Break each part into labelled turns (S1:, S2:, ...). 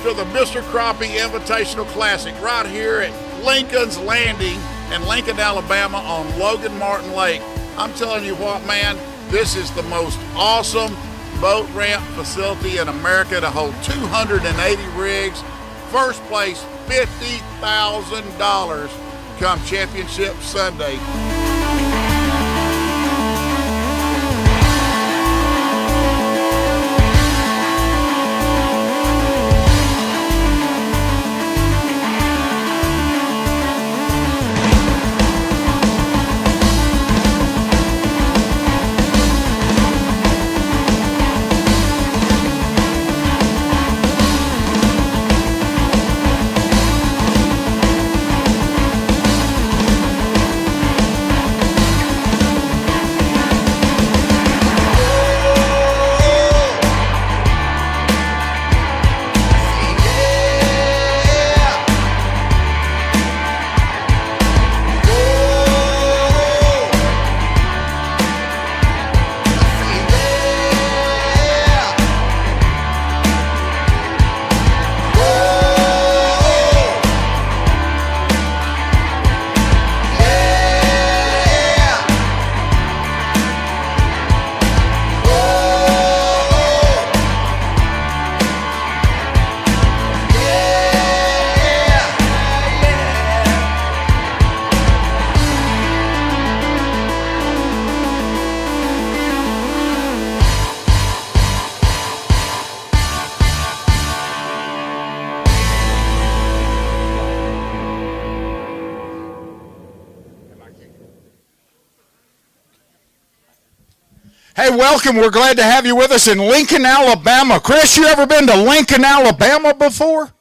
S1: to the Mr. Crappie Invitational Classic right here at Lincoln's Landing in Lincoln, Alabama on Logan Martin Lake. I'm telling you what, man, this is the most awesome boat ramp facility in America to hold 280 rigs. First place, $50,000 come Championship Sunday. Hey, welcome. We're glad to have you with us in Lincoln, Alabama. Chris, you ever been to Lincoln, Alabama before?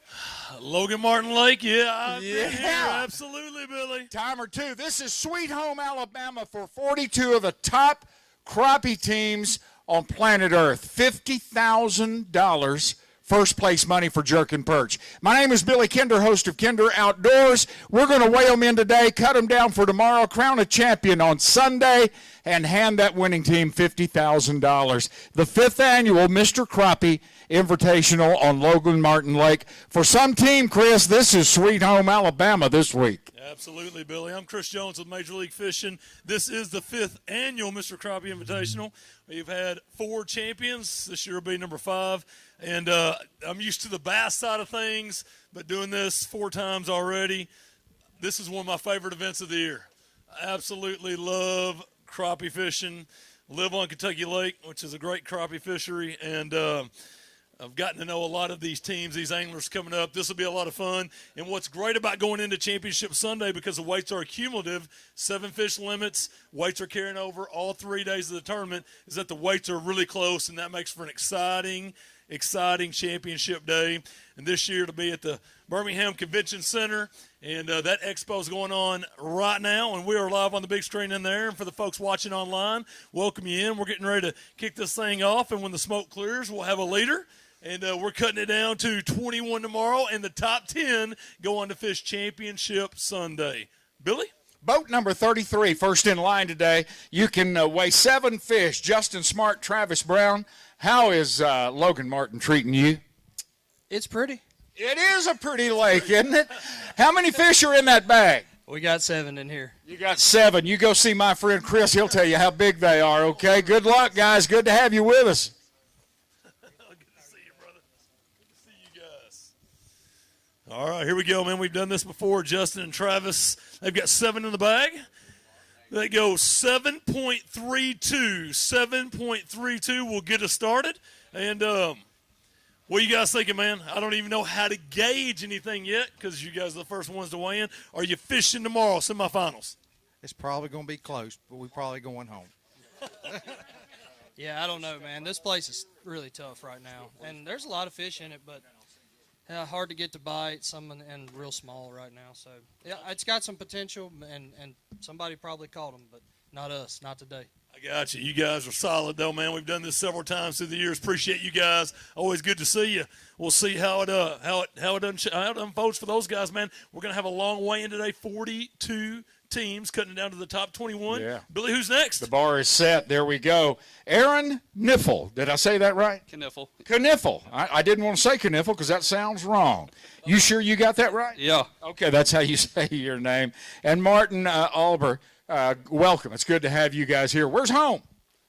S2: Logan Martin Lake, yeah, I've been here. Absolutely, Billy.
S1: Time or two. This is Sweet Home, Alabama for 42 of the top crappie teams on planet Earth. $50,000 first place money for jerk and perch. My name is Billy Kinder, host of Kinder Outdoors. We're going to weigh them in today, cut them down for tomorrow, crown a champion on Sunday, and hand that winning team $50,000. The fifth annual Mr. Crappie Invitational on Logan Martin Lake. For some team, Chris, this is Sweet Home, Alabama this week.
S2: Absolutely, Billy. I'm Chris Jones with Major League Fishing. This is the fifth annual Mr. Crappie Invitational. We've had 4 champions. This year will be number 5. And I'm used to the bass side of things, but doing this 4 times already, this is one of my favorite events of the year. I absolutely love crappie fishing. Live on Kentucky Lake, which is a great crappie fishery, and I've gotten to know a lot of these teams, these anglers coming up. This will be a lot of fun. And what's great about going into Championship Sunday, because the weights are cumulative, 7 fish limits, weights are carrying over all 3 days of the tournament, is that the weights are really close, and that makes for an exciting championship day. And this year it'll be at the Birmingham Convention Center, and that expo is going on right now, and we are live on the big screen in there. And for the folks watching online, welcome you in. We're getting ready to kick this thing off, and when the smoke clears, we'll have a leader. And we're cutting it down to 21 tomorrow, and the top 10 go on to fish Championship Sunday. Billy?
S1: Boat number 33, first in line today. You can weigh 7 fish. Justin Smart, Travis Brown. How is Logan Martin treating you?
S3: It's pretty.
S1: It is a pretty lake, isn't it? How many fish are in that bag?
S3: We got 7 in here.
S1: You got 7. You go see my friend Chris. He'll tell you how big they are, okay? Good luck, guys. Good to have you with us.
S2: All right, here we go, man. We've done this before. Justin and Travis, they've got 7 in the bag. They go 7.32. 7.32 will get us started. And what are you guys thinking, man? I don't even know how to gauge anything yet because you guys are the first ones to weigh in. Are you fishing tomorrow, semifinals?
S4: It's probably going to be close, but we're probably going home.
S3: Yeah, I don't know, man. This place is really tough right now. And there's a lot of fish in it, but hard to get to bite, some and real small right now. So, yeah, it's got some potential, and somebody probably caught them, but not us, not today.
S2: I got you. You guys are solid, though, man. We've done this several times through the years. Appreciate you guys. Always good to see you. We'll see how it unfolds for those guys, man. We're going to have a long weigh-in today, 42 teams, cutting it down to the top 21.
S1: Yeah.
S2: Billy, who's next?
S1: The bar is set. There we go. Aaron Kniffel. Did I say that right?
S5: Kniffel.
S1: Kniffel. I didn't want to say Kniffel because that sounds wrong. You sure you got that right?
S5: Yeah.
S1: Okay, that's how you say your name. And Martin Alber, welcome. It's good to have you guys here. Where's home?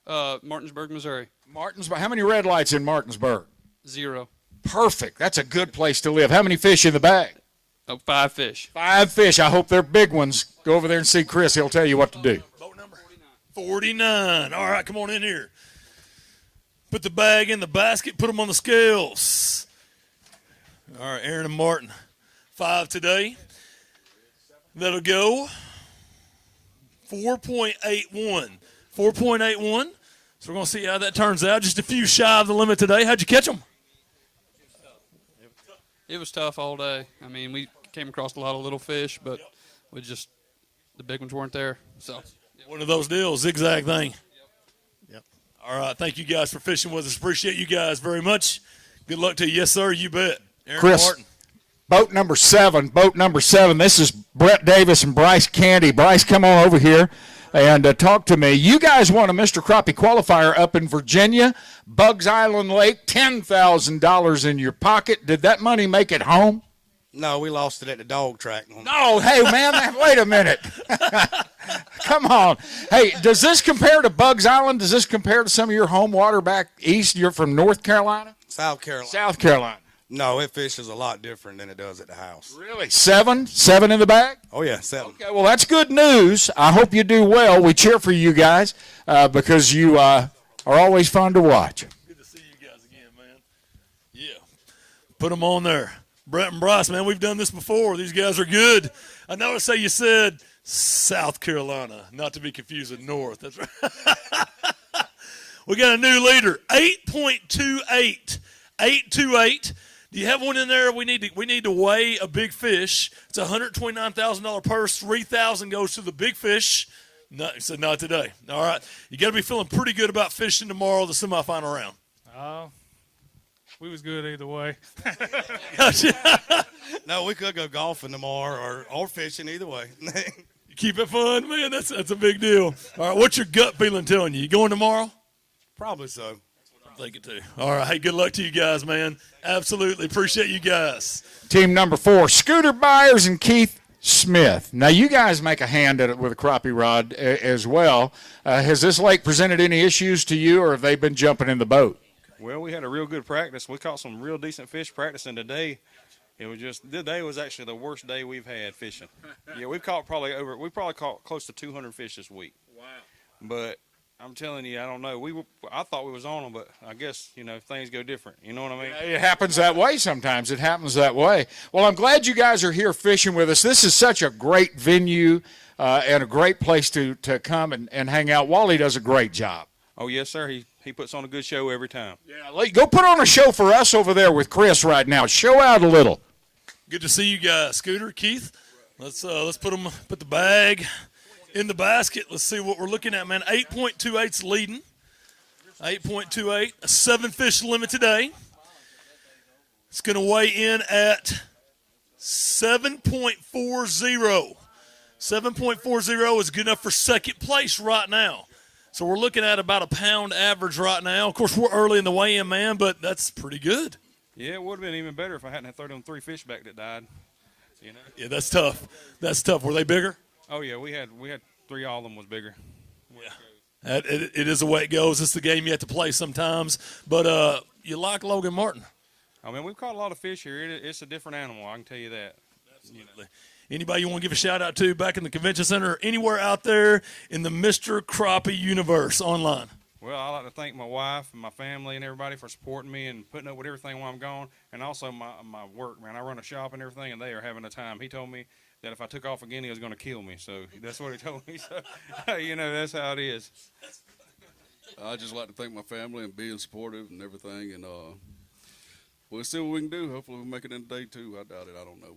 S5: Martinsburg, Missouri.
S1: Martinsburg. How many red lights in Martinsburg?
S5: 0.
S1: Perfect. That's a good place to live. How many fish in the bag?
S5: Oh, 5 fish.
S1: 5 fish. I hope they're big ones. Go over there and see Chris. He'll tell you what to do.
S2: Boat number? 49. All right, come on in here. Put the bag in the basket. Put them on the scales. All right, Aaron and Martin. 5 today. That'll go 4.81. 4.81. So we're going to see how that turns out. Just a few shy of the limit today. How'd you catch them?
S5: It was tough all day. I mean, we came across a lot of little fish, but we just the big ones weren't there. So
S2: one of those deals, zigzag thing.
S4: Yep.
S2: All right, thank you guys for fishing with us. Appreciate you guys very much. Good luck to you. Yes, sir, you bet. Aaron
S1: Chris,
S2: Martin.
S1: boat number 7. Boat number 7. This is Brett Davis and Bryce Candy. Bryce, come on over here and talk to me. You guys won a Mr. Crappie qualifier up in Virginia, Bugs Island Lake, $10,000 in your pocket. Did that money make it home?
S6: No, we lost it at the dog track.
S1: No, hey, man, wait a minute. Come on. Hey, does this compare to Bugs Island? Does this compare to some of your home water back east? You're from North Carolina?
S6: South Carolina.
S1: South Carolina.
S6: No, it fishes a lot different than it does at the house.
S1: Really? 7? 7 in the bag?
S6: Oh, yeah, 7.
S1: Okay, well, that's good news. I hope you do well. We cheer for you guys because you are always fun to watch.
S2: Good to see you guys again, man. Yeah. Put them on there. Brett and Bryce, man, we've done this before. These guys are good. I noticed how you said South Carolina, not to be confused with North. That's right. We got a new leader, 8.28. 828. Do you have one in there? We need to weigh a big fish. It's a $129,000 purse. $3,000 goes to the big fish. No, so not today. All right. You got to be feeling pretty good about fishing tomorrow, the semifinal round.
S7: We was good either way.
S6: No, we could go golfing tomorrow or fishing either way.
S2: Keep it fun, man. That's a big deal. All right. What's your gut feeling telling you? You going tomorrow?
S6: Probably so.
S2: I'm thinking too. All right. Hey, good luck to you guys, man. Absolutely. Appreciate you guys.
S1: Team number 4, Scooter Byers and Keith Smith. Now, you guys make a hand at it with a crappie rod as well. Has this lake presented any issues to you, or have they been jumping in the boat?
S8: Well, we had a real good practice. We caught some real decent fish practicing today. It was just today was actually the worst day we've had fishing. Yeah, we probably caught close to 200 fish this week.
S2: Wow.
S8: But I'm telling you, I don't know. I thought we was on them, but I guess things go different. You know what I mean?
S1: It happens that way sometimes. It happens that way. Well, I'm glad you guys are here fishing with us. This is such a great venue and a great place to come and hang out. Wally does a great job.
S8: Oh yes, sir. He puts on a good show every time.
S1: Yeah, go put on a show for us over there with Chris right now. Show out a little.
S2: Good to see you guys. Scooter, Keith, let's put the bag in the basket. Let's see what we're looking at, man. 8.28's leading. 8.28, a 7-fish limit today. It's going to weigh in at 7.40. 7.40 is good enough for second place right now. So we're looking at about a pound average right now. Of course, we're early in the weigh-in, man, but that's pretty good.
S8: Yeah, it would have been even better if I hadn't thrown them 3 fish back that died.
S2: Yeah, that's tough. That's tough. Were they bigger?
S8: Oh yeah, we had 3. All of them was bigger.
S2: Yeah, it is the way it goes. It's the game you have to play sometimes. But you like Logan Martin.
S8: I mean, we've caught a lot of fish here. It's a different animal, I can tell you that.
S2: Absolutely. Anybody you want to give a shout-out to back in the convention center or anywhere out there in the Mr. Crappie universe online?
S8: Well, I like to thank my wife and my family and everybody for supporting me and putting up with everything while I'm gone, and also my work, man. I run a shop and everything, and they are having a time. He told me that if I took off again, he was going to kill me, so that's what he told me. So, that's how it is.
S9: I just like to thank my family and being supportive and everything, and we'll see what we can do. Hopefully we'll make it in day 2. I doubt it. I don't know.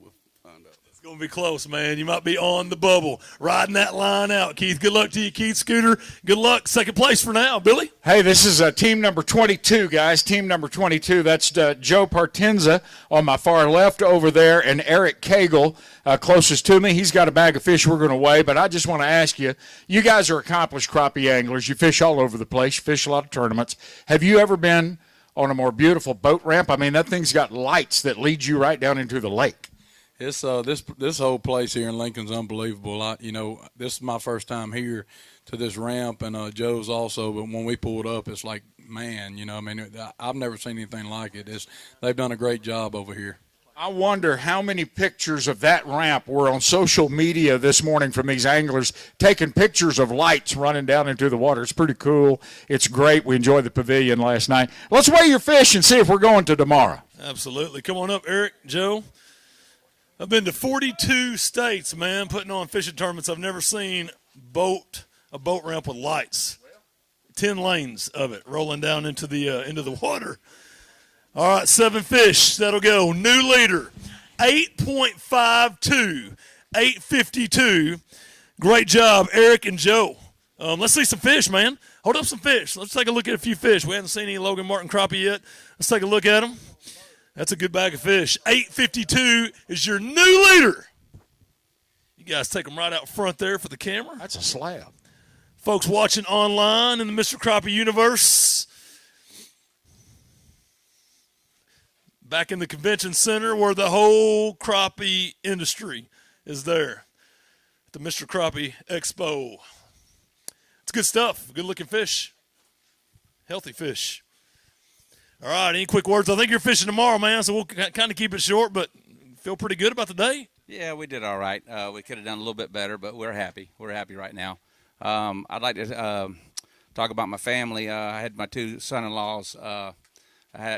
S9: find out.
S2: It's going to be close, man. You might be on the bubble, riding that line out, Keith. Good luck to you, Keith. Scooter, good luck. Second place for now. Billy?
S1: Hey, this is team number 22, guys. Team number 22. That's Joe Partenza on my far left over there, and Eric Cagle closest to me. He's got a bag of fish we're going to weigh, but I just want to ask you, you guys are accomplished crappie anglers. You fish all over the place. You fish a lot of tournaments. Have you ever been on a more beautiful boat ramp? I mean, that thing's got lights that lead you right down into the lake.
S10: It's this whole place here in Lincoln's unbelievable. This is my first time here to this ramp, and Joe's also. But when we pulled up, it's like, man, I've never seen anything like it. They've done a great job over here.
S1: I wonder how many pictures of that ramp were on social media this morning from these anglers taking pictures of lights running down into the water. It's pretty cool. It's great. We enjoyed the pavilion last night. Let's weigh your fish and see if we're going to tomorrow.
S2: Absolutely. Come on up, Eric, Joe. I've been to 42 states, man, putting on fishing tournaments. I've never seen a boat ramp with lights. 10 lanes of it rolling down into the water. All right, 7 fish. That'll go. New leader, 8.52, 8.52. Great job, Eric and Joe. Let's see some fish, man. Hold up some fish. Let's take a look at a few fish. We haven't seen any Logan Martin crappie yet. Let's take a look at them. That's a good bag of fish. 8.52 is your new leader. You guys take them right out front there for the camera.
S1: That's a slab.
S2: Folks watching online in the Mr. Crappie universe. Back in the convention center where the whole crappie industry is there. At the Mr. Crappie Expo. It's good stuff. Good looking fish. Healthy fish. All right, any quick words? I think you're fishing tomorrow, man, so we'll kind of keep it short, but feel pretty good about the day?
S11: Yeah, we did all right. We could have done a little bit better, but we're happy. We're happy right now. I'd like to talk about my family. I had my 2 son-in-laws.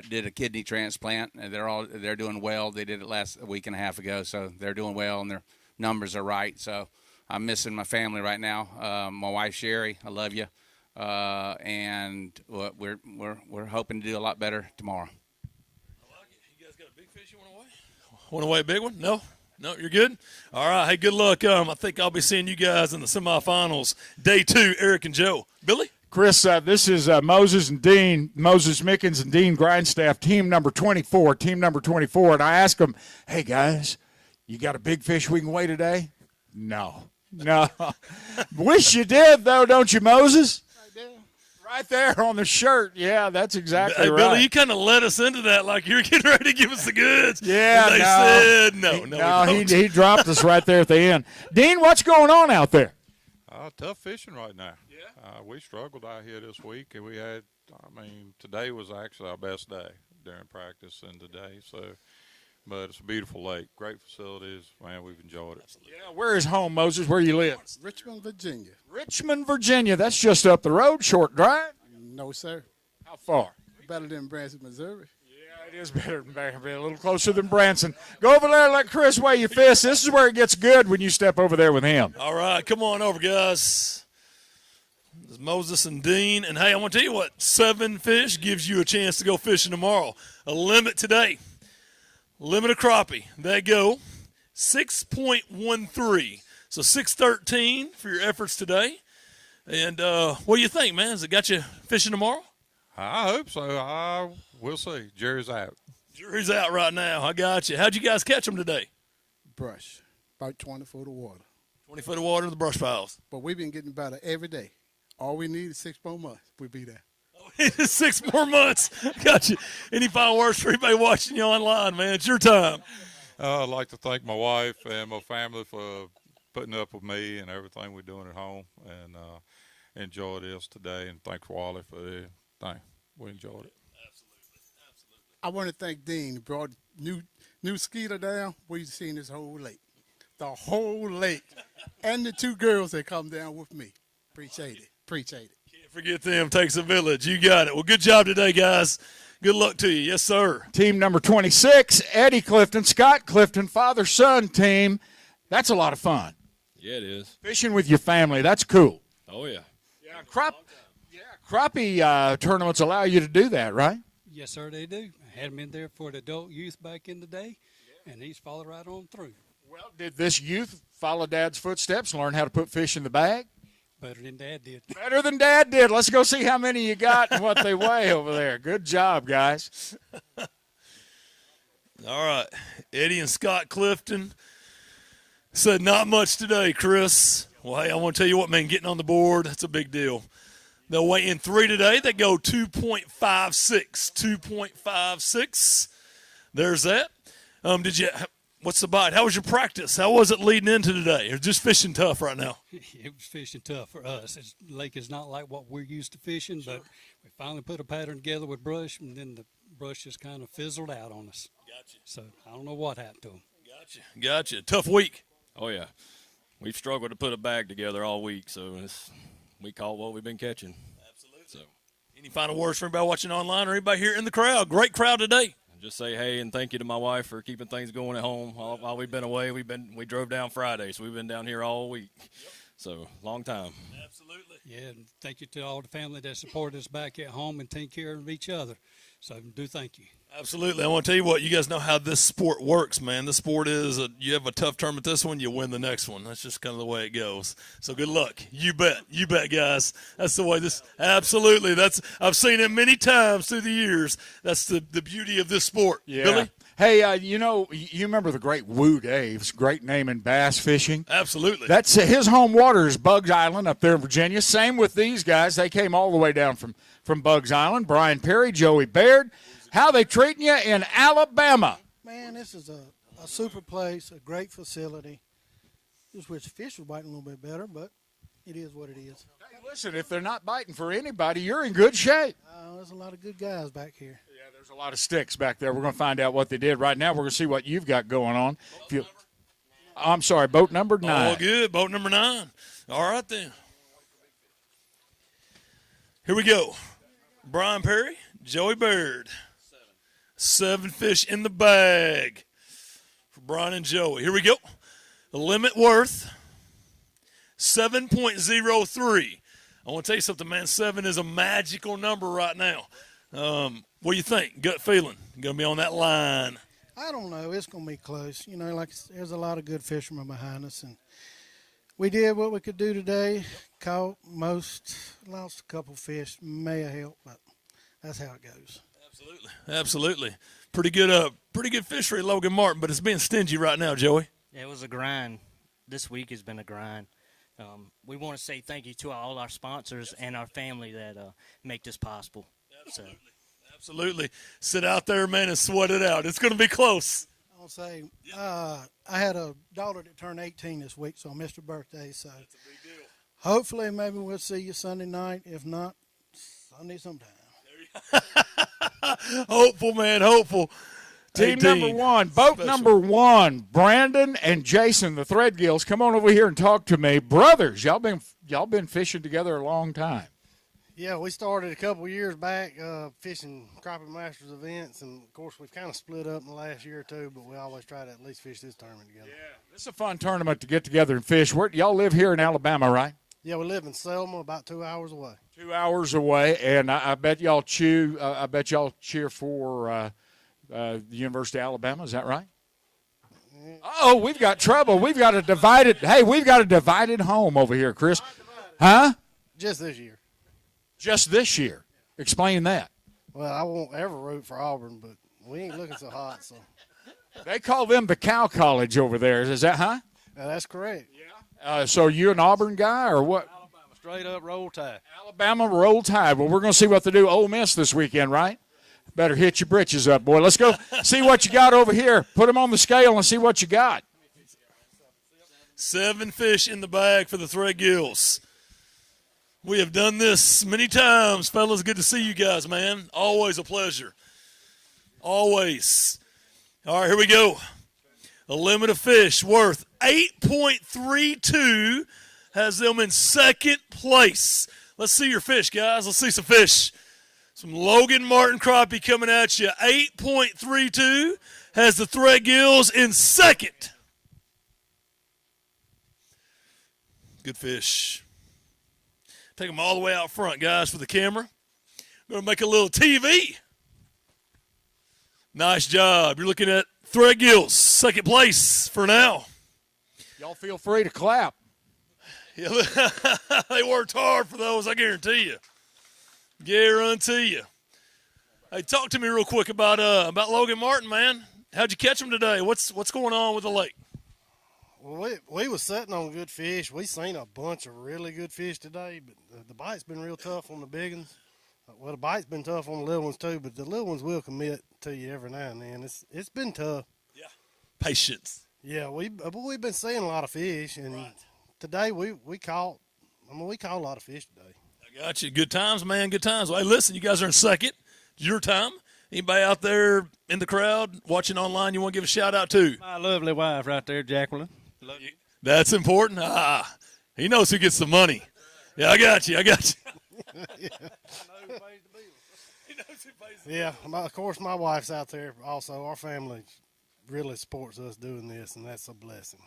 S11: Did a kidney transplant, and they're doing well. They did it a week and a half ago, so they're doing well, and their numbers are right. So I'm missing my family right now. My wife Sherry, I love you. And we're hoping to do a lot better tomorrow.
S2: I like it. You guys got a big fish you want to weigh? Want to weigh a big one? No, you're good. All right. Hey, good luck. I think I'll be seeing you guys in the semifinals, day 2. Eric and Joe. Billy.
S1: Chris, this is Moses Mickens and Dean Grindstaff, team number 24. And I asked them, hey, guys, you got a big fish we can weigh today? No. Wish you did, though, don't you, Moses? Right there on the shirt. Yeah, that's exactly right.
S2: Billy, you kind of led us into that like you're getting ready to give us the goods.
S1: Yeah,
S2: and they said no.
S1: He dropped us right there at the end. Dean, what's going on out there?
S12: Tough fishing right now. Yeah. We struggled out here this week, and today was actually our best day during practice and today. But it's a beautiful lake, great facilities. Man, we've enjoyed it.
S1: Yeah, where is home, Moses? Where you live?
S13: Richmond, Virginia.
S1: Richmond, Virginia. That's just up the road, short drive.
S13: No, sir.
S1: How far?
S13: Better than Branson, Missouri.
S1: Yeah, it is better than Branson. A little closer than Branson. Go over there and let Chris weigh your fish. This is where it gets good when you step over there with him.
S2: All right, come on over, guys. This is Moses and Dean. And, hey, I want to tell you what. 7 fish gives you a chance to go fishing tomorrow. A limit today. Limit of crappie. They go 6.13. So 6.13 for your efforts today. And what do you think, man? Has it got you fishing tomorrow?
S12: I hope so. We'll see. Jury's out.
S2: Jury's out right now. I got you. How'd you guys catch them today?
S13: Brush. About 20 foot of water.
S2: 20 foot of water in the brush piles.
S13: But we've been getting better every day. All we need is 6 more months. We'll be there.
S2: 6 more months. Got you. Any final words for anybody watching you online, man? It's your time.
S12: I'd like to thank my wife and my family for putting up with me and everything we're doing at home, and enjoy this today. And thanks Wally for the thing. We enjoyed it.
S2: Absolutely.
S13: I want to thank Dean. He brought new skeeter down. We've seen this whole lake. The whole lake. And the 2 girls that come down with me. Appreciate it.
S2: Can't forget them. Takes a village. You got it. Well, good job today, guys. Good luck to you. Yes, sir.
S1: Team number 26, Eddie Clifton, Scott Clifton, father-son team. That's a lot of fun.
S14: Yeah, it is.
S1: Fishing with your family, that's cool.
S14: Oh, yeah.
S1: Crappie tournaments allow you to do that, right?
S15: Yes, sir, they do. I had him in there for the adult youth back in the day, and he's followed right on through.
S1: Well, did this youth follow Dad's footsteps and learn how to put fish in the bag?
S14: Better than Dad did.
S1: Better than Dad did. Let's go see how many you got and what they weigh over there. Good job, guys.
S2: All right. Eddie and Scott Clifton said not much today, Chris. Well, hey, I want to tell you what, man, getting on the board, that's a big deal. They'll weigh in 3 today. They go 2.56. 2.56. There's that. What's the bite? How was your practice? How was it leading into today? Or just fishing tough right now?
S14: It was fishing tough for us. The lake is not like what we're used to fishing, but we finally put a pattern together with brush, and then the brush just kind of fizzled out on us.
S2: Gotcha.
S14: So I don't know what happened to them.
S2: Gotcha. Tough week.
S15: Oh, yeah. We've struggled to put a bag together all week, so we caught what we've been catching.
S2: Absolutely. So, any final words for anybody watching online or anybody here in the crowd? Great crowd today.
S15: Just say hey and thank you to my wife for keeping things going at home while we've been away. We drove down Friday, so we've been down here all week. Yep. So long time.
S2: Absolutely.
S14: Yeah, and thank you to all the family that supported us back at home and take care of each other. So do thank you.
S2: Absolutely. I want to tell you what, you guys know how this sport works, man. This sport is you have a tough tournament this one, you win the next one. That's just kind of the way it goes. So good luck. You bet, guys. That's the way this. Absolutely. I've seen it many times through the years. That's the beauty of this sport.
S1: Yeah.
S2: Billy?
S1: Hey, you remember the great Woo Dave's great name in bass fishing?
S2: Absolutely.
S1: That's his home water is Bugs Island up there in Virginia. Same with these guys. They came all the way down from Bugs Island. Brian Perry, Joey Baird. How they treating you in Alabama?
S16: Man, this is a super place, a great facility. Just wish the fish were biting a little bit better, but it is what it is.
S1: Hey, listen, if they're not biting for anybody, you're in good shape.
S16: There's a lot of good guys back here.
S1: Yeah, there's a lot of sticks back there. We're going to find out what they did. Right now, we're going to see what you've got going on. I'm sorry, boat number 9.
S2: Oh, good. Boat number 9. All right, then. Here we go. Brian Perry, Joey Baird. 7 fish in the bag for Brian and Joey. Here we go. The limit worth 7.03. I want to tell you something, man. 7 is a magical number right now. What do you think? Gut feeling? Going to be on that line?
S16: I don't know. It's going to be close. There's a lot of good fishermen behind us, and we did what we could do today. Caught most, lost a couple fish. May have helped, but that's how it goes.
S2: Absolutely. Pretty good fishery at Logan Martin, but it's being stingy right now, Joey.
S17: Yeah, it was a grind. This week has been a grind. We want to say thank you to all our sponsors and our family that make this possible.
S2: Absolutely. Sit out there, man, and sweat it out. It's going to be close.
S16: I'll say I had a daughter that turned 18 this week, so I missed her birthday. So that's a big deal. Hopefully, maybe we'll see you Sunday night. If not, Sunday sometime.
S2: Hopeful, man, hopeful.
S1: Team number 1, boat number 1, Brandon and Jason, the Threadgills. Come on over here and talk to me. Brothers, y'all been fishing together a long time.
S18: Yeah, we started a couple of years back fishing Crappie Masters events, and, of course, we've kind of split up in the last year or two, but we always try to at least fish this tournament together.
S1: Yeah, it's a fun tournament to get together and fish. Y'all live here in Alabama, right?
S18: Yeah, we live in Selma, about 2 hours away.
S1: 2 hours away, and I bet y'all cheer for the University of Alabama. Is that right? Oh, we've got trouble. We've got a divided home over here, Chris. Huh?
S18: Just this year.
S1: Just this year. Explain that.
S18: Well, I won't ever root for Auburn, but we ain't looking so hot. So
S1: they call them the Cow College over there. Is that, huh?
S18: That's correct.
S1: Yeah. So you an Auburn guy or what?
S14: Alabama, straight up roll tide.
S1: Alabama roll tide. Well, we're going to see what they do Ole Miss this weekend, right? Better hit your britches up, boy. Let's go see what you got over here. Put them on the scale and see what you got.
S2: 7 fish in the bag for the Threadgills. We have done this many times, fellas. Good to see you guys, man. Always a pleasure. Always. All right, here we go. A limit of fish worth 8.32 has them in second place. Let's see your fish, guys. Let's see some fish. Some Logan Martin crappie coming at you. 8.32 has the Threadgills in second. Good fish. Take them all the way out front, guys, for the camera. We're going to make a little TV. Nice job. You're looking at Threadgills, second place for now.
S1: Y'all feel free to clap.
S2: Yeah, they worked hard for those, I guarantee you. Guarantee you. Hey, talk to me real quick about Logan Martin, man. How'd you catch him today? What's going on with the lake?
S18: Well, we was sitting on good fish. We seen a bunch of really good fish today, but the bite's been real tough on the big ones. Well, the bite's been tough on the little ones too, but the little ones will commit to you every now and then. It's been tough.
S2: Yeah, patience.
S18: Yeah, we've been seeing a lot of fish, and today we caught. We caught a lot of fish today.
S2: I got you. Good times, man. Good times. Well, hey, listen, you guys are in second. It's your time. Anybody out there in the crowd watching online you want to give a shout out to?
S19: My lovely wife right there, Jacqueline.
S2: That's important. He knows who gets the money. Yeah, I got you.
S18: Yeah, of course, my wife's out there also. Our family really supports us doing this, and that's a blessing.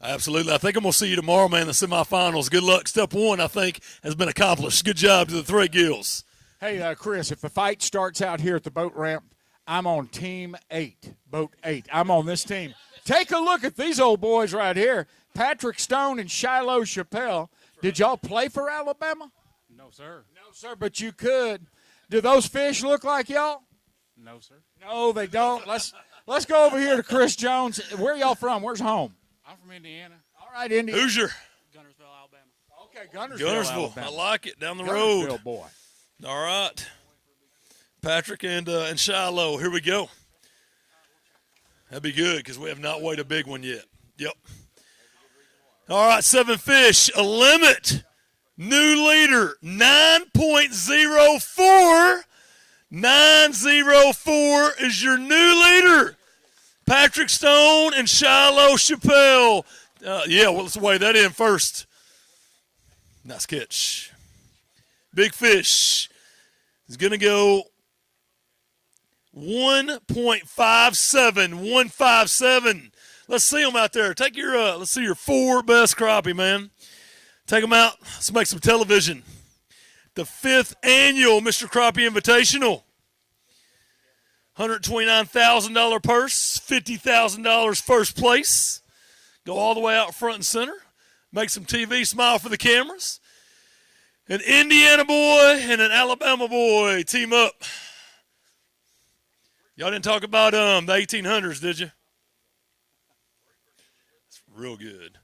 S2: Absolutely. I think I'm going to see you tomorrow, man, in the semifinals. Good luck. Step one, I think, has been accomplished. Good job to the Three Gills.
S1: Hey, Chris, if the fight starts out here at the boat ramp, I'm on Team 8, Boat 8. I'm on this team. Take a look at these old boys right here. Patrick Stone and Shiloh Chappelle. Did y'all play for Alabama?
S7: No, sir.
S1: No, sir, but you could. Do those fish look like y'all?
S7: No, sir.
S1: No, they don't. Let's go over here to Chris Jones. Where y'all from? Where's home?
S7: I'm from Indiana.
S1: All right, Indiana.
S2: Hoosier.
S7: Gunnersville, Alabama.
S1: Okay, Gunnersville, Alabama.
S2: I like it. Down the
S1: Gunnersville
S2: road.
S1: boy.
S2: All right. Patrick and Shiloh, here we go. That'd be good because we have not weighed a big one yet. Yep. All right, 7 fish, a limit. New leader, 9.04. 9.04 is your new leader. Patrick Stone and Shiloh Chappelle. Let's weigh that in first. Nice catch. Big fish is going to go 1.57. 157. Let's see them out there. Take your, let's see your 4 best crappie, man. Take them out. Let's make some television. The 5th annual Mr. Crappie Invitational. $129,000 purse, $50,000 first place. Go all the way out front and center. Make some TV, smile for the cameras. An Indiana boy and an Alabama boy team up. Y'all didn't talk about the 1800s, did you? It's real good.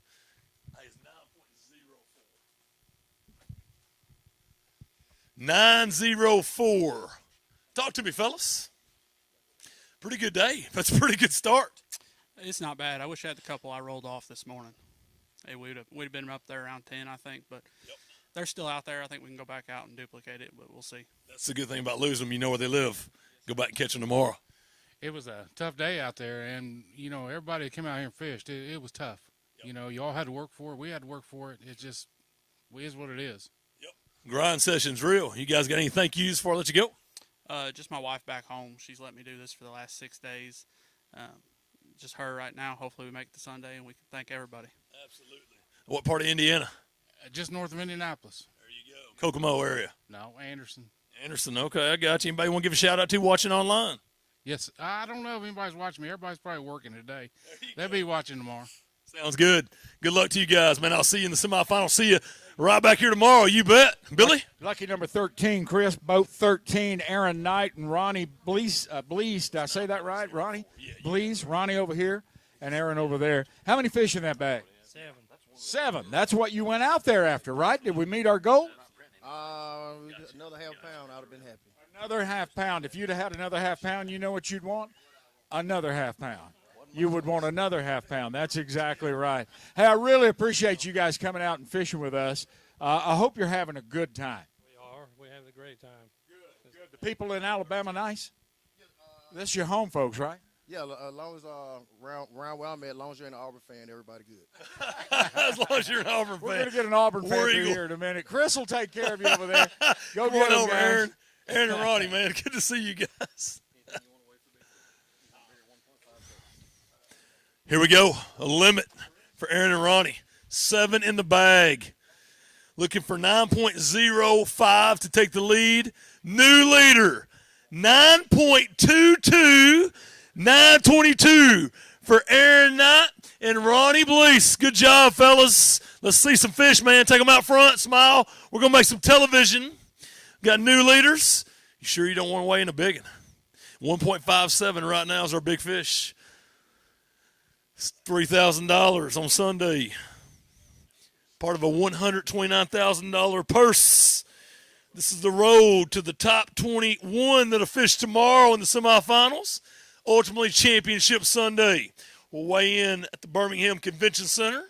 S2: 9.04. Talk to me, fellas. Pretty good day. That's a pretty good start.
S20: It's not bad. I wish I had the couple I rolled off this morning. Hey, we'd have been up there around 10, I think, but they're still out there. I think we can go back out and duplicate it, but we'll see.
S2: That's the good thing about losing them. You know where they live. Go back and catch them tomorrow.
S7: It was a tough day out there, and, everybody that came out here and fished, it was tough. Yep. Y'all had to work for it. We had to work for it. It just is what it is.
S2: Yep. Grind session's real. You guys got any thank yous before I let you go?
S20: Just my wife back home. She's let me do this for the last 6 days. Just her right now. Hopefully we make it to Sunday, and we can thank everybody.
S2: Absolutely. What part of Indiana?
S7: Just north of Indianapolis.
S2: There you go. Kokomo area.
S7: No, Anderson.
S2: Anderson, okay, I got you. Anybody want to give a shout-out to watching online?
S7: Yes, I don't know if anybody's watching me. Everybody's probably working today. They'll be watching tomorrow.
S2: Sounds good. Good luck to you guys, man. I'll see you in the semifinal. See you right back here tomorrow. You bet. Billy?
S1: Lucky number 13, Chris. Boat 13, Aaron Knight and Ronnie Blease. Did I say that right, Ronnie? Yeah. Blease. Ronnie over here and Aaron over there. How many fish in that bag?
S17: 7.
S1: 7. That's what you went out there after, right? Did we meet our goal?
S21: Another half pound, I'd have been happy.
S1: Another half pound. If you'd have had another half pound, you know what you'd want? Another half pound. You would want another half pound. That's exactly right. Hey, I really appreciate you guys coming out and fishing with us. I hope you're having a good time.
S22: We are. We're having a great time.
S1: Good. The people in Alabama nice? This is your home folks, right?
S21: Yeah, as long as around where I'm at, as long as you're an Auburn fan, everybody good.
S2: As long as you're an Auburn fan.
S1: We're going to get an Auburn fan through here in a minute. Chris will take care of you over there. Go get
S2: over,
S1: guys.
S2: Aaron. Aaron and Ronnie, man. Good to see you guys. Here we go. A limit for Aaron and Ronnie. 7 in the bag. Looking for 9.05 to take the lead. New leader, 9.22. 9.22 for Aaron Knight and Ronnie Blease. Good job, fellas. Let's see some fish, man. Take them out front. Smile. We're going to make some television. Got new leaders. You sure you don't want to weigh in a big one? 1.57 right now is our big fish. It's $3,000 on Sunday. Part of a $129,000 purse. This is the road to the top 21 that'll fish tomorrow in the semifinals. Ultimately, Championship Sunday. We'll weigh in at the Birmingham Convention Center.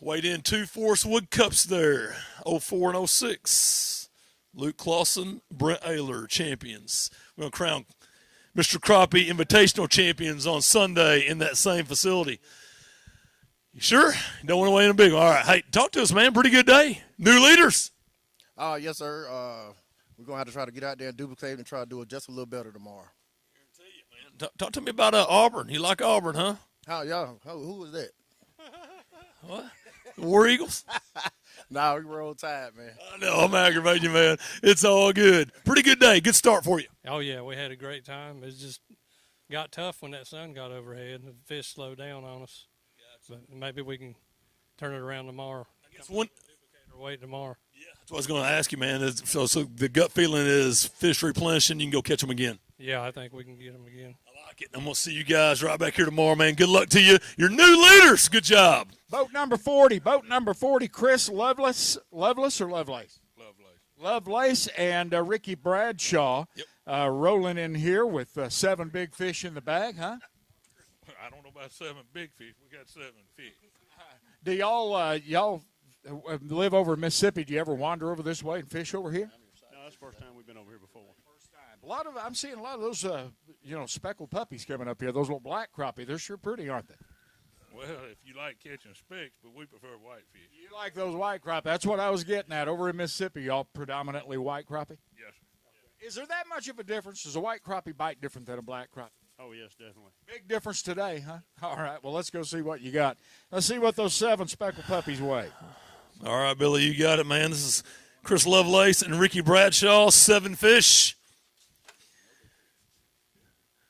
S2: Weighed in 2 Forest Wood Cups there, 04 and 06. Luke Clausen, Brent Ayler, champions. We're going to crown Mr. Crappie Invitational champions on Sunday in that same facility. You sure? You don't want to weigh in a big one? All right. Hey, talk to us, man. Pretty good day. New leaders.
S21: Yes, sir. We're going to have to try to get out there and duplicate and try to do it just a little better tomorrow.
S2: Talk to me about Auburn. You like Auburn, huh?
S21: Who was that?
S2: What? The War Eagles?
S21: Nah, we roll tide, man.
S2: I know. I'm aggravating you, man. It's all good. Pretty good day. Good start for you.
S22: Oh, yeah, we had a great time. It just got tough when that sun got overhead and the fish slowed down on us. But maybe we can turn it around tomorrow.
S2: I guess one.
S22: Wait tomorrow.
S2: Yeah, that's what I was going to ask you, man. So the gut feeling is fish replenishing. You can go catch them again.
S22: Yeah, I think we can get them again.
S2: I like it. I'm going to see you guys right back here tomorrow, man. Good luck to you. You're new leaders. Good job.
S1: Boat number 40, Chris Lovelace or Lovelace? Lovelace and Ricky Bradshaw rolling in here with 7 big fish in the bag, huh?
S12: I don't know about 7 big fish. We got 7 fish.
S1: Do y'all live over in Mississippi? Do you ever wander over this way and fish over here?
S3: No, that's the first time we've been over here before.
S1: First time. I'm seeing a lot of those, speckled puppies coming up here. Those little black crappie. They're sure pretty, aren't they?
S12: Well, if you like catching specks, but we prefer whitefish.
S1: You like those white crappie? That's what I was getting at. Over in Mississippi, y'all predominantly white crappie?
S12: Yes, sir.
S1: Is there that much of a difference? Does a white crappie bite different than a black crappie?
S3: Oh, yes, definitely.
S1: Big difference today, huh? All right, well, let's go see what you got. Let's see what those 7 speckled puppies weigh.
S2: All right, Billy, you got it, man. This is Chris Lovelace and Ricky Bradshaw, 7 fish.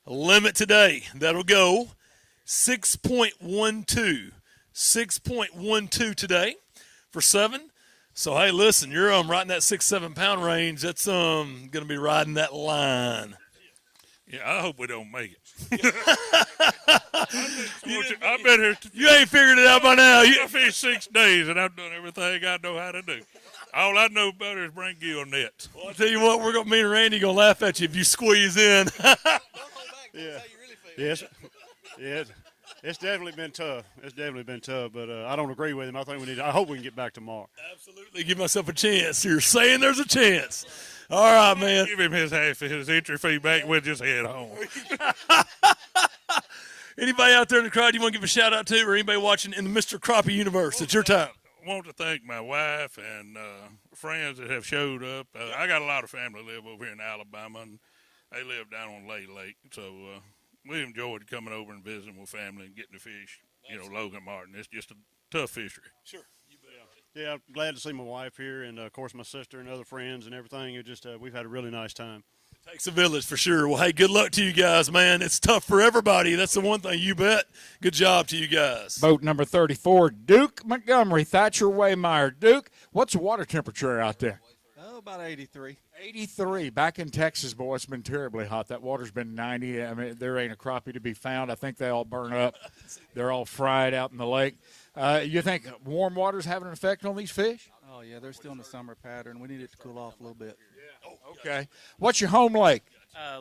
S2: A limit today. That'll go 6.12. 6.12 today for 7. So, hey, listen, you're right in that 6-7 pound range. That's going to be riding that line.
S12: Yeah, I hope we don't make it. I've been here.
S2: You ain't figured it out by now.
S12: I fished 6 days, and I've done everything I know how to do. All I know about is bring gill nets.
S2: Well, I'll tell you what, me and Randy going to laugh at you if you squeeze in.
S3: Yeah. Yes. Yes. It's definitely been tough. But I don't agree with him. I hope we can get back tomorrow.
S2: Absolutely. Give myself a chance. You're saying there's a chance. All right, man.
S12: Give him his entry fee back. We'll just head home.
S2: Anybody out there in the crowd you want to give a shout out to, or anybody watching in the Mr. Crappie universe? It's your time.
S12: I want to thank my wife and friends that have showed up. I got a lot of family live over here in Alabama, and they live down on Lake. So we enjoyed coming over and visiting with family and getting to fish.
S2: Absolutely.
S12: Logan Martin. It's just a tough fishery.
S2: Sure.
S3: Yeah, I'm glad to see my wife here, and of course my sister and other friends and everything. It just we've had a really nice time.
S2: Takes a village for sure. Well, hey, good luck to you guys, man. It's tough for everybody. That's the one thing, you bet. Good job to you guys.
S1: Boat number 34, Duke Montgomery, Thatcher Waymeyer. Duke, what's the water temperature out there?
S5: Oh, about 83.
S1: 83. Back in Texas, boy, it's been terribly hot. That water's been 90. I mean, there ain't a crappie to be found. I think they all burn up. They're all fried out in the lake. You think warm water's having an effect on these fish?
S5: Oh, yeah, they're still in the summer pattern. We need it to cool off a little bit.
S1: Okay. What's your home lake?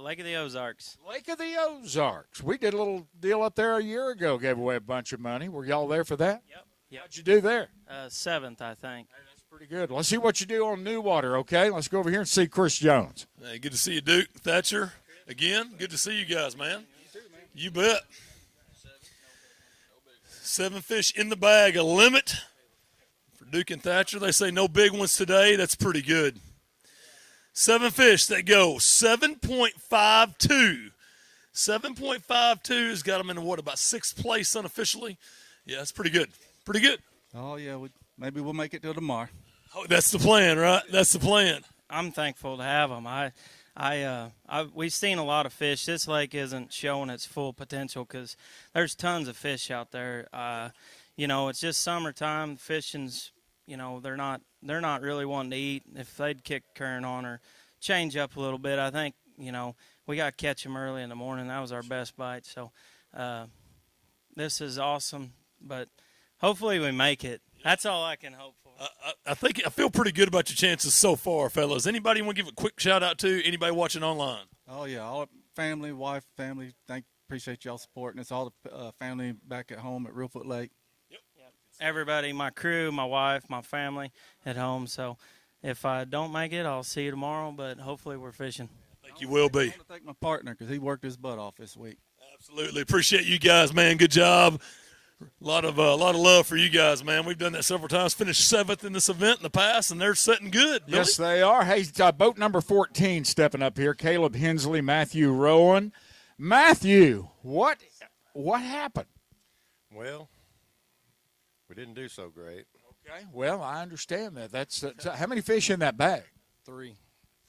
S23: Lake of the Ozarks.
S1: Lake of the Ozarks. We did a little deal up there a year ago, gave away a bunch of money. Were y'all there for that?
S23: Yep.
S1: What'd you do there?
S23: 7th, I think.
S1: Hey, that's pretty good. Let's see what you do on new water, okay? Let's go over here and see Chris Jones.
S2: Hey, good to see you, Duke. Thatcher, again, good to see you guys, man. You too, man. You bet. 7 fish in the bag, a limit for Duke and Thatcher. They say no big ones today. That's pretty good. 7 fish that go 7.52. 7.52 has got them in about 6th place unofficially. Yeah, that's pretty good. Pretty good.
S5: Oh, yeah, maybe we'll make it till tomorrow.
S2: Oh, that's the plan, right? That's the plan.
S23: I'm thankful to have them. We've seen a lot of fish. This lake isn't showing its full potential because there's tons of fish out there. It's just summertime. Fishing's, they're not really wanting to eat. If they'd kick current on or change up a little bit, I think, we got to catch them early in the morning. That was our best bite. So this is awesome, but hopefully we make it. That's all I can hope for.
S2: I feel pretty good about your chances so far, fellas. Anybody want to give a quick shout out to? Anybody watching online?
S5: Oh yeah, all family, wife, family. Appreciate y'all supporting us. All the family back at home at Reelfoot Lake.
S23: Everybody, my crew, my wife, my family at home. So if I don't make it, I'll see you tomorrow. But hopefully we're fishing.
S2: I think you will be.
S5: I want to thank my partner because he worked his butt off this week.
S2: Absolutely, appreciate you guys, man. Good job. A lot of love for you guys, man. We've done that several times. Finished 7th in this event in the past, and they're sitting good. Billy.
S1: Yes, they are. Hey, boat number 14 stepping up here. Caleb Hensley, Matthew Rowan. Matthew, what happened?
S4: Well, we didn't do so great.
S1: Okay, well, I understand that. That's how many fish in that bag?
S4: 3.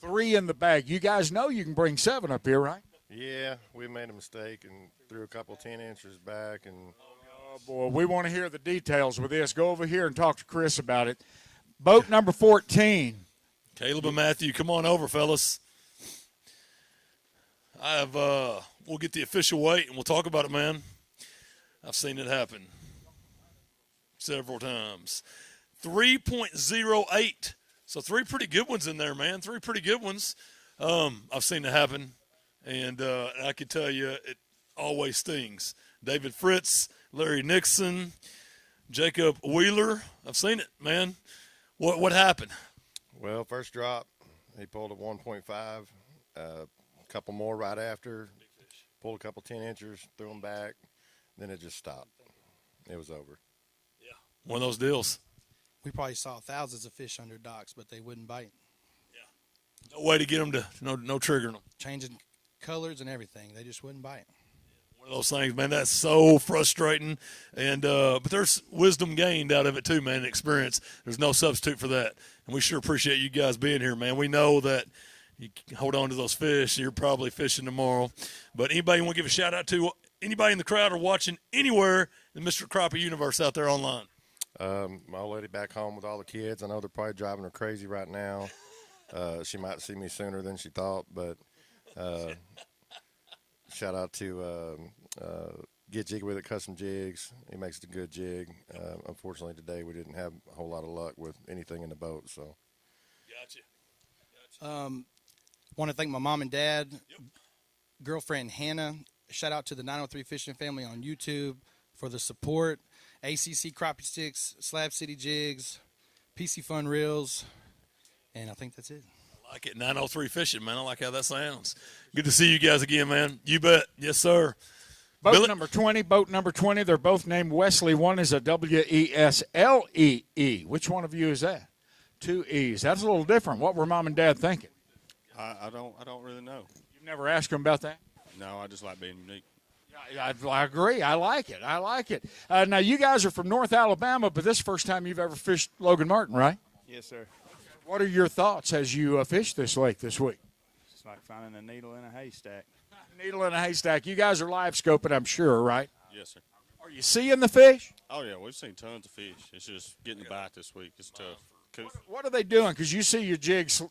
S1: 3 in the bag. You guys know you can bring 7 up here, right?
S4: Yeah, we made a mistake and threw a couple 10-inchers back. And
S1: oh, boy, we want to hear the details with this. Go over here and talk to Chris about it. Boat number 14.
S2: Caleb and Matthew, come on over, fellas. We'll get the official weight, and we'll talk about it, man. I've seen it happen several times. 3.08. So 3 pretty good ones in there, man. 3 pretty good ones. I've seen it happen, and I can tell you it always stings. David Fritz, Larry Nixon, Jacob Wheeler. I've seen it, man. What happened?
S4: Well, first drop, he pulled a 1.5. A couple more right after. Pulled a couple 10-inchers, threw them back. Then it just stopped. It was over.
S2: Yeah, one of those deals.
S6: We probably saw thousands of fish under docks, but they wouldn't bite.
S2: No way to get them to no triggering them.
S6: Changing colors and everything, they just wouldn't bite.
S2: One of those things, man. That's so frustrating. And but there's wisdom gained out of it too, man. And experience. There's no substitute for that. And we sure appreciate you guys being here, man. We know that you can hold on to those fish. You're probably fishing tomorrow. But anybody want to give a shout out to? Anybody in the crowd or watching anywhere in the Mr. Crappie universe out there online?
S4: My old lady back home with all the kids. I know they're probably driving her crazy right now. She might see me sooner than she thought, but shout out to Get Jig With It Custom Jigs. He makes a good jig. Unfortunately, today we didn't have a whole lot of luck with anything in the boat. So,
S6: Gotcha. Want to thank my mom and dad, girlfriend Hannah. Shout out to the 903 Fishing family on YouTube for the support. ACC Crappie Sticks, Slab City Jigs, PC Fun Reels, and I think that's it.
S2: I like it. 903 Fishing, man. I like how that sounds. Good to see you guys again, man. You bet. Yes, sir.
S1: Boat number 20, boat number 20. They're both named Wesley. One is a W-E-S-L-E-E. Which one of you is that? 2 E's. That's a little different. What were mom and dad thinking?
S8: I don't really know.
S1: You've never asked them about that?
S8: No, I just like being unique.
S1: I agree. I like it. Now, you guys are from North Alabama, but this is the first time you've ever fished Logan Martin, right?
S8: Yes, sir.
S1: What are your thoughts as you fished this lake this week?
S8: It's like finding a needle in a haystack.
S1: Needle in a haystack. You guys are live scoping, I'm sure, right?
S8: Yes, sir.
S1: Are you seeing the fish?
S8: Oh, yeah, we've seen tons of fish. It's just getting the bite this week. It's tough.
S1: What are they doing? Because you see your jigs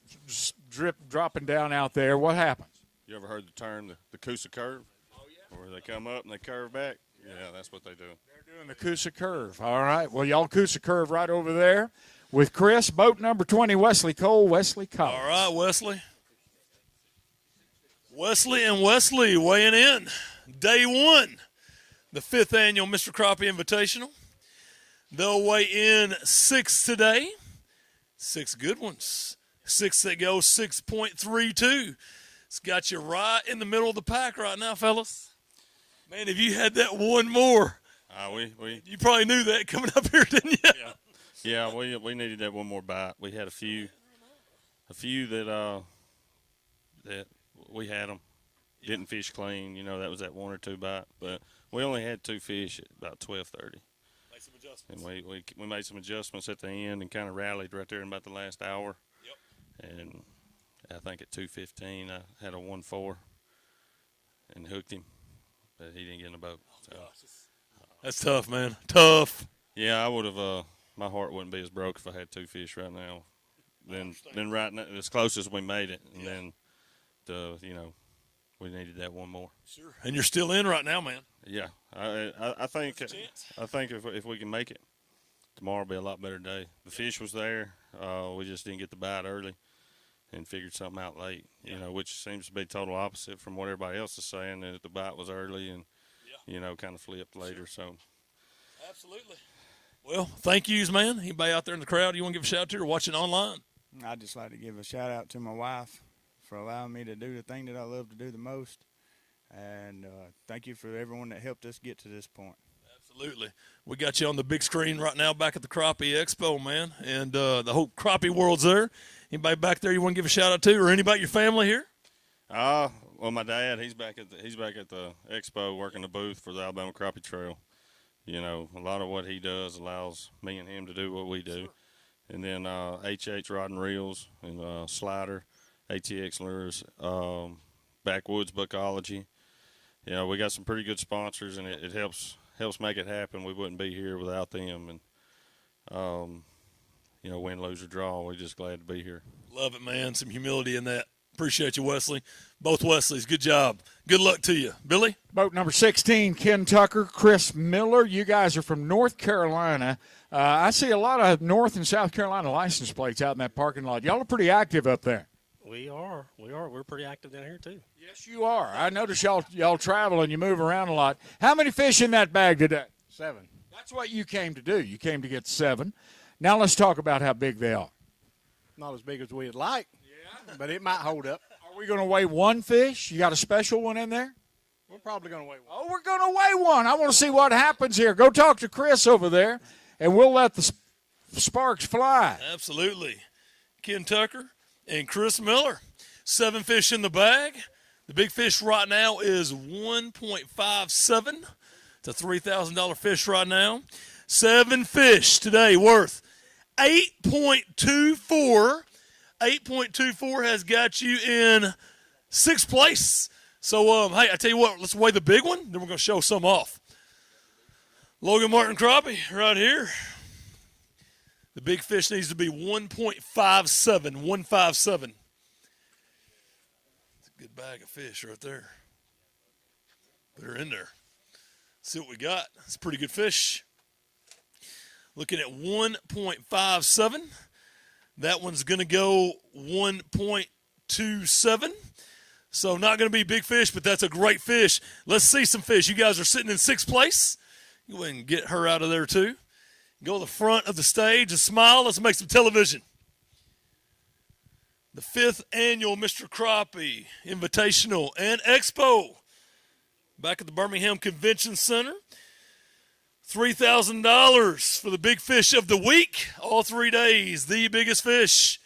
S1: dropping down out there. What happens?
S8: You ever heard the term the Coosa curve? Where they come up and they curve back. Yeah, that's what they do.
S1: They're doing the Coosa curve. All right. Well, y'all Coosa curve right over there with Chris. Boat number 20, Wesley Cole, Wesley Collins.
S2: All right, Wesley. Wesley weighing in. Day 1, the 5th annual Mr. Crappie Invitational. They'll weigh in 6 today. 6 good ones. 6 that go 6.32. It's got you right in the middle of the pack right now, fellas. Man, if you had that one more, you probably knew that coming up here, didn't you?
S8: Yeah, we needed that one more bite. We had a few that we had them. Didn't fish clean. That was that 1 or 2 bite. But we only had 2 fish at about 12:30.
S2: Made some adjustments.
S8: And we made some adjustments at the end and kind of rallied right there in about the last hour.
S2: Yep.
S8: And I think at 2:15 I had a 1-4 and hooked him, but he didn't get in the boat. So.
S2: That's tough, man. Tough.
S8: Yeah, I would have. My heart wouldn't be as broke if I had 2 fish right now. Then right now, as close as we made it, and then we needed that one more.
S2: Sure. And you're still in right now, man.
S8: Yeah, I think if we can make it, tomorrow will be a lot better day. The fish was there. We just didn't get the bite early and figured something out late, which seems to be total opposite from what everybody else is saying, that the bite was early and, kind of flipped later. So,
S2: absolutely. Well, thank yous, man. Anybody out there in the crowd you want to give a shout out to or watching online?
S9: I'd just like to give a shout out to my wife for allowing me to do the thing that I love to do the most. And thank you for everyone that helped us get to this point.
S2: Absolutely. We got you on the big screen right now back at the Crappie Expo, man. And the whole crappie world's there. Anybody back there you want to give a shout out to, or anybody your family here?
S8: Well, my dad, he's back at the expo working the booth for the Alabama Crappie Trail. A lot of what he does allows me and him to do what we do. And then HH Rod and Reels and Slider, ATX Lures, Backwoods Bookology. We got some pretty good sponsors, and it helps make it happen. We wouldn't be here without them. And, win, lose, or draw, we're just glad to be here.
S2: Love it, man. Some humility in that. Appreciate you, Wesley. Both Wesleys, good job. Good luck to you. Billy?
S1: Boat number 16, Ken Tucker, Chris Miller. You guys are from North Carolina. I see a lot of North and South Carolina license plates out in that parking lot. Y'all are pretty active up there.
S10: We are. We're pretty active down here, too.
S1: Yes, you are. I notice y'all travel and you move around a lot. How many fish in that bag today?
S9: 7.
S1: That's what you came to do. You came to get 7. Now let's talk about how big they are.
S9: Not as big as we'd like, but it might hold up.
S1: Are we going to weigh one fish? You got a special one in there?
S9: We're probably going to weigh one.
S1: Oh, we're going to weigh one. I want to see what happens here. Go talk to Chris over there, and we'll let the sparks fly.
S2: Absolutely. Ken Tucker and Chris Miller. 7 fish in the bag. The big fish right now is 1.57. It's a $3,000 fish right now. 7 fish today worth 8.24. 8.24 has got you in 6th place. So, hey, I tell you what, let's weigh the big one, then we're going to show some off. Logan Martin crappie right here. The big fish needs to be 1.57, 157. It's a good bag of fish right there. Put her in there. See what we got. It's a pretty good fish. Looking at 1.57. That one's going to go 1.27. So not going to be big fish, but that's a great fish. Let's see some fish. You guys are sitting in 6th place. Go ahead and get her out of there too. Go to the front of the stage and smile. Let's make some television. The 5th annual Mr. Crappie Invitational and Expo back at the Birmingham Convention Center. $3,000 for the big fish of the week. All 3 days, the biggest fish.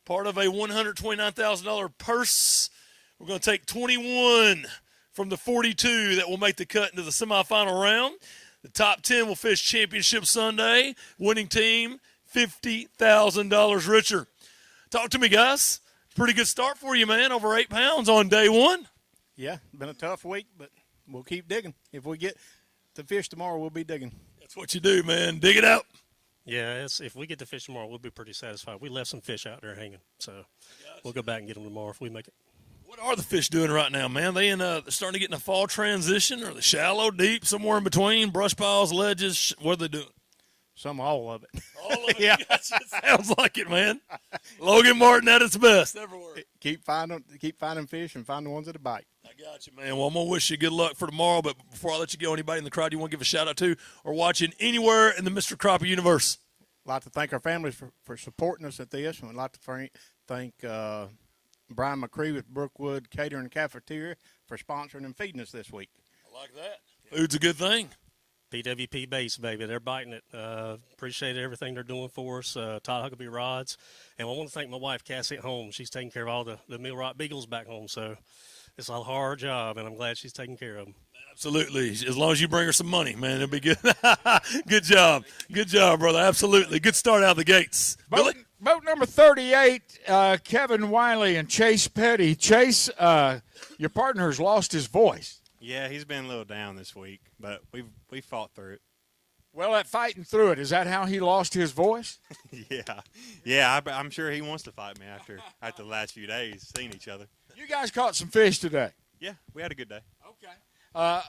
S2: Part of a $129,000 purse. We're going to take 21 from the 42 that will make the cut into the semifinal round. The top 10 will fish Championship Sunday. Winning team, $50,000 richer. Talk to me, guys. Pretty good start for you, man. Over 8 pounds on day 1.
S9: Yeah, been a tough week, but we'll keep digging. If we get the fish tomorrow, we'll be digging.
S2: That's what you do, man. Dig it out.
S10: Yeah, if we get the fish tomorrow, we'll be pretty satisfied. We left some fish out there hanging, so we'll go back and get them tomorrow if we make it.
S2: What are the fish doing right now, man? They starting to get in a fall transition, or the shallow, deep, somewhere in between, brush piles, ledges? What are they doing?
S9: All of it.
S2: All of it? Yeah. Sounds like it, man. Logan Martin at its best. Everywhere.
S9: Keep finding fish and find the ones that bite.
S2: I got you, man. Well, I'm going to wish you good luck for tomorrow, but before I let you go, anybody in the crowd you want to give a shout-out to or watching anywhere in the Mr. Crappie universe?
S9: I'd like to thank our families for supporting us at this, and I'd like to thank Brian McCree with Brookwood Catering and Cafeteria for sponsoring and feeding us this week.
S2: I like that. Food's a good thing.
S10: PWP base, baby. They're biting it. Appreciate everything they're doing for us. Todd Huckabee Rods. And I want to thank my wife, Cassie, at home. She's taking care of all the Mill Rock Beagles back home. So it's a hard job, and I'm glad she's taking care of them.
S2: Absolutely. As long as you bring her some money, man, it'll be good. Good job. Good job, brother. Absolutely. Good start out of the gates. Billy?
S1: Boat number 38, Kevin Wiley and Chase Petty. Chase, your partner has lost his voice.
S11: Yeah, he's been a little down this week, but we fought through it.
S1: Well, at fighting through it, is that how he lost his voice?
S11: Yeah. I'm sure he wants to fight me after the last few days seeing each other.
S1: You guys caught some fish today.
S11: Yeah, we had a good day.
S1: Okay.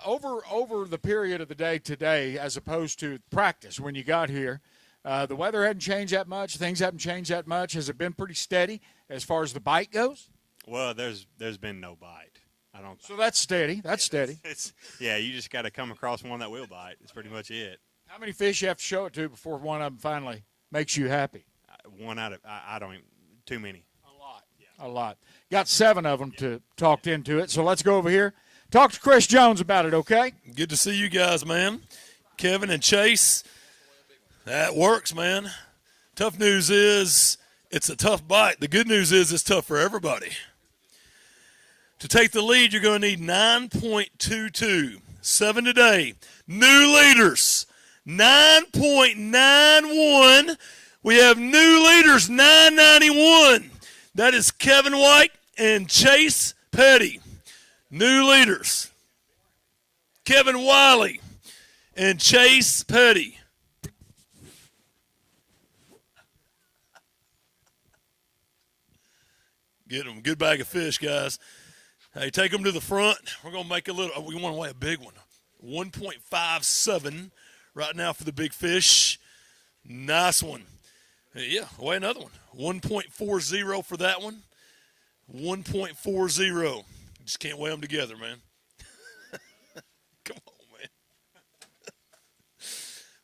S1: Over the period of the day today, as opposed to practice when you got here, the weather hadn't changed that much. Things haven't changed that much. Has it been pretty steady as far as the bite goes?
S11: Well, there's been no bite. I don't.
S1: So that's steady. That's steady.
S11: You just got to come across one that will bite. It's pretty much it.
S1: How many fish you have to show it to before one of them finally makes you happy?
S11: One out of I don't even, too many.
S1: A lot. Got 7 of them to talk into it. So let's go over here. Talk to Chris Jones about it, okay?
S2: Good to see you guys, man. Kevin and Chase. That works, man. Tough news is it's a tough bite. The good news is it's tough for everybody. To take the lead, you're going to need 9.22. 7 today. New leaders, 9.91. We have new leaders, 991. That is Kevin White and Chase Petty. New leaders, Kevin Wiley and Chase Petty. Get them. Good bag of fish, guys. Hey, take them to the front. We're going to make we want to weigh a big one. 1.57 right now for the big fish. Nice one. Yeah, weigh another one. 1.40 for that one. 1.40. Just can't weigh them together, man. Come on,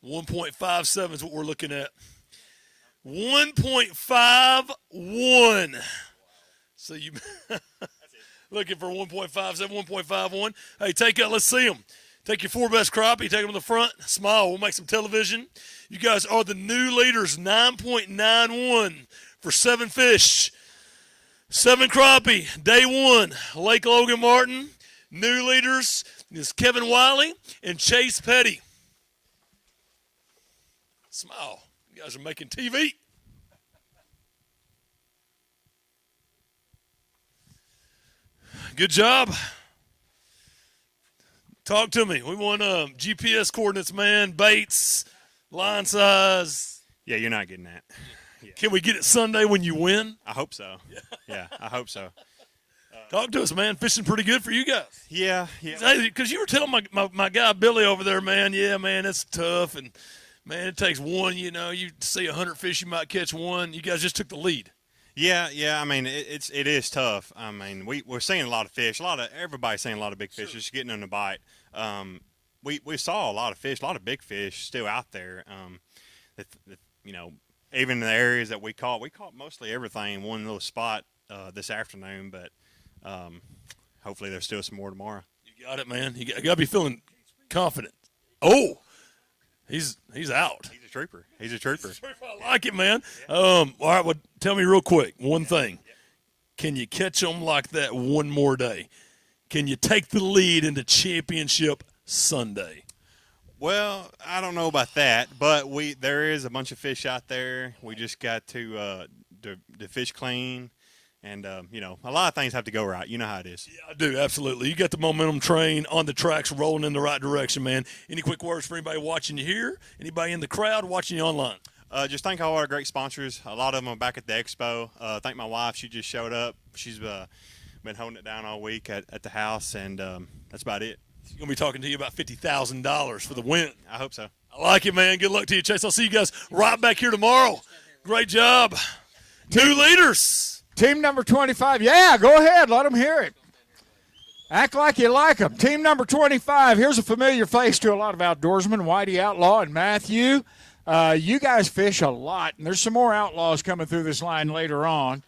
S2: man. 1.57 is what we're looking at. 1.51. So you looking for 1.57, 1.51. Hey, let's see them. Take your 4 best crappie, take them to the front. Smile, we'll make some television. You guys are the new leaders, 9.91 for 7 fish. 7 crappie, day 1, Lake Logan Martin. New leaders is Kevin Wiley and Chase Petty. Smile, you guys are making TV. Good job. Talk to me. We want GPS coordinates, man, baits, line size.
S11: Yeah, you're not getting that.
S2: Yeah. Can we get it Sunday when you win?
S11: I hope so. Yeah, I hope so.
S2: Talk to us, man. Fishing pretty good for you guys.
S11: Yeah.
S2: Because you were telling my guy Billy over there, man, yeah, man, it's tough. And, man, it takes one, you see 100 fish, you might catch one. You guys just took the lead.
S11: Yeah. I mean, it is tough. I mean, we're seeing a lot of fish. Everybody's seeing a lot of big fish, just getting them to bite. We saw a lot of fish, a lot of big fish still out there. Even in the areas that we caught mostly everything in one little spot this afternoon. But hopefully there's still some more tomorrow.
S2: You got it, man. You got to be feeling confident. Oh. He's out.
S11: He's a trooper.
S2: I like it, man. All right, well, tell me real quick, one thing. Can you catch them like that one more day? Can you take the lead into championship Sunday?
S11: Well, I don't know about that, but there is a bunch of fish out there. We just got to fish clean. And, a lot of things have to go right. You know how it is.
S2: Yeah, I do, absolutely. You got the momentum train on the tracks rolling in the right direction, man. Any quick words for anybody watching you here? Anybody in the crowd watching you online?
S11: Just thank all our great sponsors. A lot of them are back at the expo. Thank my wife. She just showed up. She's been holding it down all week at the house, and that's about it.
S2: She's going to be talking to you about $50,000 for the win.
S11: I hope so.
S2: I like it, man. Good luck to you, Chase. I'll see you guys right back here tomorrow. Great job. New leaders.
S1: Team number 25. Yeah, go ahead. Let them hear it. Act like you like them. Team number 25. Here's a familiar face to a lot of outdoorsmen, Whitey Outlaw and Matthew. You guys fish a lot, and there's some more outlaws coming through this line later on.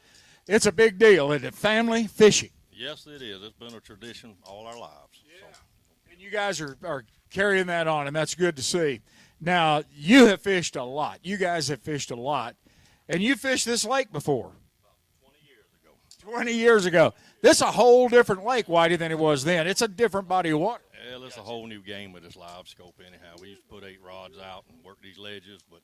S1: It's a big deal, isn't it? Family fishing.
S13: Yes, it is. It's been a tradition all our lives.
S1: Yeah. So. And you guys are carrying that on, and that's good to see. Now, you have fished a lot. You guys have fished a lot. And you fished this lake before. 20 years ago. This is a whole different lake, Whitey, than it was then. It's a different body of water.
S13: Well, it's a whole new game with this live scope anyhow. We used to put 8 rods out and work these ledges, but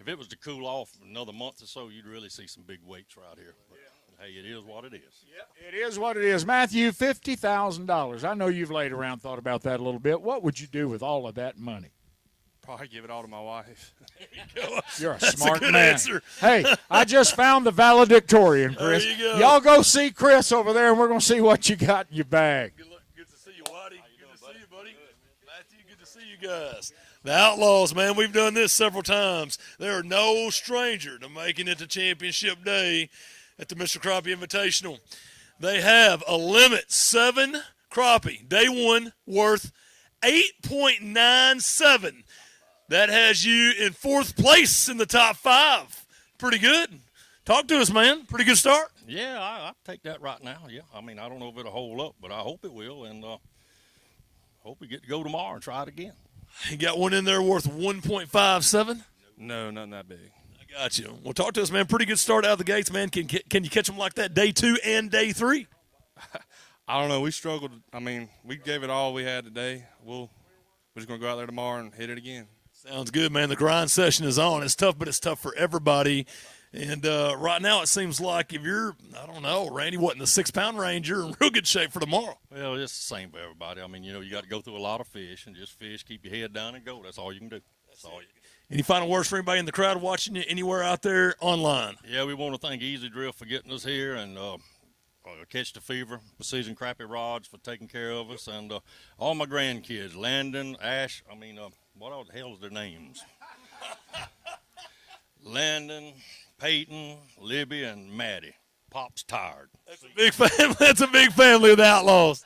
S13: if it was to cool off another month or so, you'd really see some big weights right here. But, hey, it is what it is.
S1: It is what it is. Matthew, $50,000. I know you've laid around, thought about that a little bit. What would you do with all of that money?
S14: Probably give it all to my wife.
S2: There you go.
S1: You're a
S2: That's
S1: smart
S2: good
S1: man.
S2: answer.
S1: Hey, I just found the valedictorian, Chris.
S2: There you go.
S1: Y'all go see Chris over there, and we're going to see what you got in your bag.
S2: Good to see you, Waddy. Good to see you, buddy. Matthew, good to see you guys. The Outlaws, man, we've done this several times. They're no stranger to making it to championship day at the Mr. Crappie Invitational. They have a limit 7 crappie, day one, worth 8.97. That has you in 4th place in the top 5. Pretty good. Talk to us, man. Pretty good start.
S13: Yeah, I take that right now. Yeah, I mean, I don't know if it'll hold up, but I hope it will, and hope we get to go tomorrow and try it again.
S2: You got one in there worth 1.57?
S14: No, nothing that big.
S2: I got you. Well, talk to us, man. Pretty good start out of the gates, man. Can you catch them like that day 2 and day 3?
S14: I don't know. We struggled. I mean, we gave it all we had today. We're just going to go out there tomorrow and hit it again.
S2: Sounds good, man. The grind session is on. It's tough, but it's tough for everybody. And right now it seems like if you're, I don't know, Randy, what, in the 6-pound range, you're in real good shape for tomorrow.
S13: Well, it's the same for everybody. I mean, you got to go through a lot of fish and just fish, keep your head down and go. That's all you can do. That's all you can do.
S2: Any final words for anybody in the crowd watching you anywhere out there online?
S13: Yeah, we want to thank Easy Drift for getting us here and Catch the Fever, Precision Crappie Rods for taking care of us, and all my grandkids, Landon, Ash, what the hell is their names? Landon, Peyton, Libby, and Maddie. Pop's tired.
S2: That's a big family. That's a big family of the Outlaws.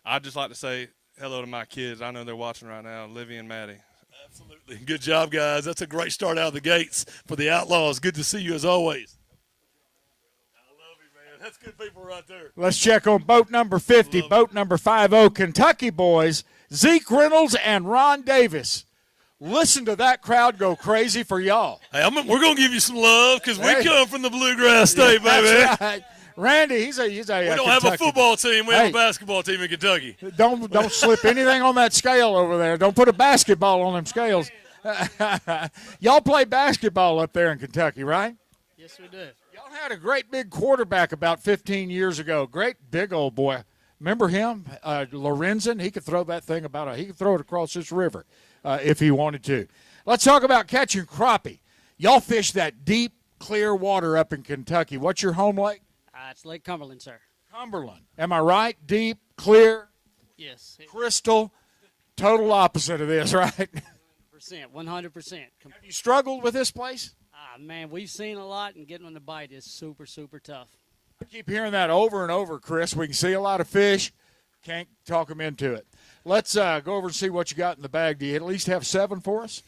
S14: I'd just like to say hello to my kids. I know they're watching right now, Livy and Maddie.
S2: Absolutely. Good job, guys. That's a great start out of the gates for the Outlaws. Good to see you as always. I love you, man. That's good people right there.
S1: Let's check on boat number 50, boat number 50, Kentucky boys, Zeke Reynolds and Ron Davis. Listen to that crowd go crazy for y'all.
S2: Hey, we're going to give you some love because we come from the Bluegrass State, baby.
S1: That's right. Randy, he's a
S2: we don't have a football team. We have a basketball team in Kentucky.
S1: Don't slip anything on that scale over there. Don't put a basketball on them scales. Y'all play basketball up there in Kentucky, right?
S15: Yes, we do.
S1: Y'all had a great big quarterback about 15 years ago. Great big old boy. Remember him? Lorenzen? He could throw that thing he could throw it across this river if he wanted to. Let's talk about catching crappie. Y'all fish that deep, clear water up in Kentucky. What's your home lake?
S15: It's Lake Cumberland, sir.
S1: Cumberland. Am I right? Deep, clear,
S15: Yes.
S1: crystal, total opposite of this, right?
S15: 100%.
S1: Have you struggled with this place?
S15: Man, we've seen a lot, and getting on the bite is super, super tough.
S1: I keep hearing that over and over, Chris. We can see a lot of fish. Can't talk them into it. Let's go over and see what you got in the bag. Do you at least have 7 for us?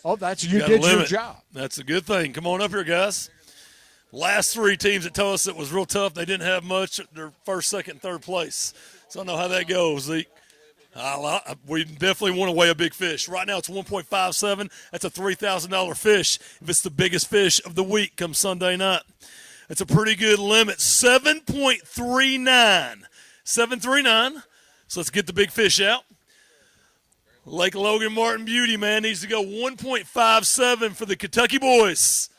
S1: Oh, you did your job.
S2: That's a good thing. Come on up here, guys. Last 3 teams that told us it was real tough, they didn't have much. They're first, second, third place. So I know how that goes, Zeke. We definitely want to weigh a big fish. Right now it's 1.57. That's a $3,000 fish if it's the biggest fish of the week come Sunday night. That's a pretty good limit, 7.39. 7.39. So let's get the big fish out. Lake Logan Martin Beauty, man, needs to go 1.57 for the Kentucky boys.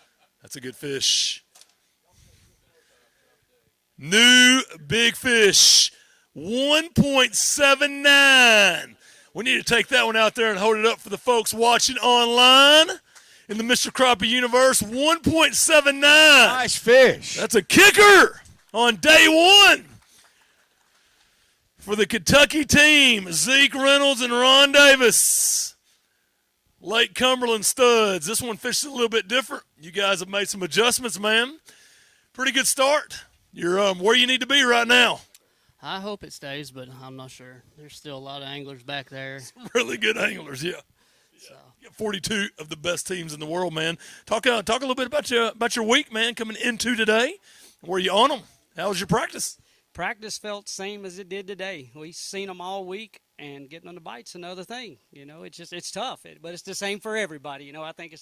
S2: That's a good fish. New big fish, 1.79. We need to take that one out there and hold it up for the folks watching online in the Mr. Crappie universe. 1.79.
S1: Nice fish.
S2: That's a kicker on day 1 for the Kentucky team. Zeke Reynolds and Ron Davis. Lake Cumberland studs. This one fished a little bit different. You guys have made some adjustments, man. Pretty good start. You're where you need to be right now.
S15: I hope it stays, but I'm not sure. There's still a lot of anglers back there.
S2: Really good anglers, yeah. So. You got 42 of the best teams in the world, man. Talk a little bit about your week, man, coming into today. Were you on them? How was your practice?
S15: Practice felt same as it did today. We've seen them all week, and getting on the bite's another thing. You know, it's tough, but it's the same for everybody. You know, I think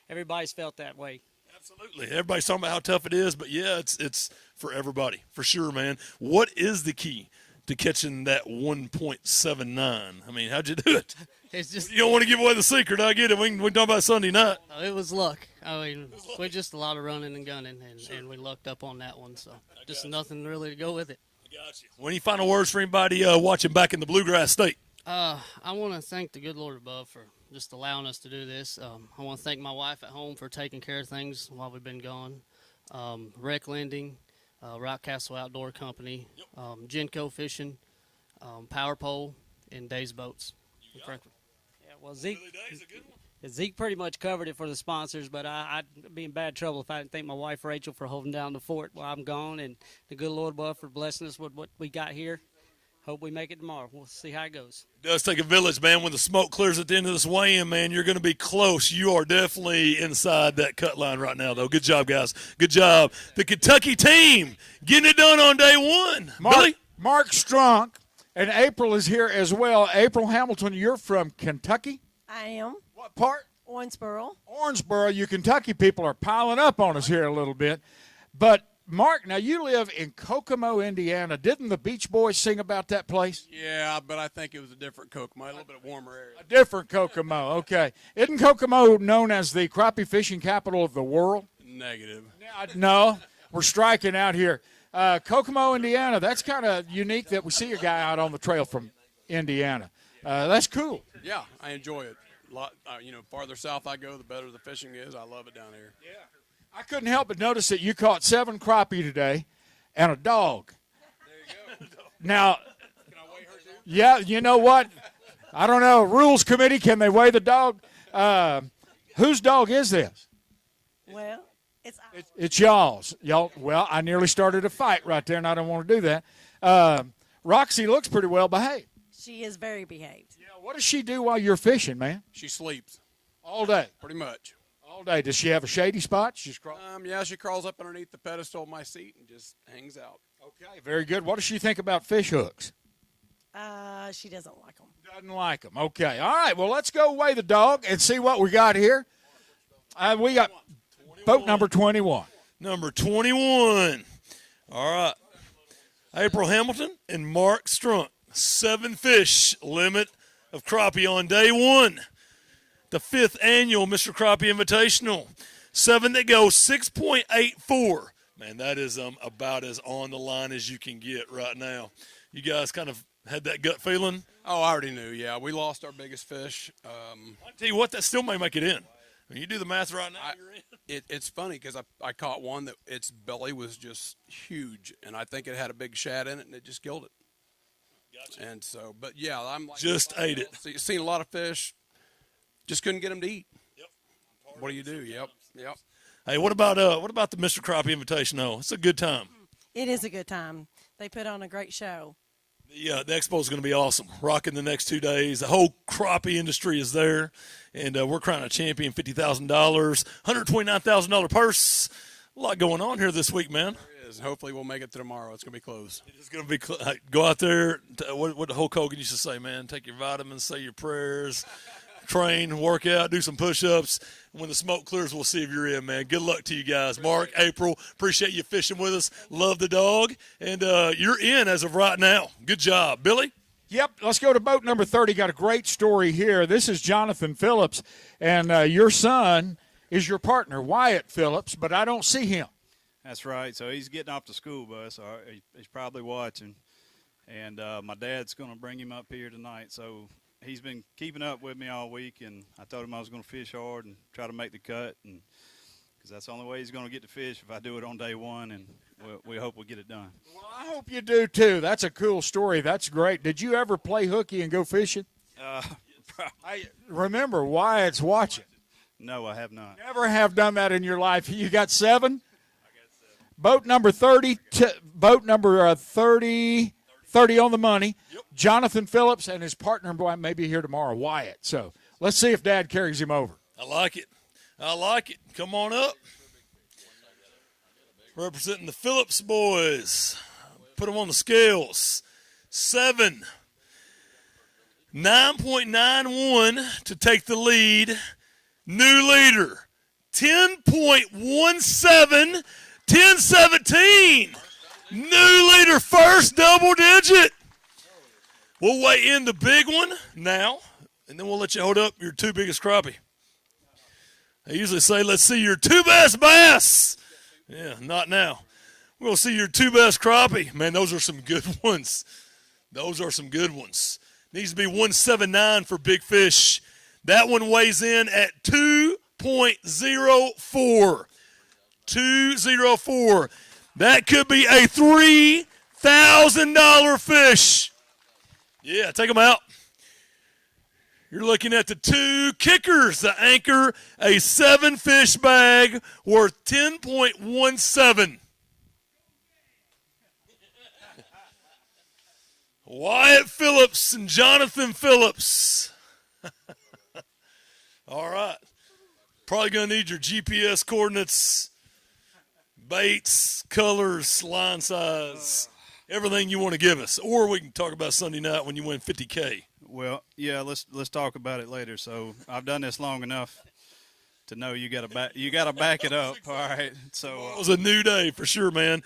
S15: everybody's felt that way.
S2: Absolutely. Everybody's talking about how tough it is, but yeah, it's for everybody, for sure, man. What is the key to catching that 1.79? I mean, how'd you do it?
S15: It's just
S2: you don't want to give away the secret. I get it. We can talk about Sunday night.
S15: It was luck.
S16: I mean, we're just a lot of running and gunning, and we lucked up on that one. So just nothing really to go with it.
S2: Any final words for anybody watching back in the Bluegrass State?
S16: I want to thank the good Lord above for just allowing us to do this. I want to thank my wife at home for taking care of things while we've been gone. Rec Lending, Rock Castle Outdoor Company, Genco Fishing, Power Pole, and Days Boats.
S15: Yeah, well, Zeke pretty much covered it for the sponsors, but I'd be in bad trouble if I didn't thank my wife, Rachel, for holding down the fort while I'm gone, and the good Lord above for blessing us with what we got here. Hope we make it tomorrow. We'll see how it goes.
S2: It does take a village, man. When the smoke clears at the end of this weigh-in, man, you're going to be close. You are definitely inside that cut line right now, though. Good job, guys. Good job. The Kentucky team getting it done on day one. Billy?
S1: Mark Strunk, and April is here as well. April Hamilton, you're from Kentucky?
S18: I am.
S1: What part?
S18: Owensboro.
S1: Owensboro. You Kentucky people are piling up on us here a little bit. But, Mark, now you live in Kokomo, Indiana. Didn't the Beach Boys sing about that place?
S19: Yeah, but I think it was a different Kokomo, a little bit warmer area.
S1: A different Kokomo, okay. Isn't Kokomo known as the crappie fishing capital of the world?
S19: Negative.
S1: No, we're striking out here. Kokomo, Indiana, that's kind of unique that we see a guy out on the trail from Indiana. That's cool.
S19: Yeah, I enjoy it. A lot, farther south I go, the better the fishing is. I love it down here.
S1: Yeah. I couldn't help but notice that you caught 7 crappie today and a dog.
S19: There you go.
S1: Now,
S19: can I weigh her too?
S1: Yeah, you know what? I don't know. Rules committee, can they weigh the dog? Whose dog is this?
S18: Well,
S1: It's y'all's. Y'all. Well, I nearly started a fight right there, and I don't want to do that. Roxy looks pretty well behaved.
S18: she is very behaved.
S1: Yeah, what does she do while you're fishing, man?
S19: She sleeps.
S1: All day?
S19: Pretty much.
S1: All day. Does she have a shady spot?
S19: Yeah, she crawls up underneath the pedestal of my seat and just hangs out.
S1: Okay, very good. What does she think about fish hooks?
S18: She doesn't like them.
S1: Doesn't like them. Okay. All right. Well, let's go weigh the dog and see what we got here. We got boat number 21.
S2: Number 21. All right. April Hamilton and Mark Strunk. 7 fish limit of crappie on day one. The 5th annual Mr. Crappie Invitational. 7 that go 6.84. Man, that is about as on the line as you can get right now. You guys kind of had that gut feeling?
S19: Oh, I already knew, yeah. We lost our biggest fish.
S2: I'll tell you what, that still may make it in. When you do the math right now, you're in.
S19: It's funny because I caught one that its belly was just huge, and I think it had a big shad in it, and it just killed it. Gotcha. And so, but yeah, I'm like,
S2: just ate it.
S19: So you've seen a lot of fish, just couldn't get them to eat. Yep. What do you do? Yep.
S2: Hey, what about the Mr. Crappie Invitational? It's a good time.
S18: It is a good time. They put on a great show.
S2: Yeah, the expo is going to be awesome. Rocking the next 2 days. The whole crappie industry is there, and we're crowning a champion, $50,000, $129,000 purse. A lot going on here this week, man.
S19: There is. Hopefully we'll make it to tomorrow. It's going to be close.
S2: It's going to be go out there. What Hulk Hogan used to say, man, take your vitamins, say your prayers, train, work out, do some push-ups. When the smoke clears, we'll see if you're in, man. Good luck to you guys. Mark, April, appreciate you fishing with us. Love the dog. And you're in as of right now. Good job. Billy?
S1: Yep, let's go to boat number 30. Got a great story here. This is Jonathan Phillips, and your son is your partner, Wyatt Phillips, but I don't see him.
S24: That's right. So he's getting off the school bus. He's probably watching. And my dad's going to bring him up here tonight. So he's been keeping up with me all week, and I told him I was going to fish hard and try to make the cut, and because that's the only way he's going to get to fish if I do it on day one, and we hope we'll get it done.
S1: Well, I hope you do, too. That's a cool story. That's great. Did you ever play hooky and go fishing? Remember, Wyatt's watching.
S24: No, I have not.
S1: Never have done that in your life. You got 7? I got 7. Boat number 30, boat number 30 on the money. Yep. Jonathan Phillips and his partner may be here tomorrow, Wyatt. So let's see if Dad carries him over.
S2: I like it. Come on up. Representing the Phillips boys. Put them on the scales. 7. 9.91 to take the lead. New leader. 10.17. 10.17. New leader, first double digit. We'll weigh in the big one now, and then we'll let you hold up your 2 biggest crappie. They usually say, let's see your 2 best bass. Yeah, not now. We're going to see your 2 best crappie. Man, those are some good ones. Those are some good ones. Needs to be 179 for big fish. That one weighs in at 2.04. 204. That could be a $3,000 fish. Yeah, take them out. You're looking at the 2 kickers, the anchor, a 7-fish bag worth 10.17. Wyatt Phillips and Jonathan Phillips. All right. Probably going to need your GPS coordinates, baits, colors, line size, everything you want to give us. Or we can talk about Sunday night when you win $50K.
S24: Well, yeah, let's talk about it later. So I've done this long enough to know you got to back it up. All right. So
S2: it was a new day for sure, man.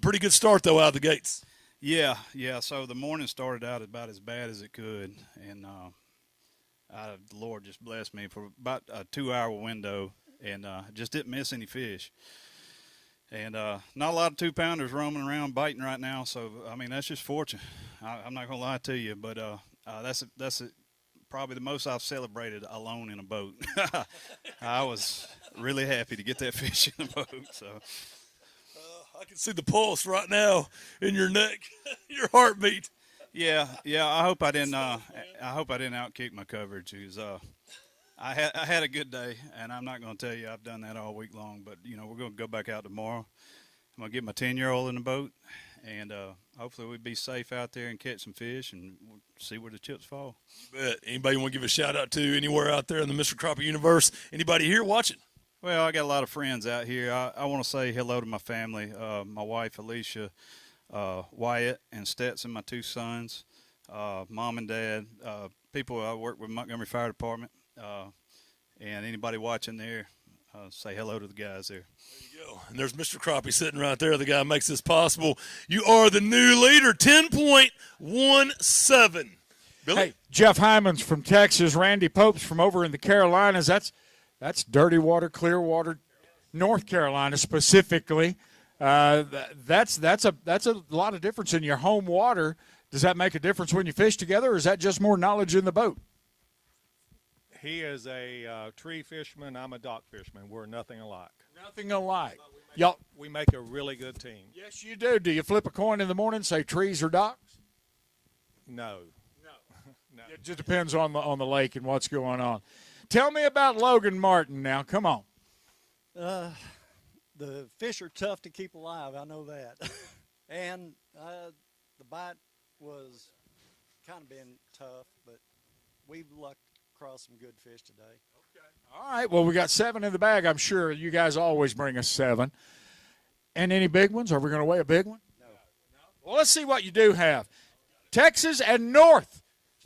S2: Pretty good start though out of the gates.
S24: Yeah. So the morning started out about as bad as it could, and the Lord just blessed me for about a 2-hour window, and just didn't miss any fish. And not a lot of 2-pounders roaming around biting right now. So I mean that's just fortune. I'm not gonna lie to you, but that's probably the most I've celebrated alone in a boat. I was really happy to get that fish in the boat. So
S2: I can see the pulse right now in your neck, your heartbeat.
S24: Yeah. I hope I didn't outkick my coverage. Because I had a good day, and I'm not going to tell you I've done that all week long. But we're going to go back out tomorrow. I'm going to get my 10-year-old in the boat, and hopefully we'll be safe out there and catch some fish, and we'll see where the chips fall.
S2: You bet. Anybody want to give a shout out to anywhere out there in the Mr. Crappie universe? Anybody here watching?
S24: Well, I got a lot of friends out here. I want to say hello to my family, my wife, Alicia, Wyatt, and Stetson, my 2 sons, mom and dad, people I work with Montgomery Fire Department, and anybody watching there, say hello to the guys there.
S2: There you go. And there's Mr. Crappie sitting right there, the guy who makes this possible. You are the new leader, 10.17. Billy?
S1: Hey, Jeff Hyman's from Texas, Randy Pope's from over in the Carolinas. That's dirty water, clear water, North Carolina specifically. That's a lot of difference in your home water. Does that make a difference when you fish together, or is that just more knowledge in the boat?
S7: He is a tree fisherman. I'm a dock fisherman. We're nothing alike.
S1: Nothing alike.
S7: We make a really good team.
S1: Yes, you do. Do you flip a coin in the morning and say trees or docks?
S7: No.
S1: It just depends on the lake and what's going on. Tell me about Logan Martin now. Come on.
S17: The fish are tough to keep alive. I know that. And the bite was kind of been tough, but we've lucked across some good fish today.
S1: Okay. All right. Well, we got 7 in the bag. I'm sure you guys always bring us 7. And any big ones? Are we going to weigh a big one? No. Well, let's see what you do have. Texas and North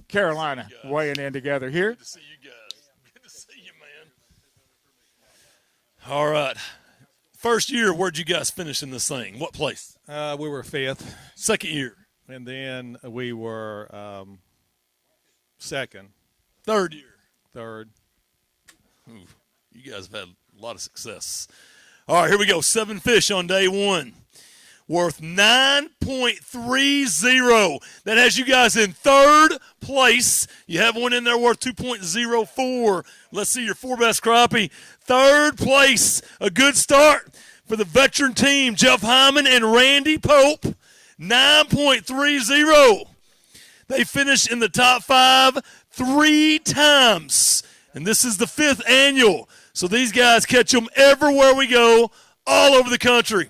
S1: Carolina weighing in together here.
S2: Good to see you guys. Good to see you, man. All right. First year, where'd you guys finish in this thing? What place?
S7: We were 5th.
S2: Second year.
S7: And then we were 2nd.
S2: Third year.
S7: 3rd.
S2: Ooh, you guys have had a lot of success. All right, here we go. 7 fish on day 1. Worth 9.30. That has you guys in 3rd place. You have one in there worth 2.04. Let's see your 4 best crappie. 3rd place. A good start for the veteran team, Jeff Hyman and Randy Pope. 9.30. They finished in the top 5 3 times. And this is the 5th annual. So these guys catch them everywhere we go, all over the country.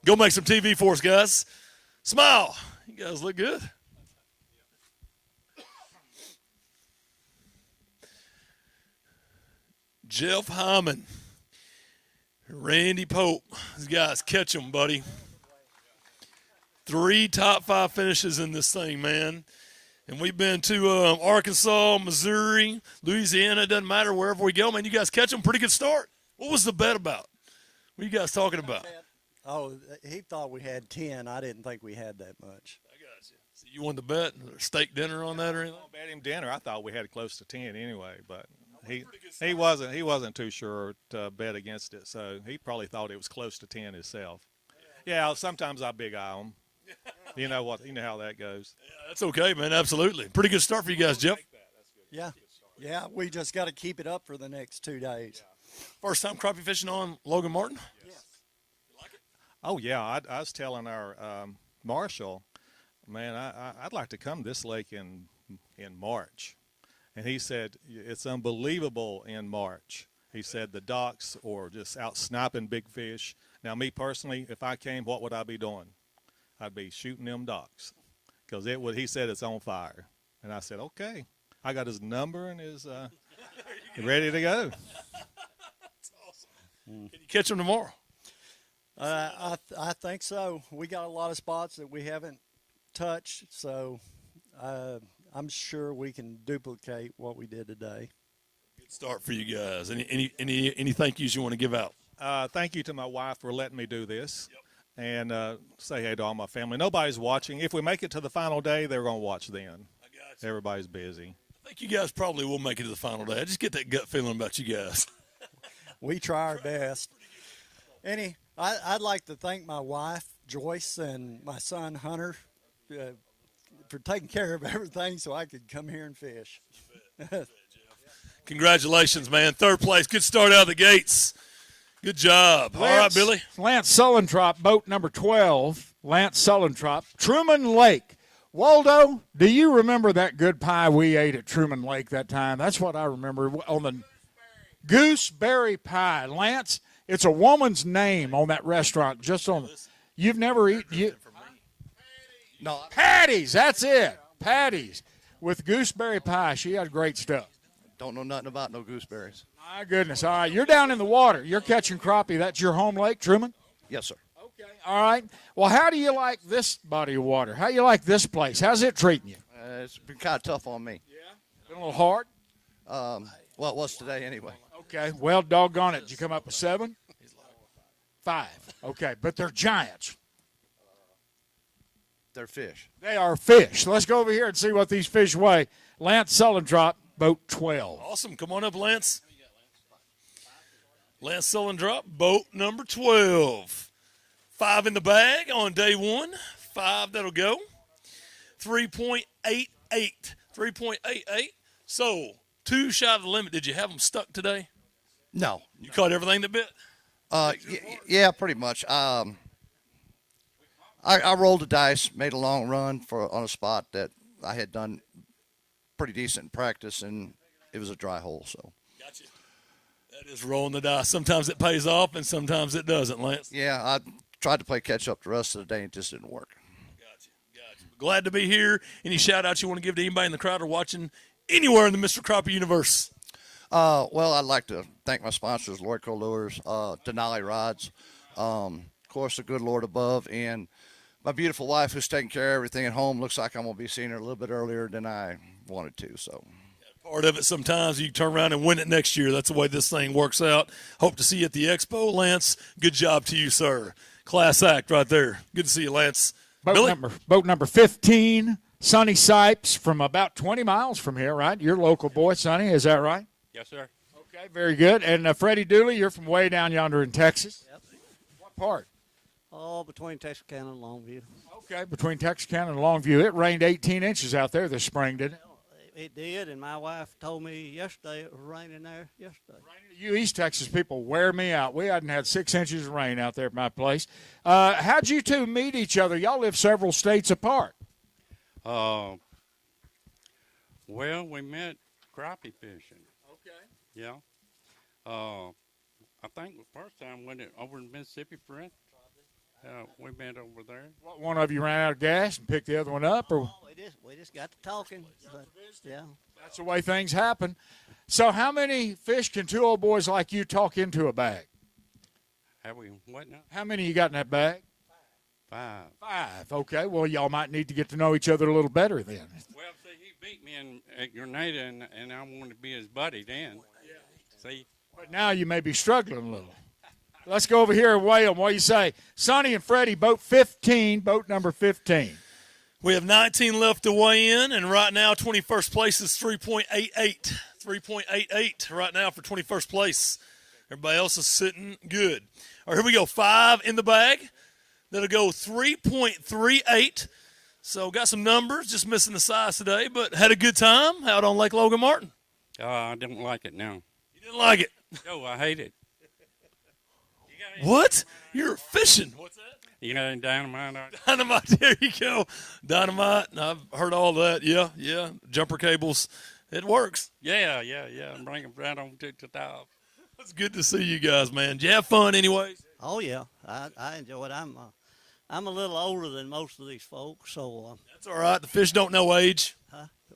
S2: Go make some TV for us, guys. Smile. You guys look good. Jeff Hyman, Randy Pope. These guys catch them, buddy. 3 top 5 finishes in this thing, man. And we've been to Arkansas, Missouri, Louisiana. It doesn't matter wherever we go, man. You guys catch them. Pretty good start. What was the bet about? What are you guys talking about?
S17: Oh, he thought we had 10. I didn't think we had that much.
S2: I got you. So you won the bet? Or steak dinner on that or anything?
S7: I bet him dinner. I thought we had close to 10 anyway, but He wasn't too sure to bet against it, so he probably thought it was close to 10 himself. Yeah, sometimes I big eye him. You know how that goes.
S2: Yeah, that's okay, man. Absolutely. Pretty good start for you guys, Jeff.
S17: Yeah, we just got to keep it up for the next 2 days.
S2: First time crappie fishing on Logan Martin?
S17: Yes.
S2: You like it?
S7: Oh, yeah. I was telling our Marshall, man, I'd like to come this lake in March. And he said, it's unbelievable in March. He said the docks are just out sniping big fish. Now, me personally, if I came, what would I be doing? I'd be shooting them docks because he said it's on fire. And I said, okay. I got his number and his ready to go.
S2: That's awesome. Can you catch him tomorrow?
S17: I think so. We got a lot of spots that we haven't touched, so I'm sure we can duplicate what we did today.
S2: Good start for you guys. Any thank yous you want to give out?
S7: Thank you to my wife for letting me do this. Yep. And say hey to all my family. Nobody's watching. If we make it to the final day, they're going to watch then.
S2: I got you.
S7: Everybody's busy.
S2: I think you guys probably will make it to the final day. I just get that gut feeling about you guys.
S17: We try our best. I'd like to thank my wife, Joyce, and my son, Hunter, for taking care of everything so I could come here and fish.
S2: You bet, congratulations, man. Third place. Good start out of the gates. Good job. All right, Billy.
S1: Lance Sullentrop, boat number 12. Lance Sullentrop, Truman Lake. Waldo, do you remember that good pie we ate at Truman Lake that time? That's what I remember on the gooseberry pie. Lance, it's a woman's name on that restaurant. Just on, you've never eaten. No, Patty's. That's it. Patty's with gooseberry pie. She had great stuff.
S12: Don't know nothing about no gooseberries.
S1: My goodness. All right, you're down in the water. You're catching crappie. That's your home lake, Truman?
S12: Yes, sir.
S1: Okay. All right. Well, how do you like this body of water? How do you like this place? How's it treating you?
S12: It's been kind of tough on me.
S1: Yeah? Been a little hard?
S12: Well, it was today anyway.
S1: Okay. Well, doggone it. Did you come up with 7? 5. Okay. But they're giants.
S12: They're fish.
S1: They are fish. Let's go over here and see what these fish weigh. Lance Sullentrop, boat 12.
S2: Awesome. Come on up, Lance. Lance Sullentrop, boat number 12. 5 in the bag on day 1. 5 that'll go. 3.88. 3.88. So, 2 shy of the limit. Did you have them stuck today?
S12: No.
S2: You caught everything that bit?
S12: Yeah, pretty much. I rolled the dice, made a long run on a spot that I had done pretty decent in practice, and it was a dry hole. So.
S2: Gotcha. That is rolling the dice. Sometimes it pays off, and sometimes it doesn't, Lance.
S12: Yeah, I tried to play catch up the rest of the day, and it just didn't work.
S2: Gotcha. Glad to be here. Any shout-outs you want to give to anybody in the crowd or watching anywhere in the Mr. Crappie universe?
S12: Well, I'd like to thank my sponsors, Lordco Lures, Denali Rods, of course, the good Lord above, and my beautiful wife who's taking care of everything at home. Looks like I'm going to be seeing her a little bit earlier than I wanted to. So,
S2: part of it sometimes you turn around and win it next year. That's the way this thing works out. Hope to see you at the expo. Lance, good job to you, sir. Class act right there. Good to see you, Lance.
S1: Boat number 15, Sonny Sipes from about 20 miles from here, right? You're a local boy, Sonny. Is that right?
S20: Yes, sir.
S1: Okay, very good. And Freddie Dooley, you're from way down yonder in Texas.
S21: Yep.
S1: What part?
S21: Oh, between Texarkana and Longview.
S1: Okay, between Texarkana and Longview. It rained 18 inches out there this spring, didn't it?
S21: It did, and my wife told me yesterday it was raining there yesterday.
S1: You East Texas people wear me out. We hadn't had 6 inches of rain out there at my place. How'd you two meet each other? Y'all live several states apart.
S20: Well, we met crappie fishing.
S1: Okay.
S20: Yeah. I think the first time went over in Mississippi, friend. We met over there.
S1: One of you ran out of gas and picked the other one up, or
S21: We just got to talking. But, yeah.
S1: That's the way things happen. So how many fish can 2 old boys like you talk into a bag?
S20: Have we what now?
S1: How many you got in that bag?
S20: 5.
S1: 5. Okay. Well, y'all might need to get to know each other a little better then.
S20: Well, see, he beat me at Grenada, and I wanted to be his buddy then. Yeah. See?
S1: But now you may be struggling a little. Let's go over here and weigh them. What do you say? Sonny and Freddie, boat 15, boat number 15.
S2: We have 19 left to weigh in, and right now 21st place is 3.88. 3.88 right now for 21st place. Everybody else is sitting good. All right, here we go. 5 in the bag. That'll go 3.38. So got some numbers, just missing the size today, but had a good time out on Lake Logan Martin.
S20: I didn't like it, no.
S2: You didn't like it?
S20: No, I hate it.
S2: What? You're fishing. What's that?
S20: You got any dynamite?
S2: Dynamite, there you go. Dynamite, I've heard all that. Yeah. Jumper cables. It works.
S20: Yeah. Bring them right on to the top.
S2: It's good to see you guys, man. Did you have fun anyways?
S21: Oh yeah, I enjoy it. I'm a little older than most of these folks, so.
S2: That's all right. The fish don't know age.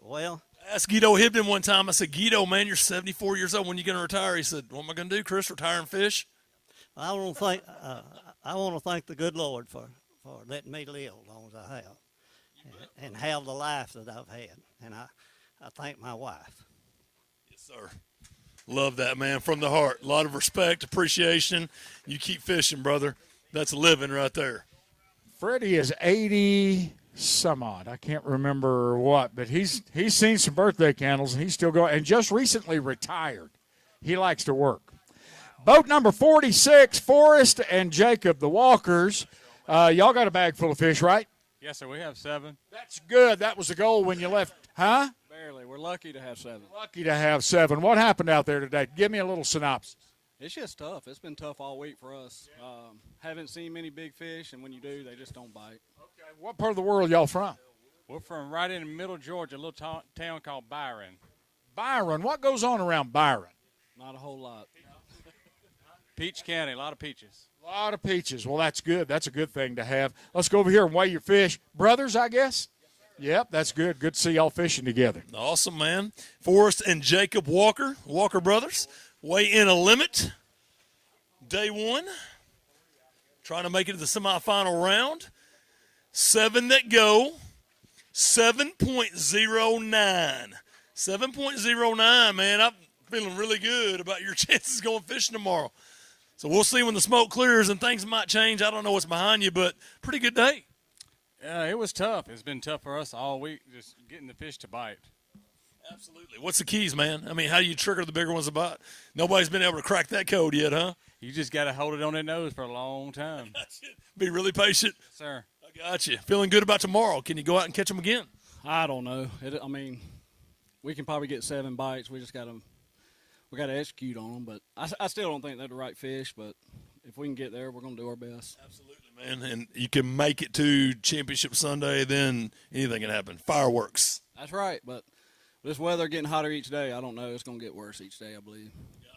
S21: Well.
S2: I asked Guido Hibden one time. I said, Guido, man, you're 74 years old. When you going to retire? He said, what am I going to do, Chris? Retire and fish?
S21: I want to thank the good Lord for letting me live as long as I have, and have the life that I've had. And I thank my wife.
S2: Yes, sir. Love that, man, from the heart. A lot of respect, appreciation. You keep fishing, brother. That's a living right there.
S1: Freddie is 80 some odd. I can't remember what, but he's seen some birthday candles, and he's still going, and just recently retired. He likes to work. Boat number 46, Forrest and Jacob, the Walkers. Y'all got a bag full of fish, right?
S3: Yes, sir. We have 7.
S1: That's good. That was the goal when you left. Huh?
S3: Barely. We're lucky to have 7.
S1: Lucky to have 7. What happened out there today? Give me a little synopsis.
S3: It's just tough. It's been tough all week for us. Haven't seen many big fish, and when you do, they just don't bite.
S1: Okay. What part of the world y'all from?
S3: We're from right in middle Georgia, a little town called Byron.
S1: Byron. What goes on around Byron?
S3: Not a whole lot. Peach County, a lot of peaches.
S1: A lot of peaches. Well, that's good. That's a good thing to have. Let's go over here and weigh your fish. Brothers, I guess? Yep, that's good. Good to see y'all fishing together.
S2: Awesome, man. Forrest and Jacob Walker brothers, weigh in a limit. Day 1. Trying to make it to the semifinal round. 7 that go. 7.09. 7.09, man. I'm feeling really good about your chances going fishing tomorrow. So we'll see when the smoke clears and things might change. I don't know what's behind you, but pretty good day.
S3: Yeah, it was tough. It's been tough for us all week, just getting the fish to bite.
S2: Absolutely. What's the keys, man? I mean, how do you trigger the bigger ones to bite? Nobody's been able to crack that code yet, huh?
S3: You just got to hold it on their nose for a long time.
S2: Be really patient.
S3: Sir.
S2: I got you. Feeling good about tomorrow. Can you go out and catch them again?
S3: I don't know. I mean, we can probably get 7 bites. We just got to execute on them. But I still don't think they're the right fish. But if we can get there, we're going to do our best.
S2: Absolutely, man. And you can make it to Championship Sunday, then anything can happen. Fireworks.
S3: That's right. But this weather getting hotter each day, I don't know. It's going to get worse each day, I believe.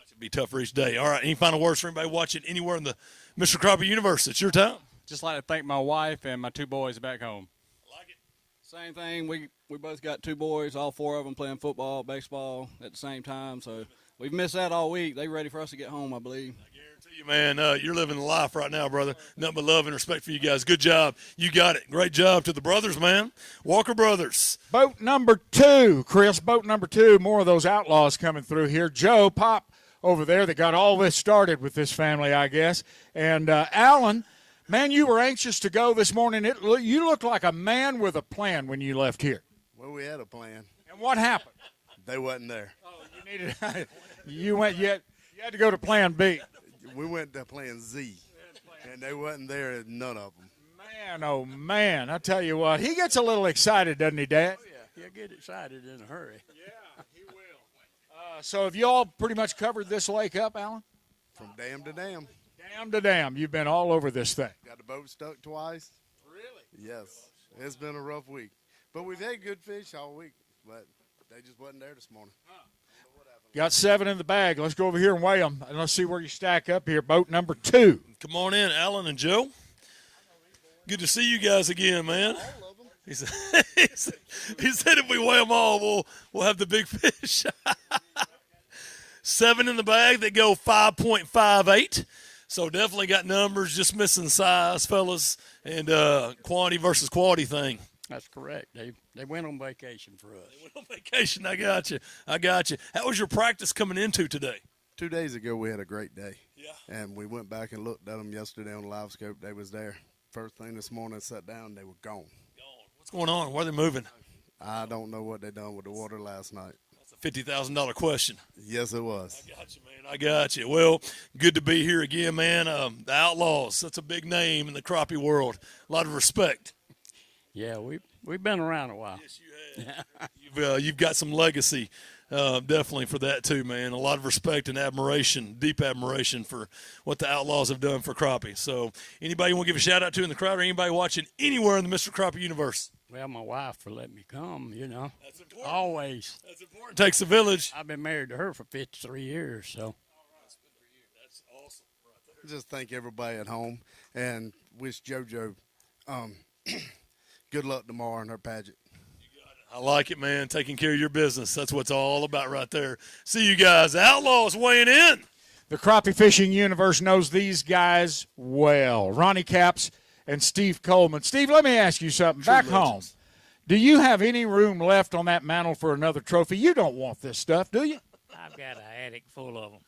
S2: It'll be tougher each day. All right, any final words for anybody watching anywhere in the Mr. Crappie universe? It's your time.
S3: Just like to thank my wife and my 2 boys back home.
S2: Like it.
S3: Same thing. We both got 2 boys, all 4 of them playing football, baseball at the same time. So we've missed that all week. They ready for us to get home, I believe.
S2: I guarantee you, man, you're living the life right now, brother. Nothing but love and respect for you guys. Good job. You got it. Great job to the brothers, man. Walker brothers.
S1: Boat number 2, Chris. Boat number 2. More of those outlaws coming through here. Joe, Pop over there that got all this started with this family, I guess. And Alan, man, you were anxious to go this morning. You looked like a man with a plan when you left here.
S5: Well, we had a plan.
S1: And what happened?
S5: They wasn't there.
S1: Oh, you needed. You had to go to Plan B.
S5: We went to Plan Z, and they wasn't there. None of them.
S1: Man, oh man! I tell you what, he gets a little excited, doesn't he, Dad?
S5: Oh, yeah. He'll get excited in a hurry.
S1: Yeah, he will. So have you all pretty much covered this lake up, Alan?
S5: From dam to dam.
S1: Dam to dam. You've been all over this thing.
S5: Got the boat stuck twice.
S1: Really?
S5: Yes. It's been a rough week. But we've had good fish all week, but they just wasn't there this morning.
S1: Got 7 in the bag. Let's go over here and weigh them, and let's see where you stack up here. Boat number 2.
S2: Come on in, Alan and Joe. Good to see you guys again, man. He said if we weigh them all, we'll have the big fish. 7 in the bag. They go 5.58. So definitely got numbers, just missing size, fellas, and quantity versus quality thing.
S20: That's correct. They went on vacation for us.
S2: They went on vacation. I got you. How was your practice coming into today?
S5: 2 days ago, we had a great day.
S2: Yeah.
S5: And we went back and looked at them yesterday on the live scope. They was there. First thing this morning, I sat down, they were gone.
S2: What's going on? Where are they moving?
S5: I don't know what they done with the water last night.
S2: That's a $50,000 question.
S5: Yes, it was.
S2: I got you, man. I got you. Well, good to be here again, man. The Outlaws, that's a big name in the crappie world. A lot of respect.
S20: Yeah, we've been around a while.
S2: Yes, you have. You've got some legacy, definitely for that too, man. A lot of respect and admiration, deep admiration for what the Outlaws have done for crappie. So, anybody you want to give a shout out to in the crowd, or anybody watching anywhere in the Mr. Crappie universe?
S20: Well, my wife for letting me come, you know. That's important. Always.
S2: That's important. Takes a village.
S20: I've been married to her for 53 years, so.
S2: That's awesome. Right there.
S5: Just thank everybody at home and wish JoJo good luck tomorrow in her pageant.
S2: I like it, man. Taking care of your business. That's what it's all about right there. See you guys. Outlaws weighing in.
S1: The crappie fishing universe knows these guys well. Ronnie Capps and Steve Coleman. Steve, let me ask you something. Back home, do you have any room left on that mantle for another trophy? You don't want this stuff, do you?
S4: I've got an attic full of them.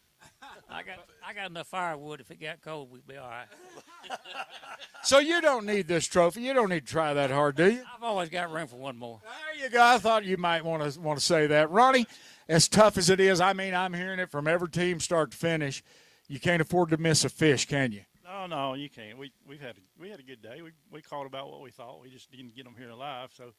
S4: I got enough firewood. If it got cold, we'd be all right.
S1: So you don't need this trophy. You don't need to try that hard, do you?
S4: I've always got room for one more.
S1: There you go. I thought you might want to say that. Ronnie, as tough as it is, I mean, I'm hearing it from every team start to finish. You can't afford to miss a fish, can you?
S24: No, you can't. We had a good day. We caught about what we thought. We just didn't get them here alive, so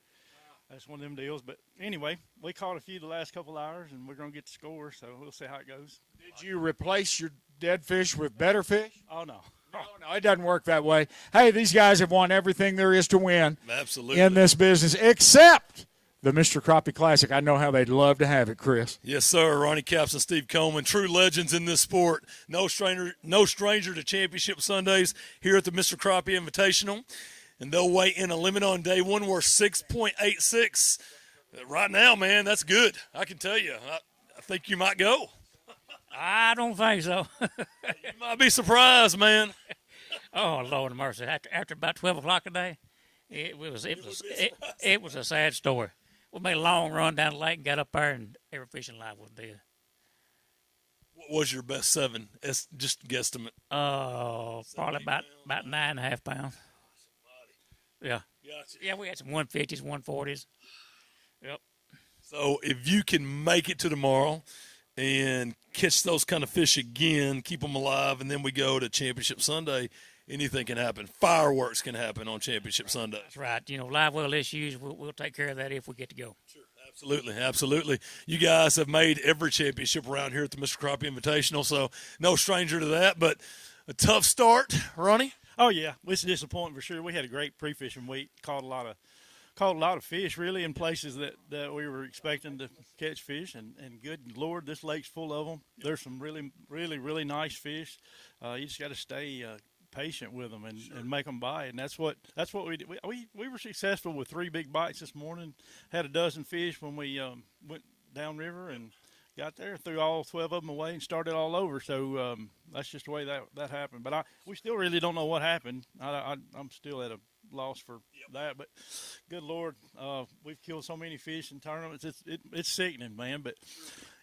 S24: that's one of them deals. But anyway, we caught a few the last couple hours, and we're going to get the score, so we'll see how it goes.
S1: Did you replace your dead fish with better fish?
S24: Oh, no.
S1: No, it doesn't work that way. Hey, these guys have won everything there is to win
S2: Absolutely.
S1: in this business, except the Mr. Crappie Classic. I know how they'd love to have it, Chris.
S2: Yes, sir. Ronnie Capps and Steve Coleman, true legends in this sport. No stranger to championship Sundays here at the Mr. Crappie Invitational. And they'll weigh in a limit on day one worth 6.86. Right now, man, that's good. I can tell you. I think you might go.
S4: I don't think so.
S2: You might be surprised, man.
S4: Oh, Lord of mercy. After about 12 o'clock today, it was a sad story. We made a long run down the lake and got up there, and every fishing line was dead.
S2: What was your best seven? It's just guesstimate.
S4: Probably about 9.5 pounds. Yeah.
S2: Gotcha.
S4: Yeah, we had some 150s, 140s. Yep.
S2: So if you can make it to tomorrow and catch those kind of fish again, keep them alive, and then we go to Championship Sunday, anything can happen. Fireworks can happen on Championship Sunday.
S4: That's right. You know, live well issues, we'll take care of that if we get to go.
S2: Sure. Absolutely, absolutely. You guys have made every championship around here at the Mr. Crappie Invitational, so no stranger to that, but a tough start, Ronnie.
S24: Oh yeah, it's disappointing for sure. We had a great pre-fishing week. Caught a lot of fish really in places that we were expecting to catch fish, and good Lord, this lake's full of them. There's some really nice fish. You just got to stay patient with them and make them bite, and that's what we did. We were successful with 3 big bites this morning. Had a dozen fish when we went downriver and got there, threw all 12 of them away and started all over. So that's just the way that happened. But we still really don't know what happened. I'm still at a loss for that. But good Lord, we've killed so many fish in tournaments. It's sickening, man. But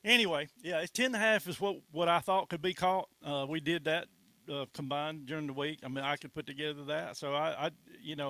S24: anyway, yeah, it's 10.5 is what I thought could be caught. We did that combined during the week. I mean, I could put together that. So I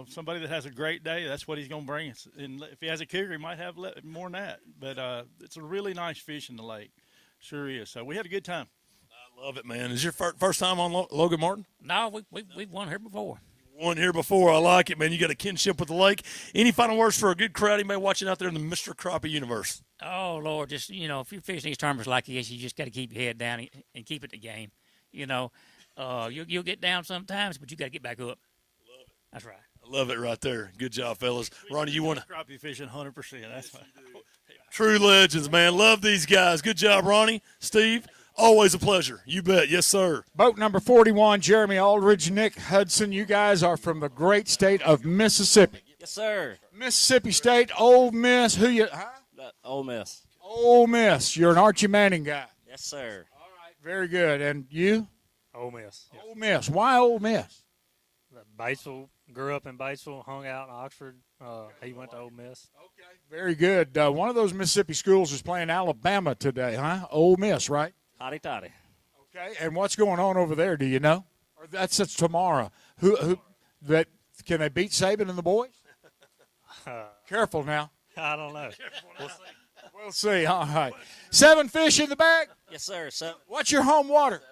S24: somebody that has a great day, that's what he's going to bring us. And if he has a kicker, he might have more than that. But it's a really nice fish in the lake. Sure is. So we had a good time.
S2: I love it, man. Is your first time on Logan Martin?
S4: No, we've won here before.
S2: Won here before. I like it, man. You got a kinship with the lake. Any final words for a good crowd? Anybody watching out there in the Mr. Crappie universe?
S4: Oh, Lord, just, if you're fishing these tournaments like this, you just got to keep your head down and keep it the game. You'll get down sometimes, but you got to get back up. Love it. That's right.
S2: I love it right there. Good job, fellas. Ronnie, you want to
S24: crappie fishing 100%. That's right.
S2: True legends, man. Love these guys. Good job, Ronnie. Steve, always a pleasure. You bet. Yes, sir.
S1: Boat number 41, Jeremy Aldridge, Nick Hudson. You guys are from the great state of Mississippi.
S6: Yes, sir.
S1: Mississippi State, Ole Miss. Who you? Huh?
S6: Ole Miss.
S1: Ole Miss. You're an Archie Manning guy.
S6: Yes, sir.
S1: All right. Very good. And you?
S22: Ole Miss. Yes.
S1: Ole Miss. Why Ole Miss?
S22: Batesville, grew up in Batesville, hung out in Oxford. He went to Ole Miss.
S1: Okay. Very good. One of those Mississippi schools is playing Alabama today, huh? Ole Miss, right?
S6: Hotty toddy.
S1: Okay. And what's going on over there? Do you know? Or that's tomorrow. Who can they beat Saban and the boys? Careful now.
S22: I don't know.
S1: We'll see. All right. 7 fish in the bag?
S6: Yes, sir. So,
S1: What's your home water?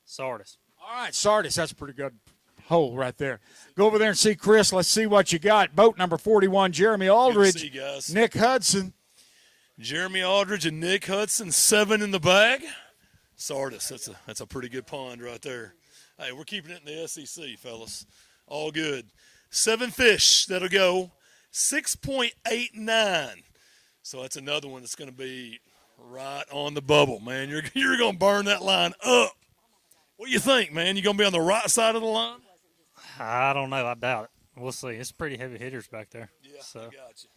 S22: Sardis.
S1: All right, Sardis. That's a pretty good hole right there. Go over there and see Chris. Let's see what you got. Boat number 41, Jeremy Aldridge.
S2: Good to see you guys.
S1: Nick Hudson.
S2: Jeremy Aldridge and Nick Hudson, 7 in the bag. Sardis, that's a pretty good pond right there. Hey, we're keeping it in the SEC, fellas. All good. 7 fish that'll go 6.89. So that's another one that's going to be right on the bubble, man. You're going to burn that line up. What do you think, man? You going to be on the right side of the line?
S22: I don't know. I doubt it. We'll see. It's pretty heavy hitters back there.
S2: Yeah,
S22: so.
S2: Gotcha.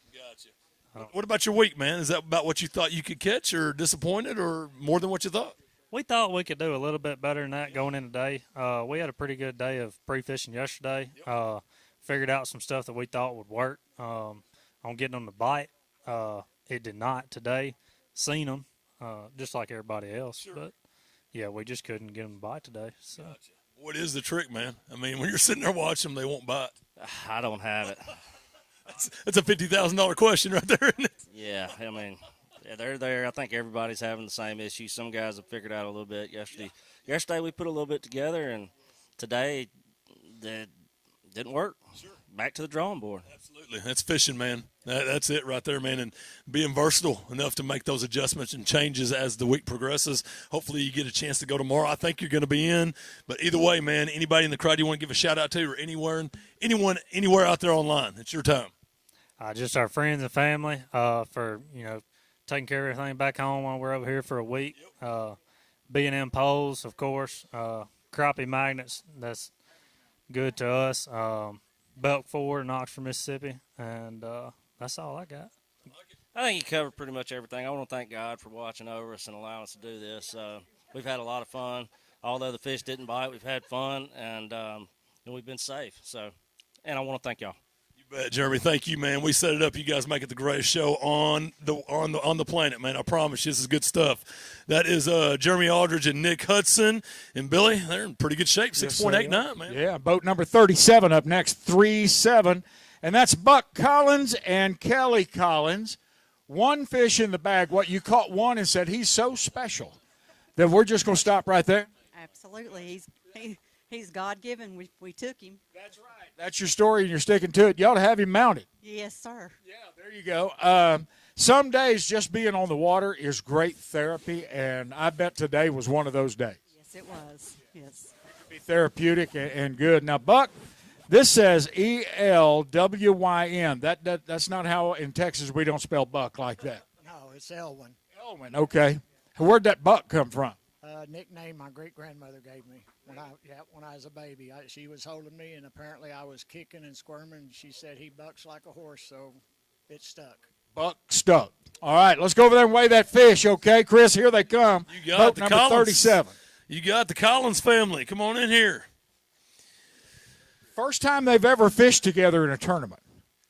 S2: What about your week, man? Is that about what you thought you could catch, or disappointed, or more than what you thought?
S22: We thought we could do a little bit better than that going in today. We had a pretty good day of pre-fishing yesterday. Figured out some stuff that we thought would work on getting them to bite. It did not today. Seen them, just like everybody else. Sure. But, yeah, we just couldn't get them to bite today. So.
S2: Gotcha. What is the trick, man? I mean, when you're sitting there watching them, they won't bite.
S6: I don't have it.
S2: That's a $50,000 question right there, isn't it?
S6: Yeah, I mean, they're there. I think everybody's having the same issue. Some guys have figured out a little bit yesterday. Yesterday we put a little bit together, and today that didn't work. Sure. Back to the drawing board.
S2: Absolutely. That's fishing, man. That's it right there, man. And being versatile enough to make those adjustments and changes as the week progresses. Hopefully you get a chance to go tomorrow. I think you're going to be in. But either way, man, anybody in the crowd you want to give a shout-out to, or anyone anywhere out there online, it's your time.
S22: Just our friends and family for, taking care of everything back home while we're over here for a week. B&M poles, of course. Crappie magnets, that's good to us. Belk Ford in Oxford, Mississippi. And that's all I got.
S6: I think you covered pretty much everything. I want to thank God for watching over us and allowing us to do this. We've had a lot of fun. Although the fish didn't bite, we've had fun, and we've been safe. So, and I want to thank y'all.
S2: Jeremy, thank you, man. We set it up. You guys make it the greatest show on the planet, man. I promise you, this is good stuff. That is Jeremy Aldridge and Nick Hudson. And Billy, they're in pretty good shape, 6.89, man.
S1: Yeah, boat number 37 up next, 3-7. And that's Buck Collins and Kelly Collins. 1 fish in the bag. What, you caught one and said he's so special that we're just going to stop right there?
S8: Absolutely. He's God-given. We took him.
S1: That's right. That's your story, and you're sticking to it. You ought to have him mounted.
S8: Yes, sir.
S1: Yeah, there you go. Some days just being on the water is great therapy, and I bet today was one of those days.
S8: Yes, it was. Yes.
S1: Be therapeutic and good. Now, Buck, this says ELWYN. That's not how in Texas we don't spell Buck like that.
S9: No, it's Elwyn.
S1: Elwyn, okay. Where'd that Buck come from?
S9: Nickname my great-grandmother gave me when I was a baby. She was holding me, and apparently I was kicking and squirming. She said he bucks like a horse, so it stuck.
S1: Buck stuck. All right, let's go over there and weigh that fish, okay? Chris, here they come.
S2: You got
S1: boat
S2: the
S1: number
S2: Collins.
S1: 37.
S2: You got the Collins family. Come on in here.
S1: First time they've ever fished together in a tournament.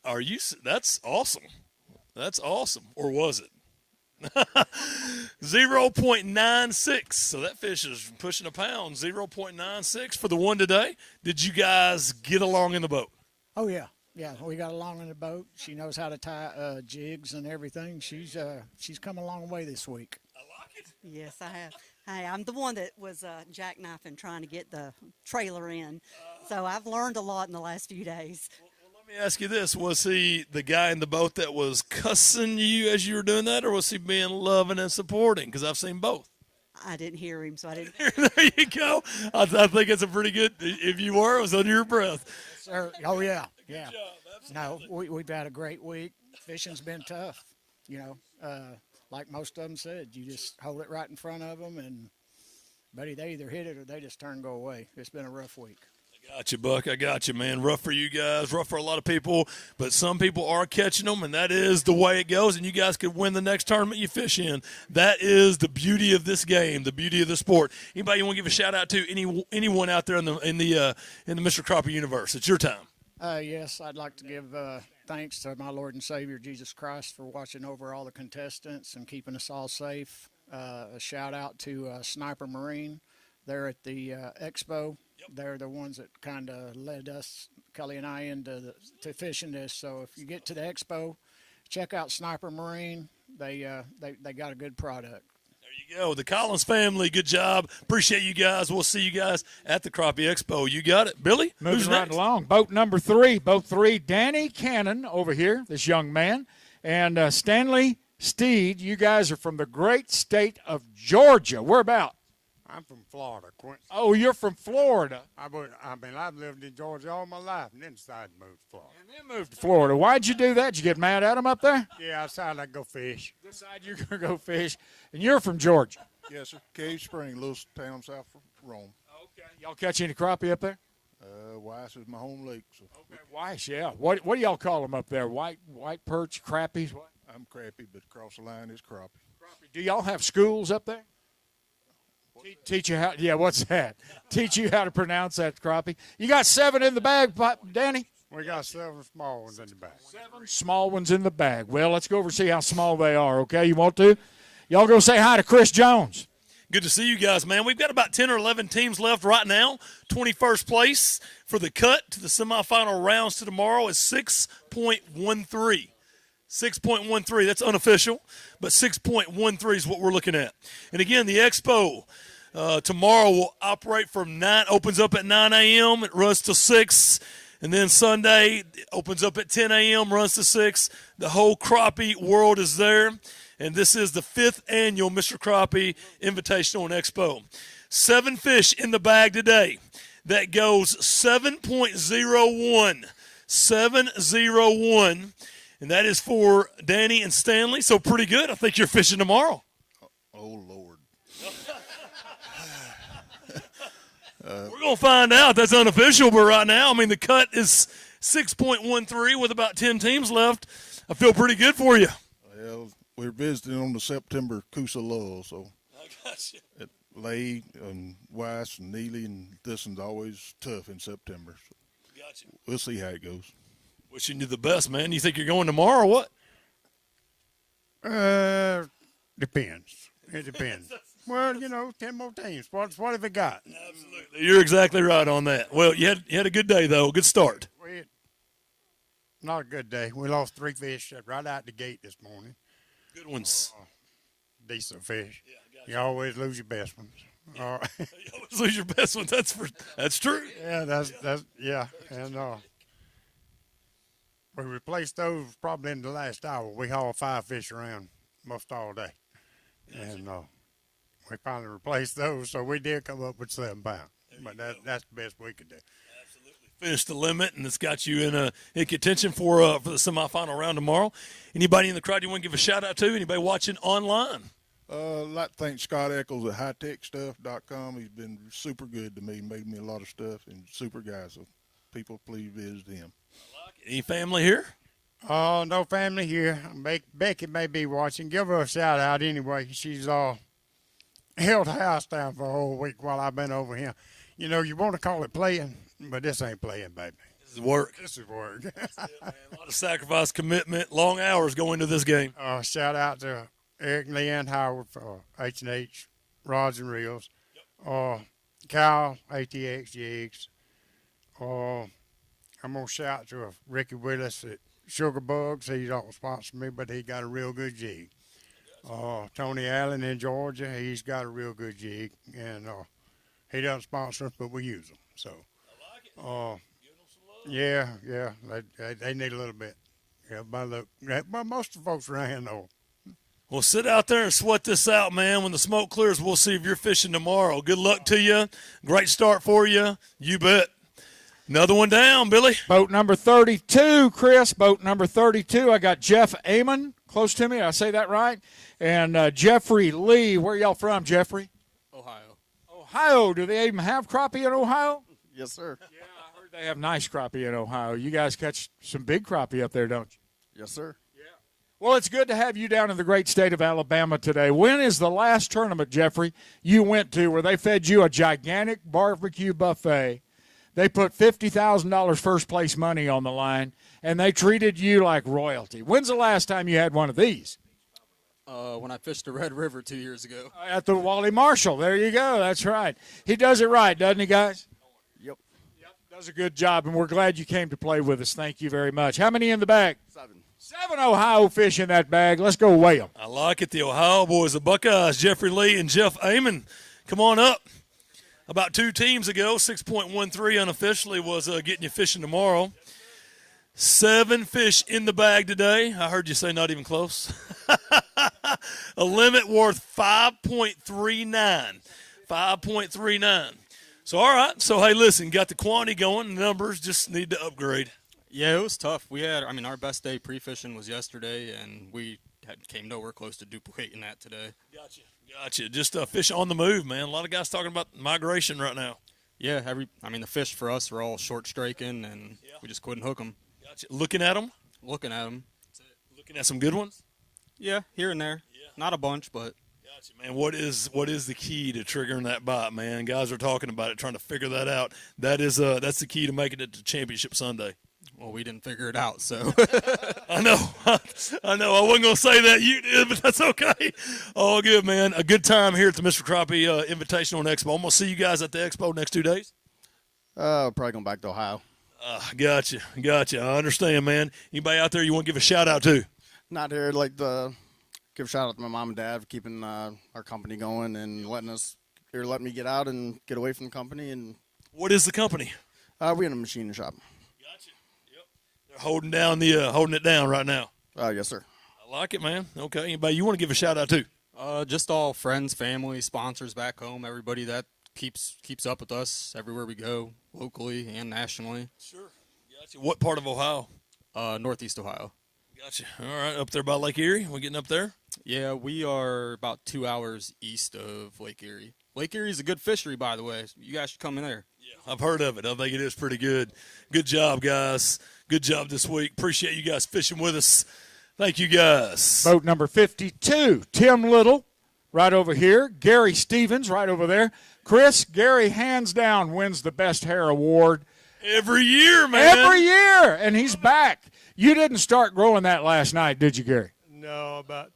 S2: That's awesome. That's awesome. Or was it? 0.96. So that fish is pushing a pound. 0.96 for the one today. Did you guys get along in the boat?
S9: Oh, yeah. Yeah, we got along in the boat. She knows how to tie jigs and everything. She's come a long way this week.
S2: I like it.
S8: Yes, I have. Hey, I'm the one that was jackknifing trying to get the trailer in. So I've learned a lot in the last few days.
S2: Let me ask you this. Was he the guy in the boat that was cussing you as you were doing that, or was he being loving and supporting? Because I've seen both.
S8: I didn't hear him, so I didn't.
S2: There you go. I think it's a pretty good, if you were, it was under your breath.
S9: Yes, sir. Oh, yeah. Yeah. No, we've had a great week. Fishing's been tough, like most of them said. You just hold it right in front of them, and, buddy, they either hit it or they just turn and go away. It's been a rough week.
S2: Got you, Buck. I got you, man. Rough for you guys, rough for a lot of people, but some people are catching them, and that is the way it goes, and you guys could win the next tournament you fish in. That is the beauty of this game, the beauty of the sport. Anybody you want to give a shout-out to, anyone out there in the Mr. Crappie universe? It's your time.
S9: Yes, I'd like to give thanks to my Lord and Savior, Jesus Christ, for watching over all the contestants and keeping us all safe. A shout-out to Sniper Marine. They're at the expo. They're the ones that kind of led us, Kelly and I, into to fishing this. So if you get to the expo, check out Sniper Marine. they got a good product.
S2: There you go. The Collins family, good job. Appreciate you guys. We'll see you guys at the Crappie Expo. You got it. Billy,
S1: Moving
S2: who's
S1: right
S2: next?
S1: along. Boat number 3. Boat 3, Danny Cannon over here, this young man. And Stanley Steed, you guys are from the great state of Georgia. Where about?
S10: I'm from Florida, Quincy.
S1: Oh, you're from Florida.
S10: I've lived in Georgia all my life and then decided to move to Florida.
S1: And then moved to Florida. Why'd you do that? Did you get mad at them up there?
S10: Yeah, I decided I'd go fish.
S1: Decide you're going to go fish. And you're from Georgia.
S11: Yes, sir. Cave Spring, little town south of Rome.
S1: Okay. Y'all catch any crappie up there?
S11: Weiss is my home lake. So.
S1: Okay, Weiss, yeah. What do y'all call them up there? White perch, crappies? What?
S11: I'm crappie, but across the line is crappie.
S1: Do y'all have schools up there? Teach you how? Yeah, what's that? Teach you how to pronounce that crappie. You got 7 in the bag, Danny?
S10: We got 7 small ones in the bag.
S1: 7 small ones in the bag. Well, let's go over and see how small they are, okay? You want to? Y'all go say hi to Chris Jones.
S2: Good to see you guys, man. We've got about 10 or 11 teams left right now. 21st place for the cut to the semifinal rounds to tomorrow is 6.13. 6.13. That's unofficial, but 6.13 is what we're looking at. And again, the expo tomorrow will operate from 9, opens up at 9 a.m., it runs till 6, and then Sunday opens up at 10 a.m., runs to 6. The whole crappie world is there, and this is the 5th annual Mr. Crappie Invitational and Expo. 7 fish in the bag today. That goes 7.01. 701. And that is for Danny and Stanley, so pretty good. I think you're fishing tomorrow.
S11: Oh, Lord.
S2: We're going to find out. That's unofficial, but right now, I mean, the cut is 6.13 with about 10 teams left. I feel pretty good for you.
S11: Well, we're visiting on the September Coosa Lull, so
S2: I got you.
S11: at Lay and Weiss and Neely, and this one's always tough in September. So
S2: Gotcha.
S11: we'll see how it goes.
S2: Wishing you the best, man. You think you're going tomorrow or what?
S10: Depends. It depends. Well, 10 more teams. What have we got?
S2: Absolutely. You're exactly right on that. Well, you had a good day, though. Good start.
S10: Not a good day. We lost 3 fish right out the gate this morning.
S2: Good ones.
S10: Decent fish. You always lose your best ones.
S2: You always lose your best ones. That's true.
S10: Yeah, that's yeah. And we replaced those probably in the last hour. We hauled 5 fish around most all day. And we finally replaced those, so we did come up with 7 pounds. But that's the best we could do.
S2: Finished the limit, and it's got you in contention for the semifinal round tomorrow. Anybody in the crowd you want to give a shout-out to? Anybody watching online?
S11: I'd like to thank Scott Eccles at hightechstuff.com. He's been super good to me, made me a lot of stuff, and super guy, so people please visit him.
S2: Any family here?
S10: Oh, no family here. Becky may be watching. Give her a shout-out anyway. She's held house down for a whole week while I've been over here. You want to call it playing, but this ain't playing, baby.
S2: This is work.
S10: This is work.
S2: That's it, man. A lot of sacrifice, commitment, long hours going into this game.
S10: Shout out to Eric and Leanne Howard for H&H Rods and Reels. Kyle, ATX Jigs. I'm going to shout to Ricky Willis at Sugar Bugs. He don't sponsor me, but he got a real good jig. Tony Allen in Georgia, he's got a real good jig. And he doesn't sponsor us, but we use them. So, yeah, they need a little bit. Yeah, but most of the folks around here know.
S2: Well, sit out there and sweat this out, man. When the smoke clears, we'll see if you're fishing tomorrow. Good luck to you. Great start for you. You bet. Another one down, Billy.
S1: Boat number 32, Chris. Boat number 32. I got Jeff Amon close to me. Did I say that right? And Jeffrey Lee. Where y'all from, Jeffrey?
S13: Ohio.
S1: Ohio. Do they even have crappie in Ohio?
S13: Yes, sir.
S1: Yeah, I heard they have nice crappie in Ohio. You guys catch some big crappie up there, don't you?
S13: Yes, sir.
S1: Well, it's good to have you down in the great state of Alabama today. When is the last tournament, Jeffrey, you went to where they fed you a gigantic barbecue buffet? They put $50,000 first place money on the line, and they treated you like royalty. When's the last time you had one of these?
S13: When I fished the Red River 2 years ago.
S1: At the Wally Marshall. There you go. That's right. He does it right, doesn't he, guys?
S13: Yep.
S1: Does a good job, and we're glad you came to play with us. Thank you very much. How many in the bag? 7 Ohio fish in that bag. Let's go weigh them.
S2: I like it. The Ohio boys, the Buckeyes, Jeffrey Lee and Jeff Amon. Come on up. About 2 teams ago, 6.13 unofficially was getting you fishing tomorrow. 7 fish in the bag today. I heard you say not even close. A limit worth 5.39. 5.39. So, all right. So, hey, listen, got the quantity going. The numbers just need to upgrade.
S13: Yeah, it was tough. We had, our best day pre-fishing was yesterday, and we came nowhere close to duplicating that today.
S2: Gotcha. Just fish on the move, man. A lot of guys talking about migration right now.
S13: Yeah, the fish for us are all short straking, and we just couldn't hook them.
S2: Gotcha. Looking at them?
S13: Looking at them.
S2: Looking at some good ones?
S13: Yeah, here and there. Yeah. Not a bunch, but.
S2: Gotcha, man. What is the key to triggering that bite, man? Guys are talking about it, trying to figure that out. That's the key to making it to Championship Sunday.
S13: Well, we didn't figure it out, so.
S2: I know. I wasn't going to say that. You did, but that's okay. All good, man. A good time here at the Mr. Crappie Invitational and Expo. I'm going to see you guys at the Expo next 2 days.
S14: Probably going back to Ohio.
S2: Gotcha. I understand, man. Anybody out there you want to give a shout-out to?
S14: Not here. I'd like to give a shout-out to my mom and dad for keeping our company going and letting me get out and get away from the company. And
S2: what is the company?
S14: We're in a machine shop.
S2: Holding it down right now.
S14: Yes, sir.
S2: I like it, man. Okay. Anybody you want to give a shout out to?
S13: Just all friends, family, sponsors back home, everybody that keeps up with us everywhere we go, locally and nationally.
S2: Sure. Gotcha. What part of Ohio?
S13: Northeast Ohio.
S2: Gotcha. All right. Up there by Lake Erie? We getting up there?
S13: Yeah, we are about 2 hours east of Lake Erie. Lake Erie is a good fishery, by the way. You guys should come in there.
S2: Yeah, I've heard of it. I think it is pretty good. Good job, guys. Good job this week. Appreciate you guys fishing with us. Thank you, guys.
S1: Boat number 52, Tim Little, right over here. Gary Stevens, right over there. Chris, Gary, hands down, wins the Best Hair Award.
S2: Every year, man.
S1: Every year, and he's back. You didn't start growing that last night, did you, Gary?
S15: No, about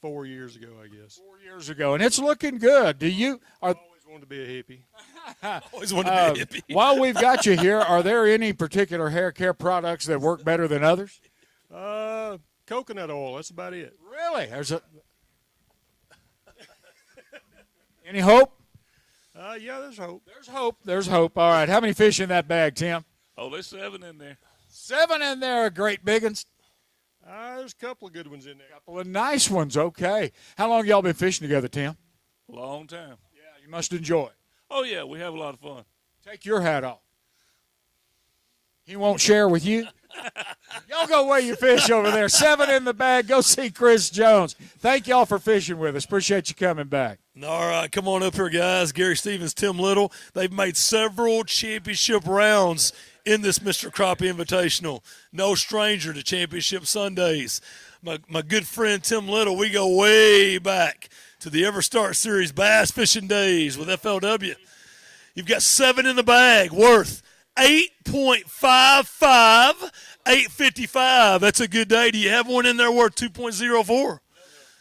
S15: 4 years ago, I guess.
S1: 4 years ago, and it's looking good.
S15: I always wanted to be a hippie.
S2: Always wanted to be a hippie.
S1: While we've got you here, are there any particular hair care products that work better than others?
S15: Coconut oil, that's about it.
S1: Really? Any hope?
S15: Yeah, there's hope.
S1: There's hope. All right, how many fish in that bag, Tim?
S16: Oh, there's 7 in there.
S1: 7 in there, great big ones.
S15: There's a couple of good ones in there.
S1: A couple of nice ones, okay. How long y'all been fishing together, Tim?
S16: Long time.
S1: Yeah, you must enjoy it.
S16: Oh, yeah, we have a lot of fun.
S1: Take your hat off. He won't share with you? Y'all go weigh your fish over there. 7 in the bag. Go see Chris Jones. Thank y'all for fishing with us. Appreciate you coming back.
S2: All right, come on up here, guys. Gary Stevens, Tim Little. They've made several championship rounds in this Mr. Crappie Invitational. No stranger to Championship Sundays. My good friend Tim Little, we go way back to the Ever Start Series Bass Fishing Days with FLW. You've got 7 in the bag worth $8.55, $8.55. That's a good day. Do you have one in there worth $2.04?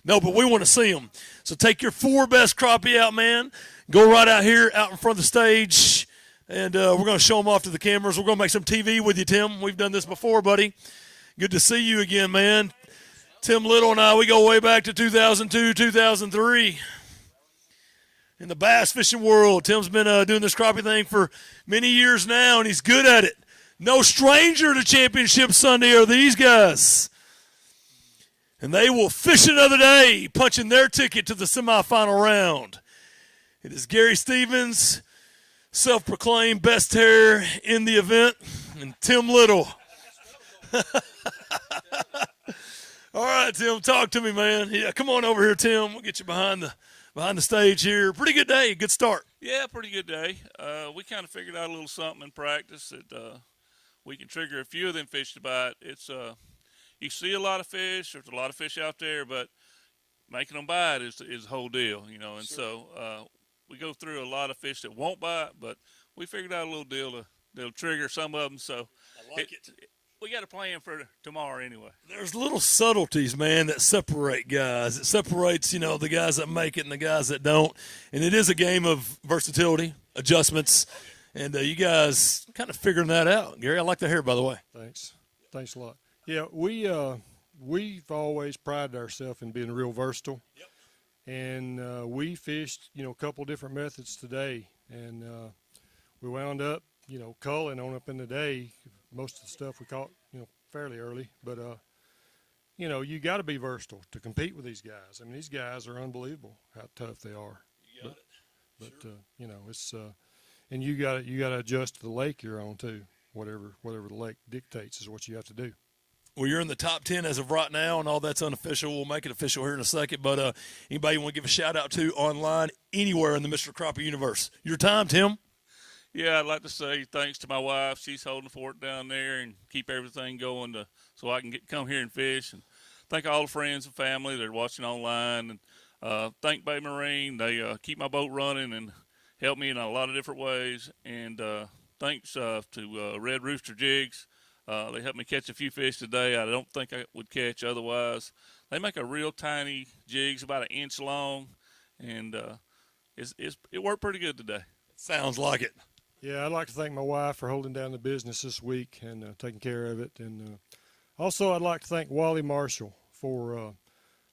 S2: No, but we want to see them. So take your 4 best crappie out, man. Go right out here, out in front of the stage, and we're going to show them off to the cameras. We're going to make some TV with you, Tim. We've done this before, buddy. Good to see you again, man. Tim Little and I, we go way back to 2002, 2003. In the bass fishing world, Tim's been doing this crappie thing for many years now, and he's good at it. No stranger to Championship Sunday are these guys. And they will fish another day, punching their ticket to the semifinal round. It is Gary Stevens, self-proclaimed best hair in the event, and Tim Little. All right, Tim, talk to me, man. Yeah, come on over here, Tim. We'll get you behind the stage here. Pretty good day, good start.
S16: Yeah, pretty good day. We kind of figured out a little something in practice that we can trigger a few of them fish to bite. It's you see a lot of fish. There's a lot of fish out there, but making them bite is the whole deal, you know. And so we go through a lot of fish that won't bite, but we figured out a little deal that'll trigger some of them. So
S2: I like it.
S16: We got a plan for tomorrow anyway.
S2: There's little subtleties, man, that separate guys. It separates, you know, the guys that make it and the guys that don't. And it is a game of versatility, adjustments, and you guys kind of figuring that out. Gary, I like the hair, by the way.
S15: Thanks a lot. Yeah, we we've always prided ourselves in being real versatile.
S2: Yep.
S15: And we fished, a couple different methods today. And we wound up, culling on up in the day. Most of the stuff we caught, fairly early. But, you got to be versatile to compete with these guys. I mean, these guys are unbelievable how tough they are.
S2: You got it.
S15: But it's and you got to adjust to the lake you're on too. Whatever the lake dictates is what you have to do.
S2: Well, you're in the top 10 as of right now, and all that's unofficial. We'll make it official here in a second. But anybody you want to give a shout-out to online anywhere in the Mr. Crappie universe? Your time, Tim.
S16: Yeah, I'd like to say thanks to my wife. She's holding the fort down there and keep everything going so I can come here and fish. And thank all the friends and family that are watching online. And thank Bay Marine. They keep my boat running and help me in a lot of different ways. And thanks to Red Rooster Jigs. They helped me catch a few fish today I don't think I would catch otherwise. They make a real tiny jigs, about 1 inch long, and it worked pretty good today.
S2: Sounds like it.
S15: Yeah, I'd like to thank my wife for holding down the business this week and taking care of it. And also I'd like to thank Wally Marshall for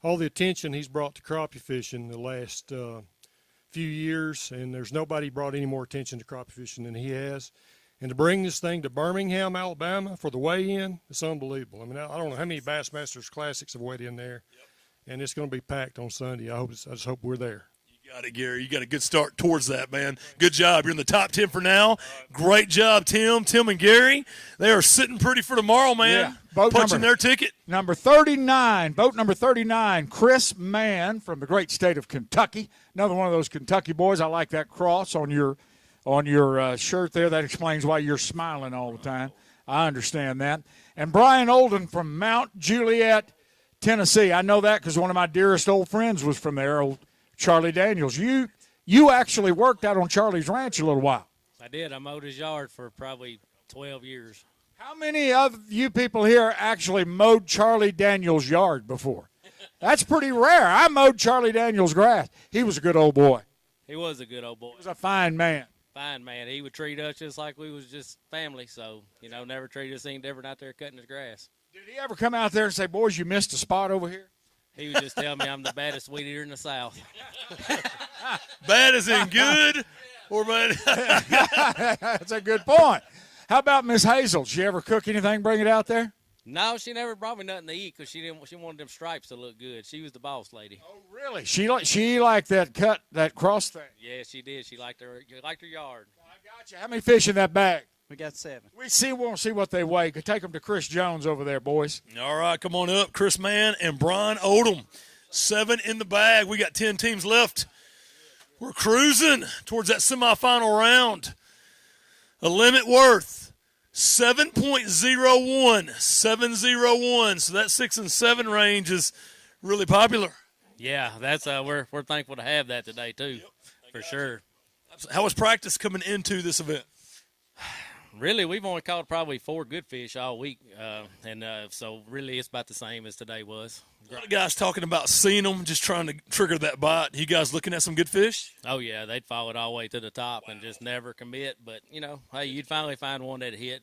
S15: all the attention he's brought to crappie fishing the last few years. And there's nobody brought any more attention to crappie fishing than he has. And to bring this thing to Birmingham, Alabama for the weigh-in, it's unbelievable. I mean, I don't know how many Bassmasters Classics have weighed in there, and it's going to be packed on Sunday. I just hope we're there.
S2: You got it, Gary. You got a good start towards that, man. Good job. You're in the top 10 for now. Great job, Tim. Tim and Gary, they are sitting pretty for tomorrow, man.
S1: Yeah.
S2: Punching their ticket.
S1: Number 39, boat number 39, Chris Mann from the great state of Kentucky. Another one of those Kentucky boys. I like that cross on your shirt there. That explains why you're smiling all the time. I understand that. And Brian Olden from Mount Juliet, Tennessee. I know that because one of my dearest old friends was from there, old Charlie Daniels. You actually worked out on Charlie's ranch a little while.
S7: I did. I mowed his yard for probably 12 years.
S1: How many of you people here actually mowed Charlie Daniels' yard before? That's pretty rare. I mowed Charlie Daniels' grass. He was a good old boy.
S7: He was a good old boy.
S1: He was a fine man.
S7: Fine man. He would treat us just like we was just family. So, never treat us any different out there cutting his grass.
S1: Did he ever come out there and say, boys, you missed a spot over here?
S7: He would just tell me I'm the baddest weed eater in the South.
S2: Bad as in good or bad?
S1: That's a good point. How about Miss Hazel? Did she ever cook anything, bring it out there?
S7: No, she never brought me nothing to eat because she wanted them stripes to look good. She was the boss lady.
S1: Oh, really? She liked that cross thing.
S7: Yeah, she did. She liked her yard.
S1: I got you. How many fish in that bag?
S17: We got 7.
S1: We won't see what they weigh. Could take them to Chris Jones over there, boys.
S2: All right, come on up, Chris Mann and Brian Odom. 7 in the bag. We got 10 teams left. We're cruising towards that semifinal round. A limit worth 7.01. 701. So that 6 and 7 range is really popular.
S7: Yeah, that's we're thankful to have that today too, for sure.
S2: How was practice coming into this event?
S7: Really, we've only caught probably 4 good fish all week, so really it's about the same as today was.
S2: A lot of guys talking about seeing them, just trying to trigger that bite. You guys looking at some good fish?
S7: Oh, yeah, they'd follow it all the way to the top and just never commit. But, hey, you'd finally find one that hit.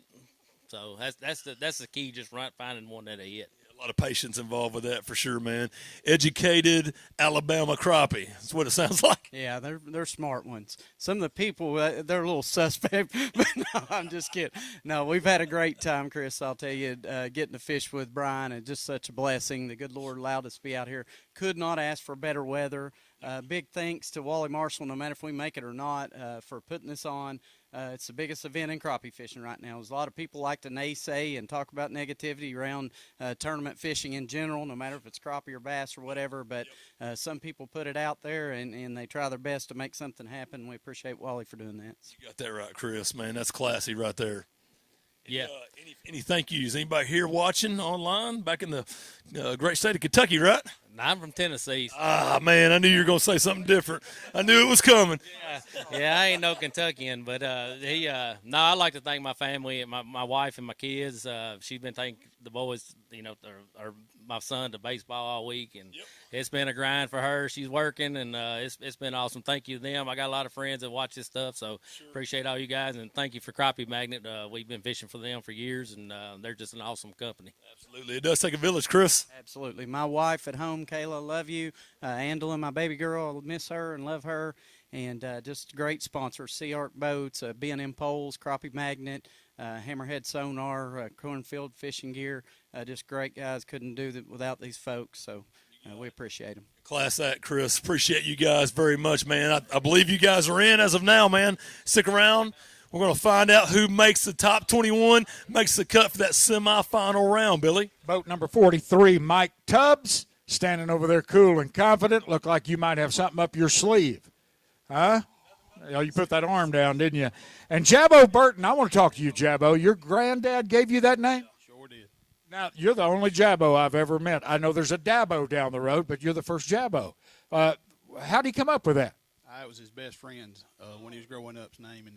S7: So that's the key, just finding one that hit.
S2: A lot of patience involved with that for sure, man. Educated Alabama crappie. That's what it sounds like.
S17: Yeah, they're smart ones. Some of the people, they're a little suspect, but no, I'm just kidding. No, we've had a great time, Chris. I'll tell you, getting to fish with Brian is just such a blessing. The good Lord allowed us to be out here. Could not ask for better weather. Big thanks to Wally Marshall, no matter if we make it or not, for putting this on. It's the biggest event in crappie fishing right now. There's a lot of people like to naysay and talk about negativity around tournament fishing in general, no matter if it's crappie or bass or whatever. But some people put it out there, and they try their best to make something happen. We appreciate Wally for doing that.
S2: You got that right, Chris, man. That's classy right there.
S7: Yeah.
S2: Any thank yous? Anybody here watching online back in the great state of Kentucky, right?
S7: I'm from Tennessee.
S2: Ah, man, I knew you were going to say something different. I knew it was coming.
S7: Yeah, I ain't no Kentuckian, but I'd like to thank my family and my wife and my kids. She's been thanking the boys, my son to baseball all week, and it's been a grind for her. She's working, and it's been awesome. Thank you to them. I got a lot of friends that watch this stuff, so appreciate all you guys, and thank you for Crappie Magnet. We've been fishing for them for years, and they're just an awesome company.
S2: Absolutely. It does take a village, Chris.
S12: Absolutely. My wife at home, Kayla, love you. Angela, my baby girl, miss her and love her. And just great sponsors, Sea Arc Boats, B&M Poles, Crappie Magnet, Hammerhead Sonar, Cornfield Fishing Gear. Just great guys. Couldn't do it without these folks, so we appreciate them.
S2: Class act, Chris. Appreciate you guys very much, man. I believe you guys are in as of now, man. Stick around. We're going to find out who makes the top 21, makes the cut for that semifinal round, Billy.
S1: Boat number 43, Mike Tubbs, standing over there cool and confident. Look like you might have something up your sleeve. Huh? Oh, you put that arm down, didn't you? And Jabbo Burton, I want to talk to you, Jabbo. Your granddad gave you that name?
S18: Sure did.
S1: Now, you're the only Jabbo I've ever met. I know there's a Dabo down the road, but you're the first Jabbo. How did he come up with that?
S18: It was his best friend's when he was growing up's name, and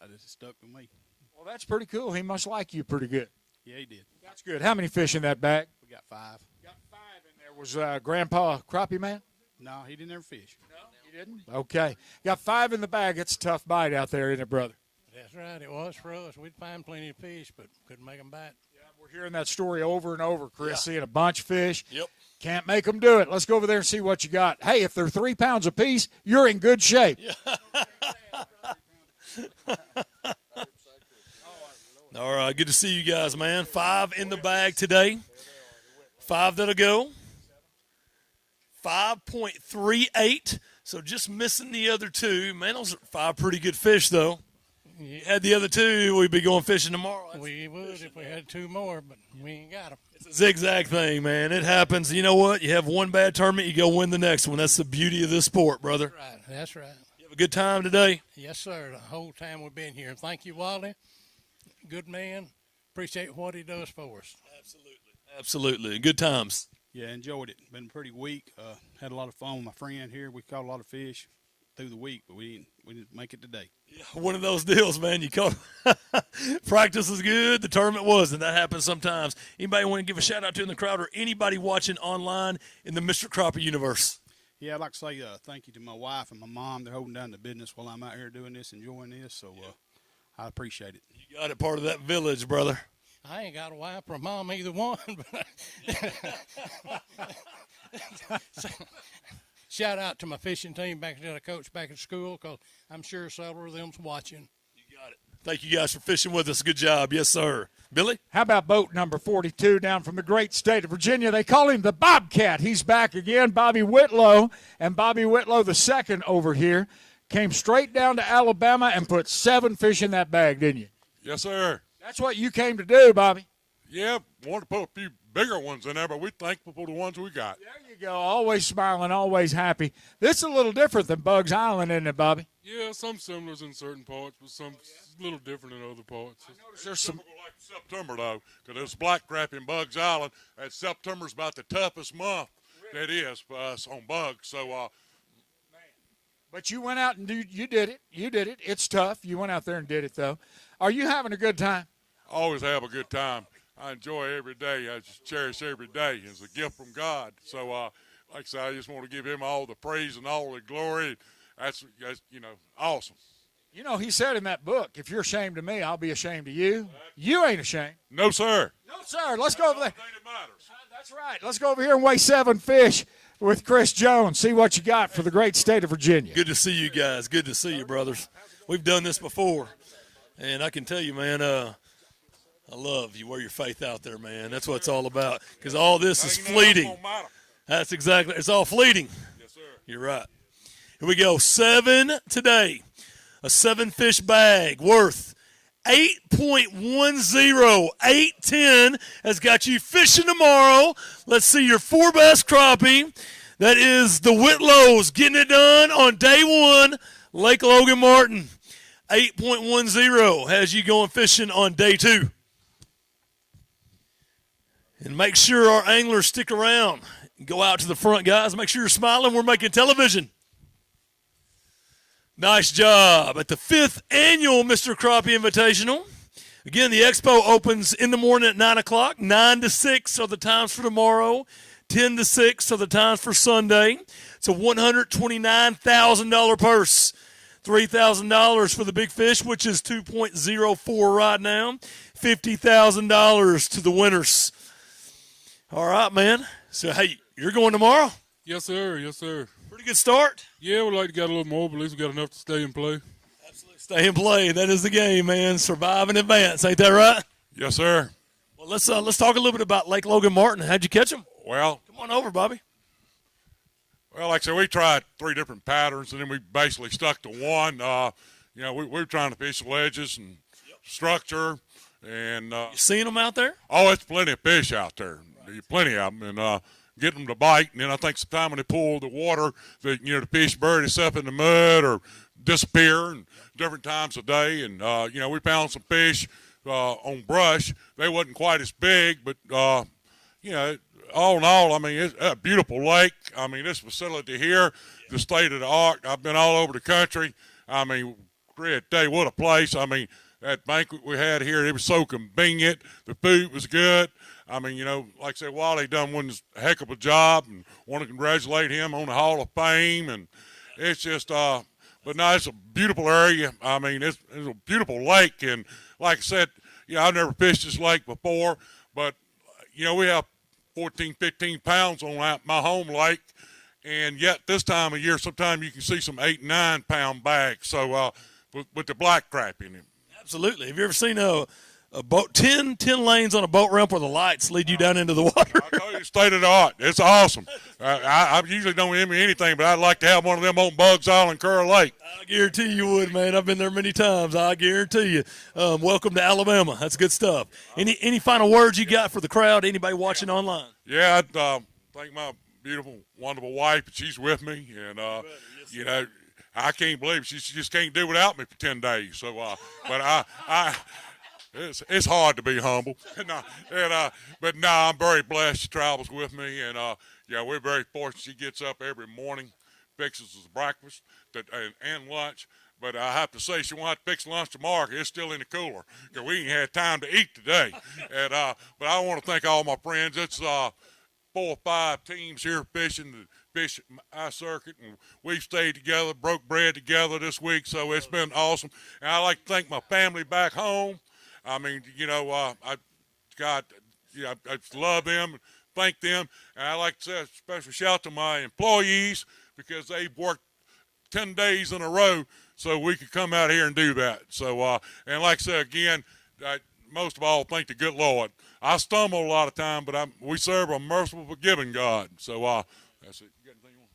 S18: I just stuck with me.
S1: Well, that's pretty cool. He must like you pretty good.
S18: Yeah, he did.
S1: That's good. How many fish in that bag?
S18: We got 5.
S1: Got 5 in there. Was Grandpa Crappie Man?
S18: No, he didn't ever fish.
S1: No, he didn't? Okay. Got 5 in the bag. It's a tough bite out there, isn't it, brother?
S19: That's right. It was for us. We'd find plenty of fish, but couldn't make them bite.
S1: Yeah, we're hearing that story over and over, Chris, seeing a bunch of fish.
S2: Yep.
S1: Can't make them do it. Let's go over there and see what you got. Hey, if they're 3 pounds apiece, you're in good shape.
S2: All right, good to see you guys, man. 5 in the bag today. 5 that'll go. 5.38, so just missing the other 2. Man, those are 5 pretty good fish, though. You had the other 2, we'd be going fishing tomorrow.
S19: We would if we had 2 more, but we ain't got them.
S2: It's a zigzag thing, man. It happens. You know what? You have one bad tournament, you go win the next one. That's the beauty of this sport, brother.
S19: That's right. That's right.
S2: You have a good time today?
S19: Yes, sir. The whole time we've been here. Thank you, Wally. Good man. Appreciate what he does for us.
S2: Absolutely. Good times.
S18: Yeah, enjoyed it. Been pretty weak. Had a lot of fun with my friend here. We caught a lot of fish through the week, but we didn't make it today.
S2: Yeah, one of those deals, man. You caught practice was good, the tournament wasn't. That happens sometimes. Anybody want to give a shout out to in the crowd or anybody watching online in the Mr. Crappie universe?
S18: Yeah, I'd like to say thank you to my wife and my mom. They're holding down the business while I'm out here doing this, enjoying this. So I appreciate it.
S2: You got it, part of that village, brother.
S19: I ain't got a wife or a mom, either one. But shout out to my fishing team back that I coach back at school, because I'm sure several of them's watching.
S2: You got it. Thank you guys for fishing with us. Good job. Yes, sir. Billy?
S1: How about boat number 42 down from the great state of Virginia? They call him the Bobcat. He's back again, Bobby Whitlow. And Bobby Whitlow, the second over here, came straight down to Alabama and put 7 fish in that bag, didn't you?
S23: Yes, sir.
S1: That's what you came to do, Bobby.
S23: Yeah, wanted to put a few bigger ones in there, but we're thankful for the ones we got.
S1: There you go. Always smiling, always happy. This is a little different than Bugs Island, isn't it, Bobby?
S23: Yeah, some similars in certain parts, but some a little different in other parts.
S1: I noticed there's some
S23: like September, though, because there's black crappie in Bugs Island, and September's about the toughest month that is for us on bugs. So,
S1: But you went out and you did it. You did it. It's tough. You went out there and did it, though. Are you having a good time?
S23: I always have a good time. I enjoy every day. I just cherish every day. It's a gift from God. So, like I said, I just want to give him all the praise and all the glory. That's awesome.
S1: You know, he said in that book, if you're ashamed of me, I'll be ashamed of you. You ain't ashamed.
S23: No, sir.
S1: No, sir. Let's go over there. That's right. Let's go over here and weigh 7 fish with Chris Jones. See what you got for the great state of Virginia.
S2: Good to see you guys. Good to see you, brothers. We've done this before. And I can tell you, man, I love you wear your faith out there, man. That's what it's all about. Because all this is fleeting. That's exactly. It's all fleeting.
S23: Yes, sir.
S2: You're right. Here we go. 7 today. A 7-fish bag worth 8.10. 8.10 has got you fishing tomorrow. Let's see your 4 best crappie. That is the Whitlows getting it done on day 1. Lake Logan Martin. 8.10 has you going fishing on day 2. And make sure our anglers stick around. Go out to the front, guys. Make sure you're smiling. We're making television. Nice job at the 5th annual Mr. Crappie Invitational. Again, the expo opens in the morning at 9 o'clock. 9 to 6 are the times for tomorrow. 10 to 6 are the times for Sunday. It's a $129,000 purse. $3,000 for the big fish, which is 2.04 right now. $50,000 to the winners. All right, man. So, hey, you're going tomorrow?
S3: Yes, sir. Yes, sir.
S2: Pretty good start?
S3: Yeah, we'd like to get a little more, but at least we got enough to stay and play.
S2: Stay and play. That is the game, man. Survive and advance. Ain't that right?
S23: Yes, sir.
S2: Well, let's talk a little bit about Lake Logan Martin. How'd you catch him?
S23: Well,
S2: come on over, Bobby.
S23: Well, like I said, we tried 3 different patterns, and then we basically stuck to one. We were trying to fish ledges and structure. And you
S2: seeing them out there?
S23: Oh, it's plenty of fish out there. Plenty of them. And getting them to bite. And then I think sometime when they pull the water, the fish bury itself in the mud or disappear and different times of day. And, we found some fish on brush. They wasn't quite as big, but, all in all, I mean, it's a beautiful lake. I mean, this facility here, the state of the art. I've been all over the country. I mean, great day. What a place. I mean, that banquet we had here, it was so convenient. The food was good. I mean, like I said, Wally done one heck of a job, and want to congratulate him on the Hall of Fame. And it's just, but no, it's a beautiful area. I mean, it's a beautiful lake. And like I said, I've never fished this lake before, but, we have 14, 15 pounds on my home lake. And yet this time of year, sometimes you can see some 8, 9 pound bags. So, with the black crappie in them.
S2: Absolutely. Have you ever seen a boat, 10 lanes on a boat ramp where the lights lead you down into the water?
S23: I tell you, state of the art. It's awesome. I usually don't envy anything, but I'd like to have one of them on Bugs Island, Kerr Lake.
S2: I guarantee you would, man. I've been there many times. I guarantee you. Welcome to Alabama. That's good stuff. Any final words you got for the crowd, anybody watching online?
S23: Yeah, I'd thank my beautiful, wonderful wife. She's with me, and, I can't believe she just can't do without me for 10 days. So, but it's hard to be humble. But I'm very blessed. She travels with me, and we're very fortunate. She gets up every morning, fixes us breakfast and lunch. But I have to say, she won't have to fix lunch tomorrow. It's still in the cooler because we ain't had time to eat today. And but I want to thank all my friends. It's 4 or 5 teams here fishing the fish circuit, and we've stayed together, broke bread together this week, so it's been awesome. And I like to thank my family back home. I mean, I just love them and thank them. And I like to say a special shout out to my employees because they've worked 10 days in a row so we could come out here and do that. So, and like I said, again, most of all, thank the good Lord. I stumble a lot of time, but we serve a merciful, forgiving God. So, that's it. You got anything you want?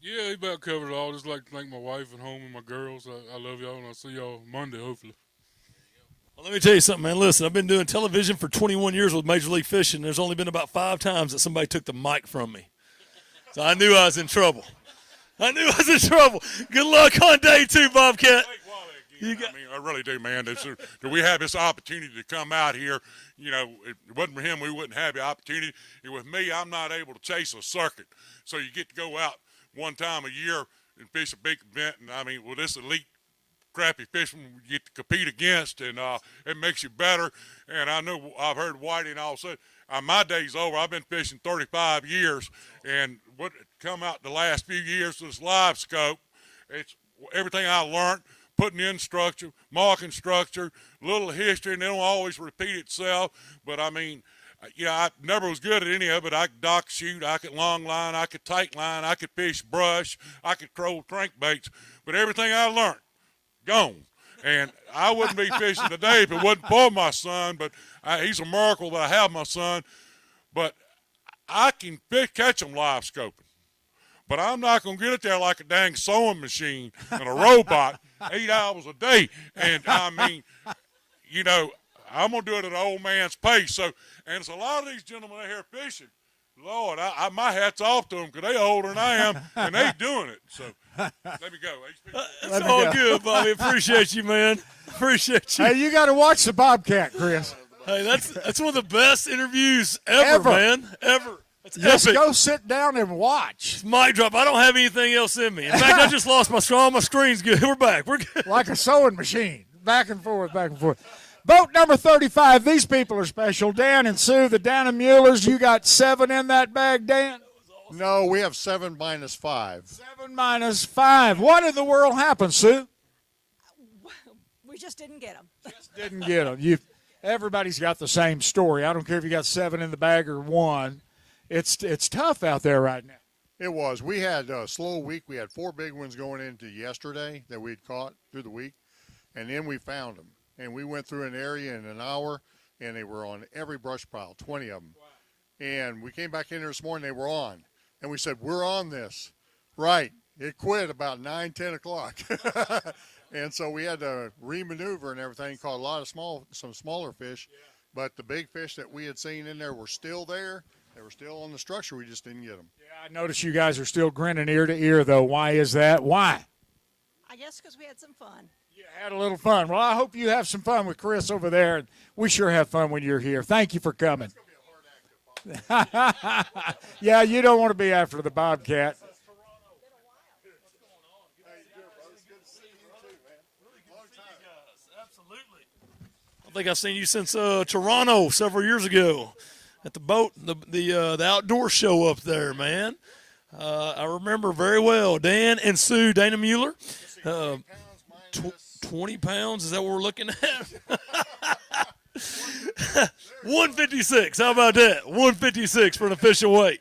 S3: Yeah, he about covered it all. Just like to thank my wife and home and my girls. I love y'all, and I'll see y'all Monday, hopefully.
S2: Well, let me tell you something, man. Listen, I've been doing television for 21 years with Major League Fishing. There's only been about 5 times that somebody took the mic from me. So I knew I was in trouble. Good luck on day 2, Bobcat.
S23: I really do, man. Do we have this opportunity to come out here? If it wasn't for him, we wouldn't have the opportunity. And with me, I'm not able to chase a circuit. So you get to go out one time a year and fish a big event. And, with this elite crappie fisherman you get to compete against, and it makes you better. And I know I've heard Whitey and all said, my day's over. I've been fishing 35 years. And what come out the last few years, this live scope, it's everything I learned. Putting in structure, marking structure, little history, and it don't always repeat itself. But I never was good at any of it. I could dock shoot, I could long line, I could tight line, I could fish brush, I could throw crankbaits. But everything I learned, gone. And I wouldn't be fishing today if it wasn't for my son. But he's a miracle that I have my son. But I can catch them live scoping. But I'm not going to get it there like a dang sewing machine and a robot 8 hours a day. And, I'm going to do it at an old man's pace. So, and it's a lot of these gentlemen out here fishing. Lord, my hat's off to them because they're older than I am, and they doing it. So, let me go.
S2: It's all good, Bobby. Appreciate you, man. Appreciate you.
S1: Hey, you got to watch the Bobcat, Chris.
S2: Hey, that's one of the best interviews ever. Man. Ever. It's
S1: just
S2: epic.
S1: Go sit down and watch.
S2: It's mic drop. I don't have anything else in me. In fact, I just lost my screen's good. We're back. We're good.
S1: Like a sewing machine. Back and forth, back and forth. Boat number 35. These people are special. Dan and Sue, the Dan Muellers. You got 7 in that bag, Dan?
S4: No, we have 7 minus 5.
S1: 7 minus 5. What in the world happened, Sue?
S5: We just didn't get them.
S1: Didn't get them. Everybody's got the same story. I don't care if you got 7 in the bag or 1. It's tough out there right now.
S4: It was. We had a slow week. We had 4 big ones going into yesterday that we'd caught through the week, and then we found them. And we went through an area in an hour, and they were on every brush pile, 20 of them. Wow. And we came back in here this morning, they were on. And we said, we're on this. Right. It quit about 9, 10 o'clock. And so we had to remaneuver and everything, caught a lot of some smaller fish. Yeah. But the big fish that we had seen in there were still there. They were still on the structure. We just didn't get them.
S1: Yeah, I noticed you guys are still grinning ear to ear, though. Why is that? Why?
S5: I guess because we had some fun.
S1: Had a little fun. Well, I hope you have some fun with Chris over there. And we sure have fun when you're here. Thank you for coming. Yeah, you don't want to be after the Bobcat.
S2: I think I've seen you since Toronto several years ago at the boat, the outdoor show up there, man. I remember very well. Dan and Sue, Dana Mueller. 20 pounds, is that what we're looking at? 156, how about that? 156 for an official weight.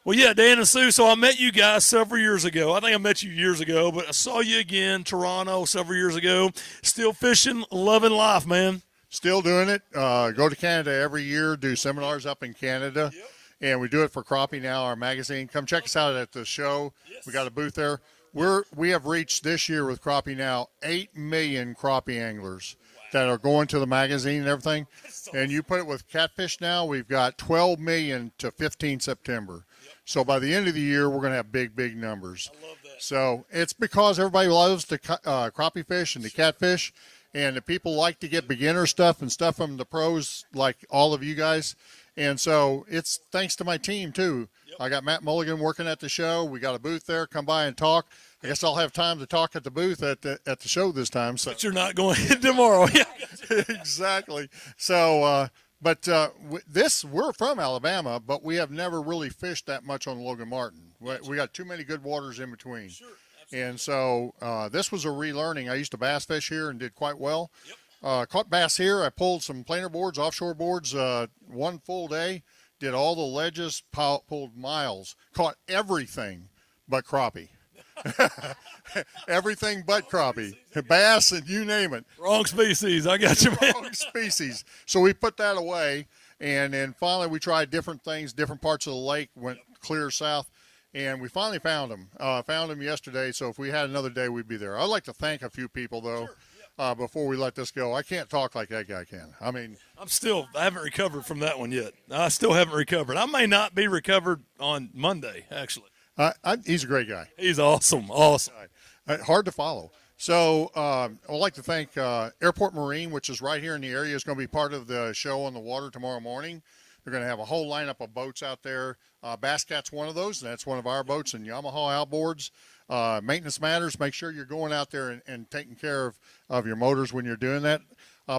S2: Well, yeah, Dan and Sue, so I met you guys several years ago. I think I met you years ago, but I saw you again, Toronto, several years ago. Still fishing, loving life, man.
S4: Still doing it. Go to Canada every year, do seminars up in Canada. Yep. And we do it for Crappie Now, our magazine. Come check us out at the show. Yes. We got a booth there. We have reached this year with Crappie Now 8 million crappie anglers that are going to the magazine and everything. Awesome. And you put it with Catfish Now, we've got 12 million to 15 September. Yep. So by the end of the year, we're going to have big, big numbers. I love that. So it's because everybody loves to crappie fish and to catfish, and the people like to get beginner stuff and stuff from the pros like all of you guys. And so it's thanks to my team, too. Yep. I got Matt Mulligan working at the show. We got a booth there. Come by and talk. I guess I'll have time to talk at the booth at the show this time. So.
S2: But you're not going in tomorrow. Yeah.
S4: Exactly. So, we're from Alabama, but we have never really fished that much on Logan Martin. We got too many good waters in between. Sure, and so this was a relearning. I used to bass fish here and did quite well. Yep. Caught bass here. I pulled some planer boards, offshore boards, one full day. Did all the ledges, pulled miles. Caught everything but crappie. Everything but crappie. Bass and you name it.
S2: Wrong species. I got you, man.
S4: Wrong species. So we put that away, and then finally we tried different things, different parts of the lake, went clear south, and we finally found them. Found them yesterday, so if we had another day, we'd be there. I'd like to thank a few people, though. Sure. Before we let this go. I can't talk like that guy can. I mean,
S2: I haven't recovered from that one yet. I still haven't recovered. I may not be recovered on Monday, actually.
S4: He's a great guy.
S2: He's awesome. Awesome.
S4: Hard to follow. So I'd like to thank Airport Marine, which is right here in the area. It's going to be part of the show on the water tomorrow morning. They're going to have a whole lineup of boats out there. Bass Cat's one of those, and that's one of our boats, and Yamaha outboards. Maintenance matters. Make sure you're going out there and taking care of your motors when you're doing that.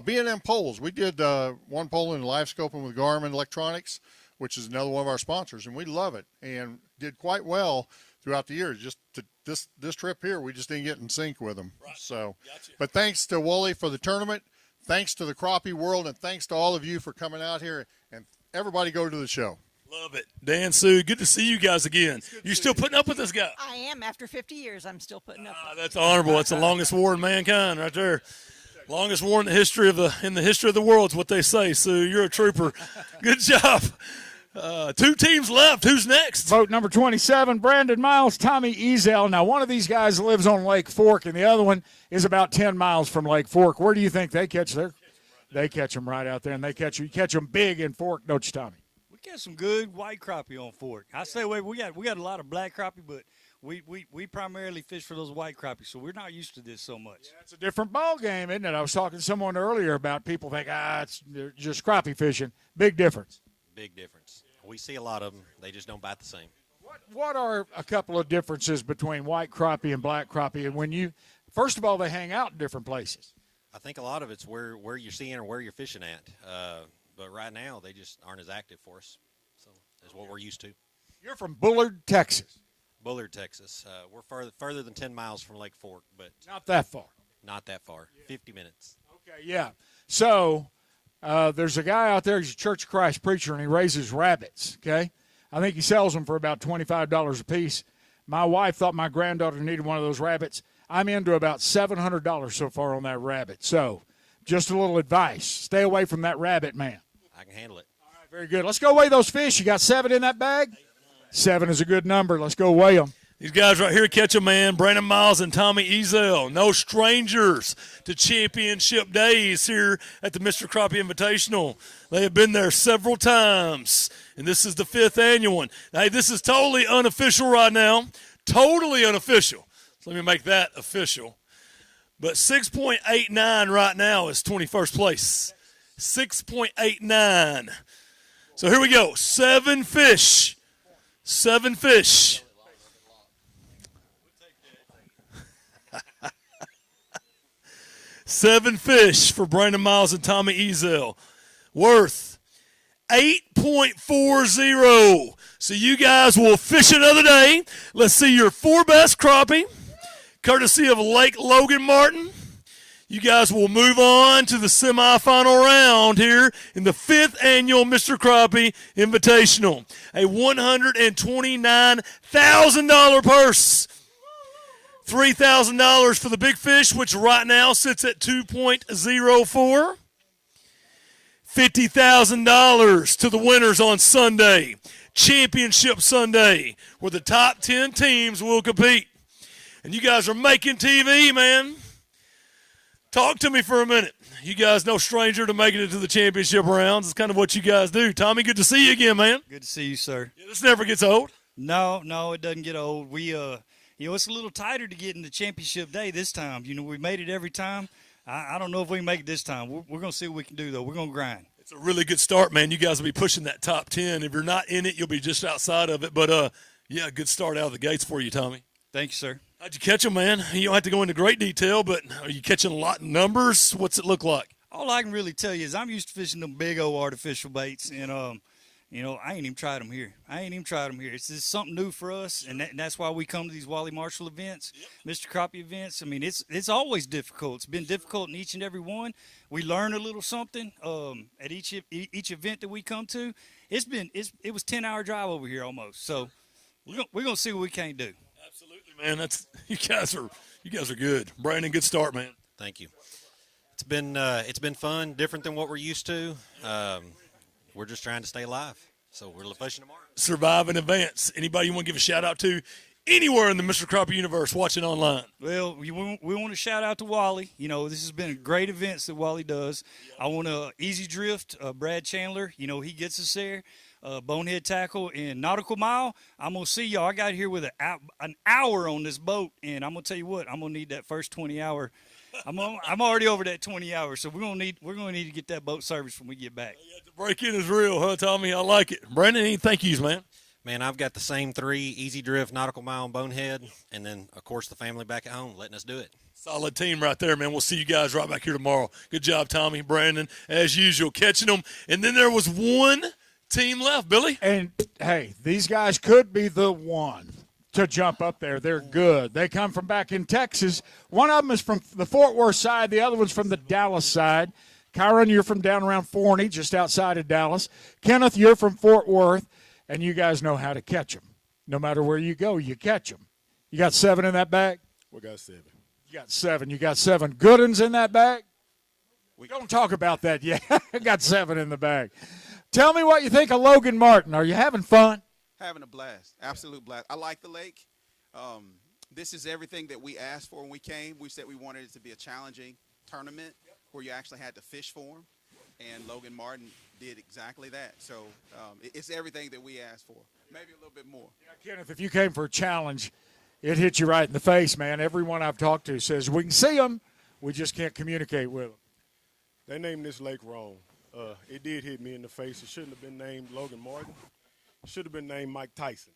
S4: B&M poles. We did one pole in live scoping with Garmin Electronics, which is another one of our sponsors, and we love it and did quite well throughout the year. Just this trip here, we just didn't get in sync with them. Right. So, gotcha. But thanks to Wally for the tournament. Thanks to the crappie world, and thanks to all of you for coming out here. And everybody go to the show.
S2: Love it. Dan, Sue, good to see you guys again. You still putting up with this guy?
S5: I am. After 50 years, I'm still putting up with
S2: That's honorable. That's the longest war in mankind right there. Longest war in the history of the world is what they say. Sue, you're a trooper. Good job. 2 teams left. Who's next?
S1: Boat number 27, Brandon Miles, Tommy Ezel. Now, one of these guys lives on Lake Fork, and the other one is about 10 miles from Lake Fork. Where do you think they catch their? They catch them right out there, and you catch them big in Fork, don't you, Tommy?
S20: We got some good white crappie on Fork. I say we got a lot of black crappie, but we primarily fish for those white crappie, so we're not used to this so much.
S1: Yeah, it's a different ball game, isn't it? I was talking to someone earlier about people think they're just crappie fishing. Big difference.
S21: Big difference. We see a lot of them. They just don't bite the same.
S1: What are a couple of differences between white crappie and black crappie? And first of all, they hang out in different places.
S21: I think a lot of it's where you're seeing or where you're fishing at. But right now, they just aren't as active for us. So that's what we're used to.
S1: You're from Bullard, Texas.
S21: Bullard, Texas. We're further than 10 miles from Lake Fork, but
S1: not that far.
S21: Not that far. 50 minutes.
S1: Okay, yeah. So there's a guy out there. He's a Church of Christ preacher, and he raises rabbits. Okay, I think he sells them for about $25 a piece. My wife thought my granddaughter needed one of those rabbits. I'm into about $700 so far on that rabbit. So just a little advice: stay away from that rabbit, man.
S21: I can handle it.
S1: All right, very good. Let's go weigh those fish. You got 7 in that bag? 7 is a good number. Let's go weigh them.
S2: These guys right here catch a man, Brandon Miles and Tommy Ezel. No strangers to championship days here at the Mr. Crappie Invitational. They have been there several times, and this is the 5th annual one. Hey, this is totally unofficial right now. Totally unofficial. So let me make that official. But 6.89 right now is 21st place. 6.89. So here we go. 7 fish. 7 fish. Seven fish for Brandon Miles and Tommy Ezel, worth $8.40. So you guys will fish another day. Let's see your 4 best crappie, courtesy of Lake Logan Martin. You guys will move on to the semifinal round here in the 5th annual Mr. Crappie Invitational. A $129,000 purse. $3,000 for the big fish, which right now sits at 2.04. $50,000 to the winners on Sunday, Championship Sunday, where the top 10 teams will compete. And you guys are making TV, man. Talk to me for a minute. You guys no stranger to making it to the championship rounds. It's kind of what you guys do. Tommy, good to see you again, man.
S20: Good to see you, sir.
S2: Yeah, this never gets old.
S20: No, it doesn't get old. We it's a little tighter to get in the championship day this time. We made it every time. I don't know if we can make it this time. We're going to see what we can do, though. We're going to grind.
S2: It's a really good start, man. You guys will be pushing that top 10. If you're not in it, you'll be just outside of it. But, yeah, good start out of the gates for you, Tommy.
S20: Thank you, sir.
S2: How'd you catch them, man? You don't have to go into great detail, but are you catching a lot in numbers? What's it look like?
S20: All I can really tell you is I'm used to fishing them big old artificial baits, and I ain't even tried them here. It's just something new for us, and that's why we come to these Wally Marshall events, Mr. Crappie events. I mean, it's always difficult. It's been difficult in each and every one. We learn a little something at each event that we come to. It was 10-hour drive over here almost. So we're gonna see what we can do.
S2: Absolutely, man. You guys are good. Brandon, good start, man.
S21: Thank you. It's been fun, different than what we're used to. We're just trying to stay alive, so we're fishing tomorrow.
S2: Survive in advance. Anybody you want to give a shout-out to anywhere in the Mr. Crappie universe watching online?
S20: Well, we want to shout out to Wally. This has been great events that Wally does. I want to Easy Drift, Brad Chandler. He gets us there. Bonehead Tackle and Nautical Mile. I'm going to see y'all. I got here with an hour on this boat, and I'm going to tell you what, I'm going to need that first 20-hour. I'm already over that 20 hours, so we're gonna need to get that boat service when we get back.
S2: The break-in is real, huh, Tommy? I like it. Brandon, any thank yous, man?
S21: Man, I've got the same 3, Easy Drift, Nautical Mile, and Bonehead, and then, of course, the family back at home letting us do it.
S2: Solid team right there, man. We'll see you guys right back here tomorrow. Good job, Tommy, Brandon, as usual, catching them. And then there was one team left, Billy.
S1: And, hey, these guys could be the one to jump up there. They're good. They come from back in Texas. One of them is from the Fort Worth side. The other one's from the Dallas side. Kyron, you're from down around Forney, just outside of Dallas. Kenneth, you're from Fort Worth, and you guys know how to catch them. No matter where you go, you catch them. You got 7 in that bag?
S6: We got 7.
S1: You got 7. You got 7 good ones in that bag? We don't talk about that yet. I got 7 in the bag. Tell me what you think of Logan Martin. Are you having fun?
S8: Having a blast, absolute blast. I like the lake. This is everything that we asked for when we came. We said we wanted it to be a challenging tournament where you actually had to fish for them, and Logan Martin did exactly that. So it's everything that we asked for, maybe a little bit more.
S1: Yeah, Kenneth, if you came for a challenge, it hit you right in the face, man. Everyone I've talked to says we can see them, we just can't communicate with them.
S6: They named this lake wrong. It did hit me in the face. It shouldn't have been named Logan Martin. It should have been named Mike Tyson.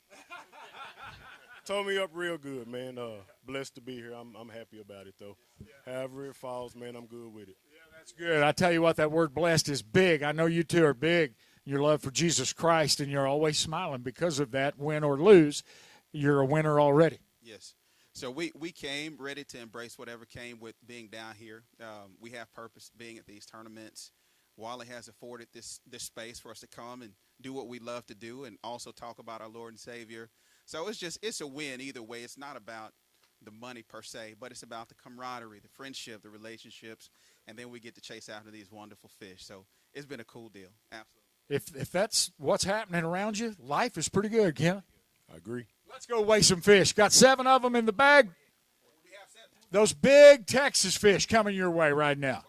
S6: Tore me up real good, man. Blessed to be here. I'm happy about it, though. However it falls, man, I'm good with it.
S1: That's good. I tell you what, that word blessed is big. I know you two are big. Your love for Jesus Christ, and you're always smiling because of that. Win or lose, you're a winner already.
S8: Yes. So we came ready to embrace whatever came with being down here. We have purpose being at these tournaments. Wally has afforded this space for us to come and do what we love to do and also talk about our Lord and Savior. So it's a win either way. It's not about the money per se, but it's about the camaraderie, the friendship, the relationships, and then we get to chase after these wonderful fish. So it's been a cool deal. Absolutely.
S1: If that's what's happening around you, life is pretty good, Ken.
S6: I agree.
S1: Let's go weigh some fish. Got 7 of them in the bag. Those big Texas fish coming your way right now.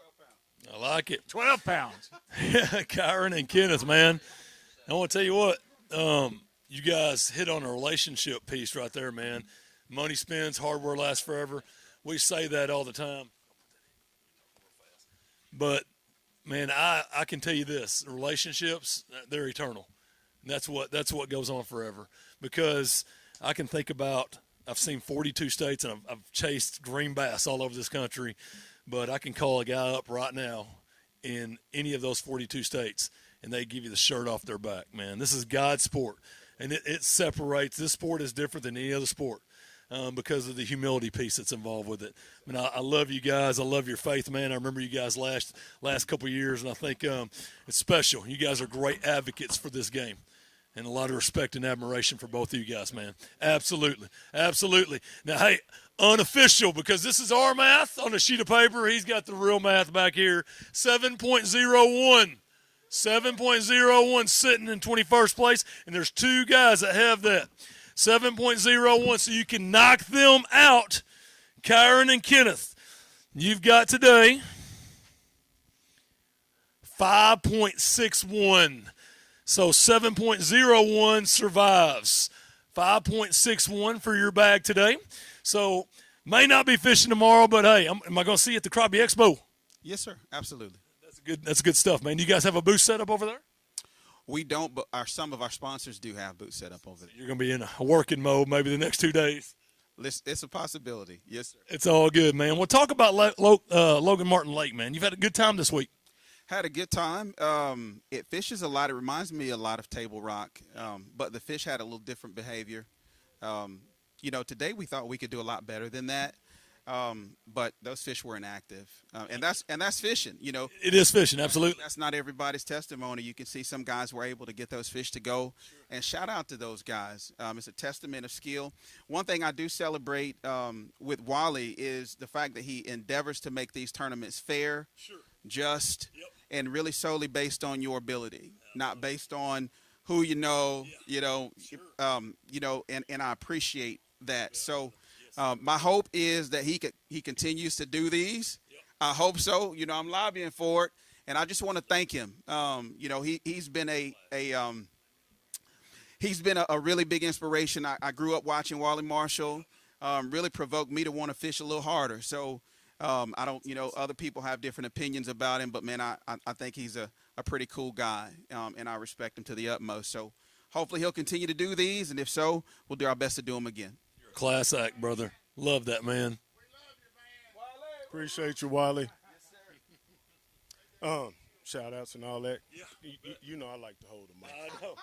S2: I like it.
S1: 12 pounds.
S2: Yeah, Kyron and Kenneth, man. I want to tell you what, you guys hit on a relationship piece right there, man. Money spends, hardware lasts forever. We say that all the time. But, man, I can tell you this. Relationships, they're eternal. And that's what goes on forever. Because I can think about, I've seen 42 states, and I've chased green bass all over this country. But I can call a guy up right now in any of those 42 states, and they give you the shirt off their back, man. This is God's sport, and it separates. This sport is different than any other sport because of the humility piece that's involved with it. I mean, I love you guys. I love your faith, man. I remember you guys last couple of years, and I think it's special. You guys are great advocates for this game. And a lot of respect and admiration for both of you guys, man. Absolutely. Absolutely. Now, hey, unofficial, because this is our math on a sheet of paper. He's got the real math back here. 7.01. 7.01 sitting in 21st place, and there's 2 guys that have that. 7.01, so you can knock them out. Kyron and Kenneth, you've got today 5.61. So 7.01 survives. 5.61 for your bag today. So may not be fishing tomorrow, but hey, am I going to see you at the Crappie Expo?
S8: Yes, sir. Absolutely.
S2: That's good stuff, man. You guys have a booth set up over there?
S8: We don't, but some of our sponsors do have booths set up over there.
S2: You're going to be in a working mode maybe the next 2 days.
S8: It's a possibility. Yes, sir.
S2: It's all good, man. We'll talk about Logan Martin Lake, man. You've had a good time this week.
S8: Had a good time. It fishes a lot. It reminds me a lot of Table Rock, but the fish had a little different behavior. Today we thought we could do a lot better than that, but those fish were inactive, and that's fishing.
S2: It is fishing, absolutely.
S8: That's not everybody's testimony. You can see some guys were able to get those fish to go, and shout out to those guys. It's a testament of skill. One thing I do celebrate with Wally is the fact that he endeavors to make these tournaments fair.
S2: Sure.
S8: Just and really solely based on your ability, not based on who you know, and I appreciate that. So my hope is that he continues to do these. I hope so. I'm lobbying for it, and I just want to thank him. He's been a really big inspiration. I grew up watching Wally Marshall. Really provoked me to want to fish a little harder. So. I don't, other people have different opinions about him, but, man, I think he's a pretty cool guy, and I respect him to the utmost. So hopefully he'll continue to do these, and if so, we'll do our best to do them again.
S2: You're a class act, brother. Love that, man.
S6: Appreciate you, Wally. Shout-outs and all that. Yeah. You know I like to hold the mic.
S2: I know.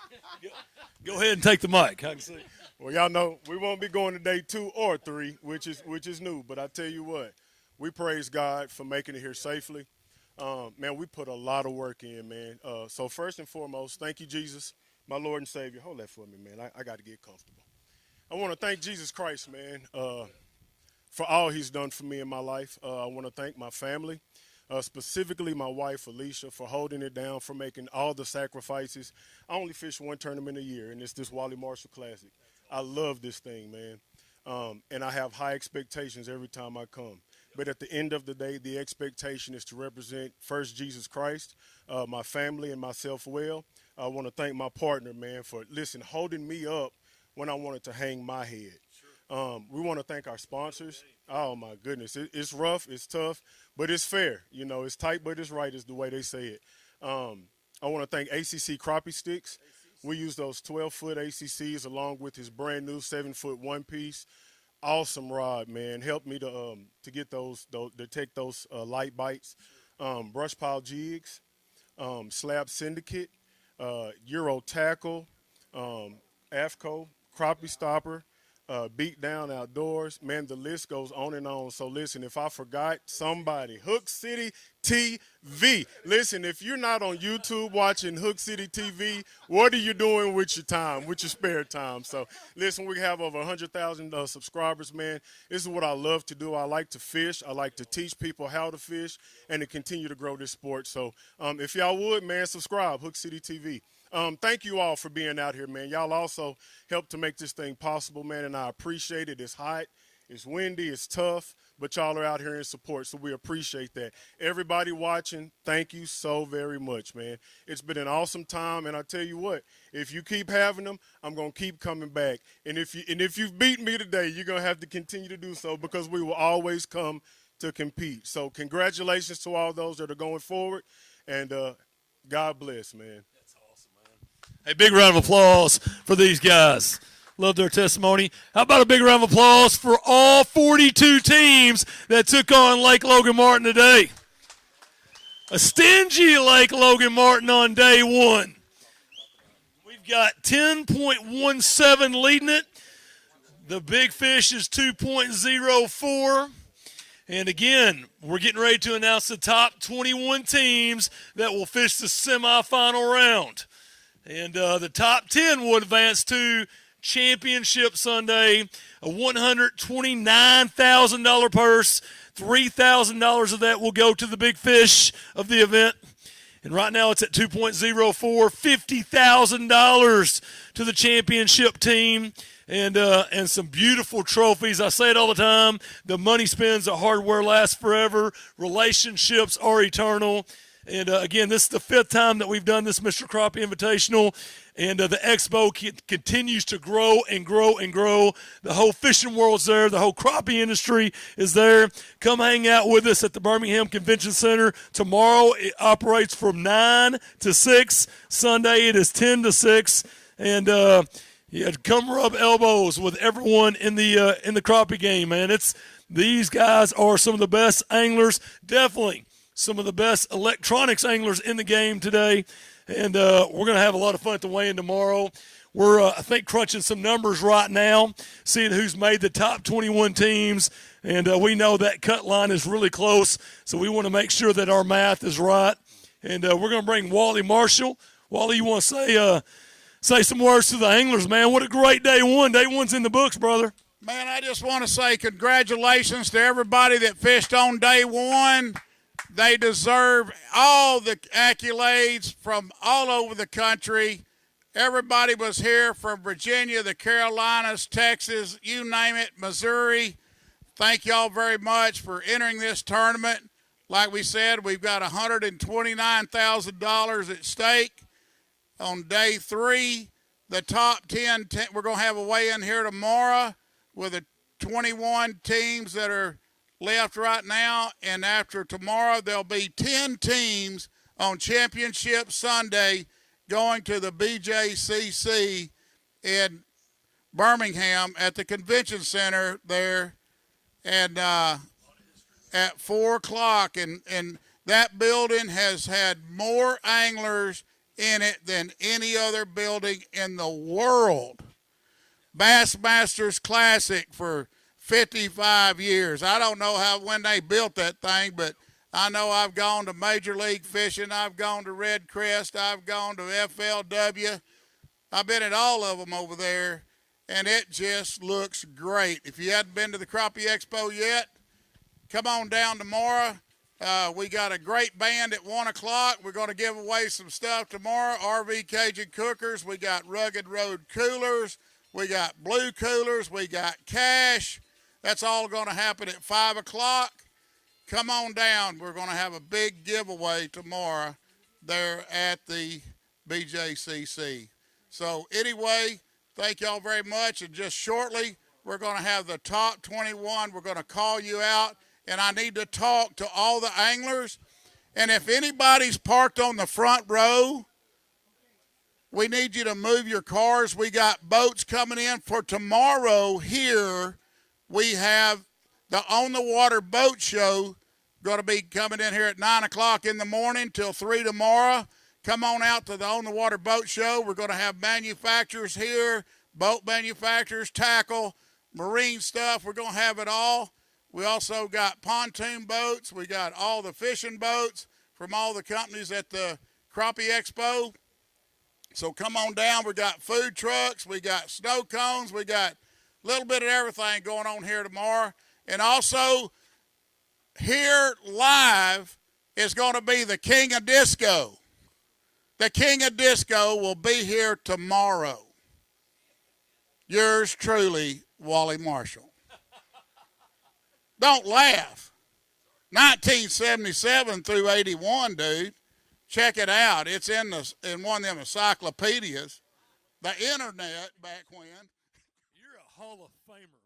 S2: Go ahead and take the mic. I can see.
S6: Well, y'all know we won't be going to day 2 or 3, which is new, but I tell you what. We praise God for making it here safely. Man, we put a lot of work in, man. So first and foremost, thank you, Jesus, my Lord and Savior. Hold that for me, man. I got to get comfortable. I want to thank Jesus Christ, man, for all he's done for me in my life. I want to thank my family, specifically my wife, Alicia, for holding it down, for making all the sacrifices. I only fish 1 tournament a year, and it's this Wally Marshall Classic. I love this thing, man, and I have high expectations every time I come. But at the end of the day, the expectation is to represent first Jesus Christ, my family, and myself well. I want to thank my partner, man, for, holding me up when I wanted to hang my head. Sure. We want to thank our sponsors. Oh, my goodness. It's rough, it's tough, but it's fair. It's tight, but it's right is the way they say it. I want to thank ACC Crappie Sticks. We use those 12-foot ACCs along with his brand new 7-foot one-piece. Awesome rod, man. Helped me to get those detect those light bites. Brush pile jigs, slab syndicate, Euro tackle, AFCO, crappie stopper, beat down outdoors. Man, the list goes on and on. So listen, if I forgot somebody, Hook City TV. Listen, if you're not on YouTube watching Hook City TV, what are you doing with your time, with your spare time? So listen, we have over 100,000 subscribers, man. This is what I love to do. I like to fish. I like to teach people how to fish and to continue to grow this sport. So if y'all would, man, subscribe, Hook City TV. Thank you all for being out here, man. Y'all also helped to make this thing possible, man, and I appreciate it. It's hot, it's windy, it's tough, but y'all are out here in support, so we appreciate that. Everybody watching, thank you so very much, man. It's been an awesome time, and I tell you what, if you keep having them, I'm going to keep coming back. And if you've beaten me today, you're going to have to continue to do so because we will always come to compete. So congratulations to all those that are going forward, and God bless, man.
S2: A big round of applause for these guys. Love their testimony. How about a big round of applause for all 42 teams that took on Lake Logan Martin today? A stingy Lake Logan Martin on day one. We've got 10.17 leading it. The big fish is 2.04. And again, we're getting ready to announce the top 21 teams that will fish the semifinal round. And the top 10 will advance to Championship Sunday, a $129,000 purse. $3,000 of that will go to the big fish of the event. And right now it's at 2.04, $50,000 to the championship team. And some beautiful trophies. I say it all the time. The money spends, the hardware lasts forever. Relationships are eternal. And, again, this is the 5th time that we've done this Mr. Crappie Invitational. And the expo continues to grow and grow and grow. The whole fishing world's there. The whole crappie industry is there. Come hang out with us at the Birmingham Convention Center. Tomorrow it operates from 9 to 6. Sunday it is 10 to 6. And come rub elbows with everyone in the crappie game, man. These guys are some of the best anglers, definitely some of the best electronics anglers in the game today. And we're going to have a lot of fun at the weigh-in tomorrow. We're, I think, crunching some numbers right now, seeing who's made the top 21 teams. And we know that cut line is really close, so we want to make sure that our math is right. And we're going to bring Wally Marshall. Wally, you want to say some words to the anglers, man? What a great day one. Day one's in the books, brother.
S1: Man, I just want to say congratulations to everybody that fished on day one. They deserve all the accolades from all over the country. Everybody was here from Virginia, the Carolinas, Texas, you name it, Missouri. Thank y'all very much for entering this tournament. Like we said, we've got $129,000 at stake on day 3. The top 10, we're going to have a weigh-in here tomorrow with the 21 teams that are left right now, and after tomorrow there'll be 10 teams on Championship Sunday going to the BJCC in Birmingham at the Convention Center there, and at 4 o'clock, and that building has had more anglers in it than any other building in the world. Bassmasters Classic for 55 years. I don't know when they built that thing, but I know I've gone to Major League Fishing. I've gone to Red Crest. I've gone to FLW. I've been at all of them over there, and it just looks great. If you hadn't been to the Crappie Expo yet, come on down tomorrow. We got a great band at 1 o'clock. We're going to give away some stuff tomorrow. RV Cajun Cookers. We got Rugged Road Coolers. We got Blue Coolers. We got cash. That's all going to happen at 5 o'clock. Come on down. We're going to have a big giveaway tomorrow there at the BJCC. So anyway, thank y'all very much. And just shortly, we're going to have the top 21. We're going to call you out. And I need to talk to all the anglers. And if anybody's parked on the front row,
S9: we need you to move your cars. We got boats coming in for tomorrow here. We have the On the Water Boat Show going to be coming in here at 9 o'clock in the morning till 3 tomorrow. Come on out to the On the Water Boat Show. We're going to have manufacturers here, boat manufacturers, tackle, marine stuff. We're going to have it all. We also got pontoon boats. We got all the fishing boats from all the companies at the Crappie Expo. So come on down. We got food trucks. We got snow cones. We got a little bit of everything going on here tomorrow. And also here live is going to be the King of Disco. The King of Disco will be here tomorrow. Yours truly, Wally Marshall. Don't laugh. 1977 through 81, dude. Check it out. It's in one of them encyclopedias. The internet back when.
S2: You're a Hall of Famer.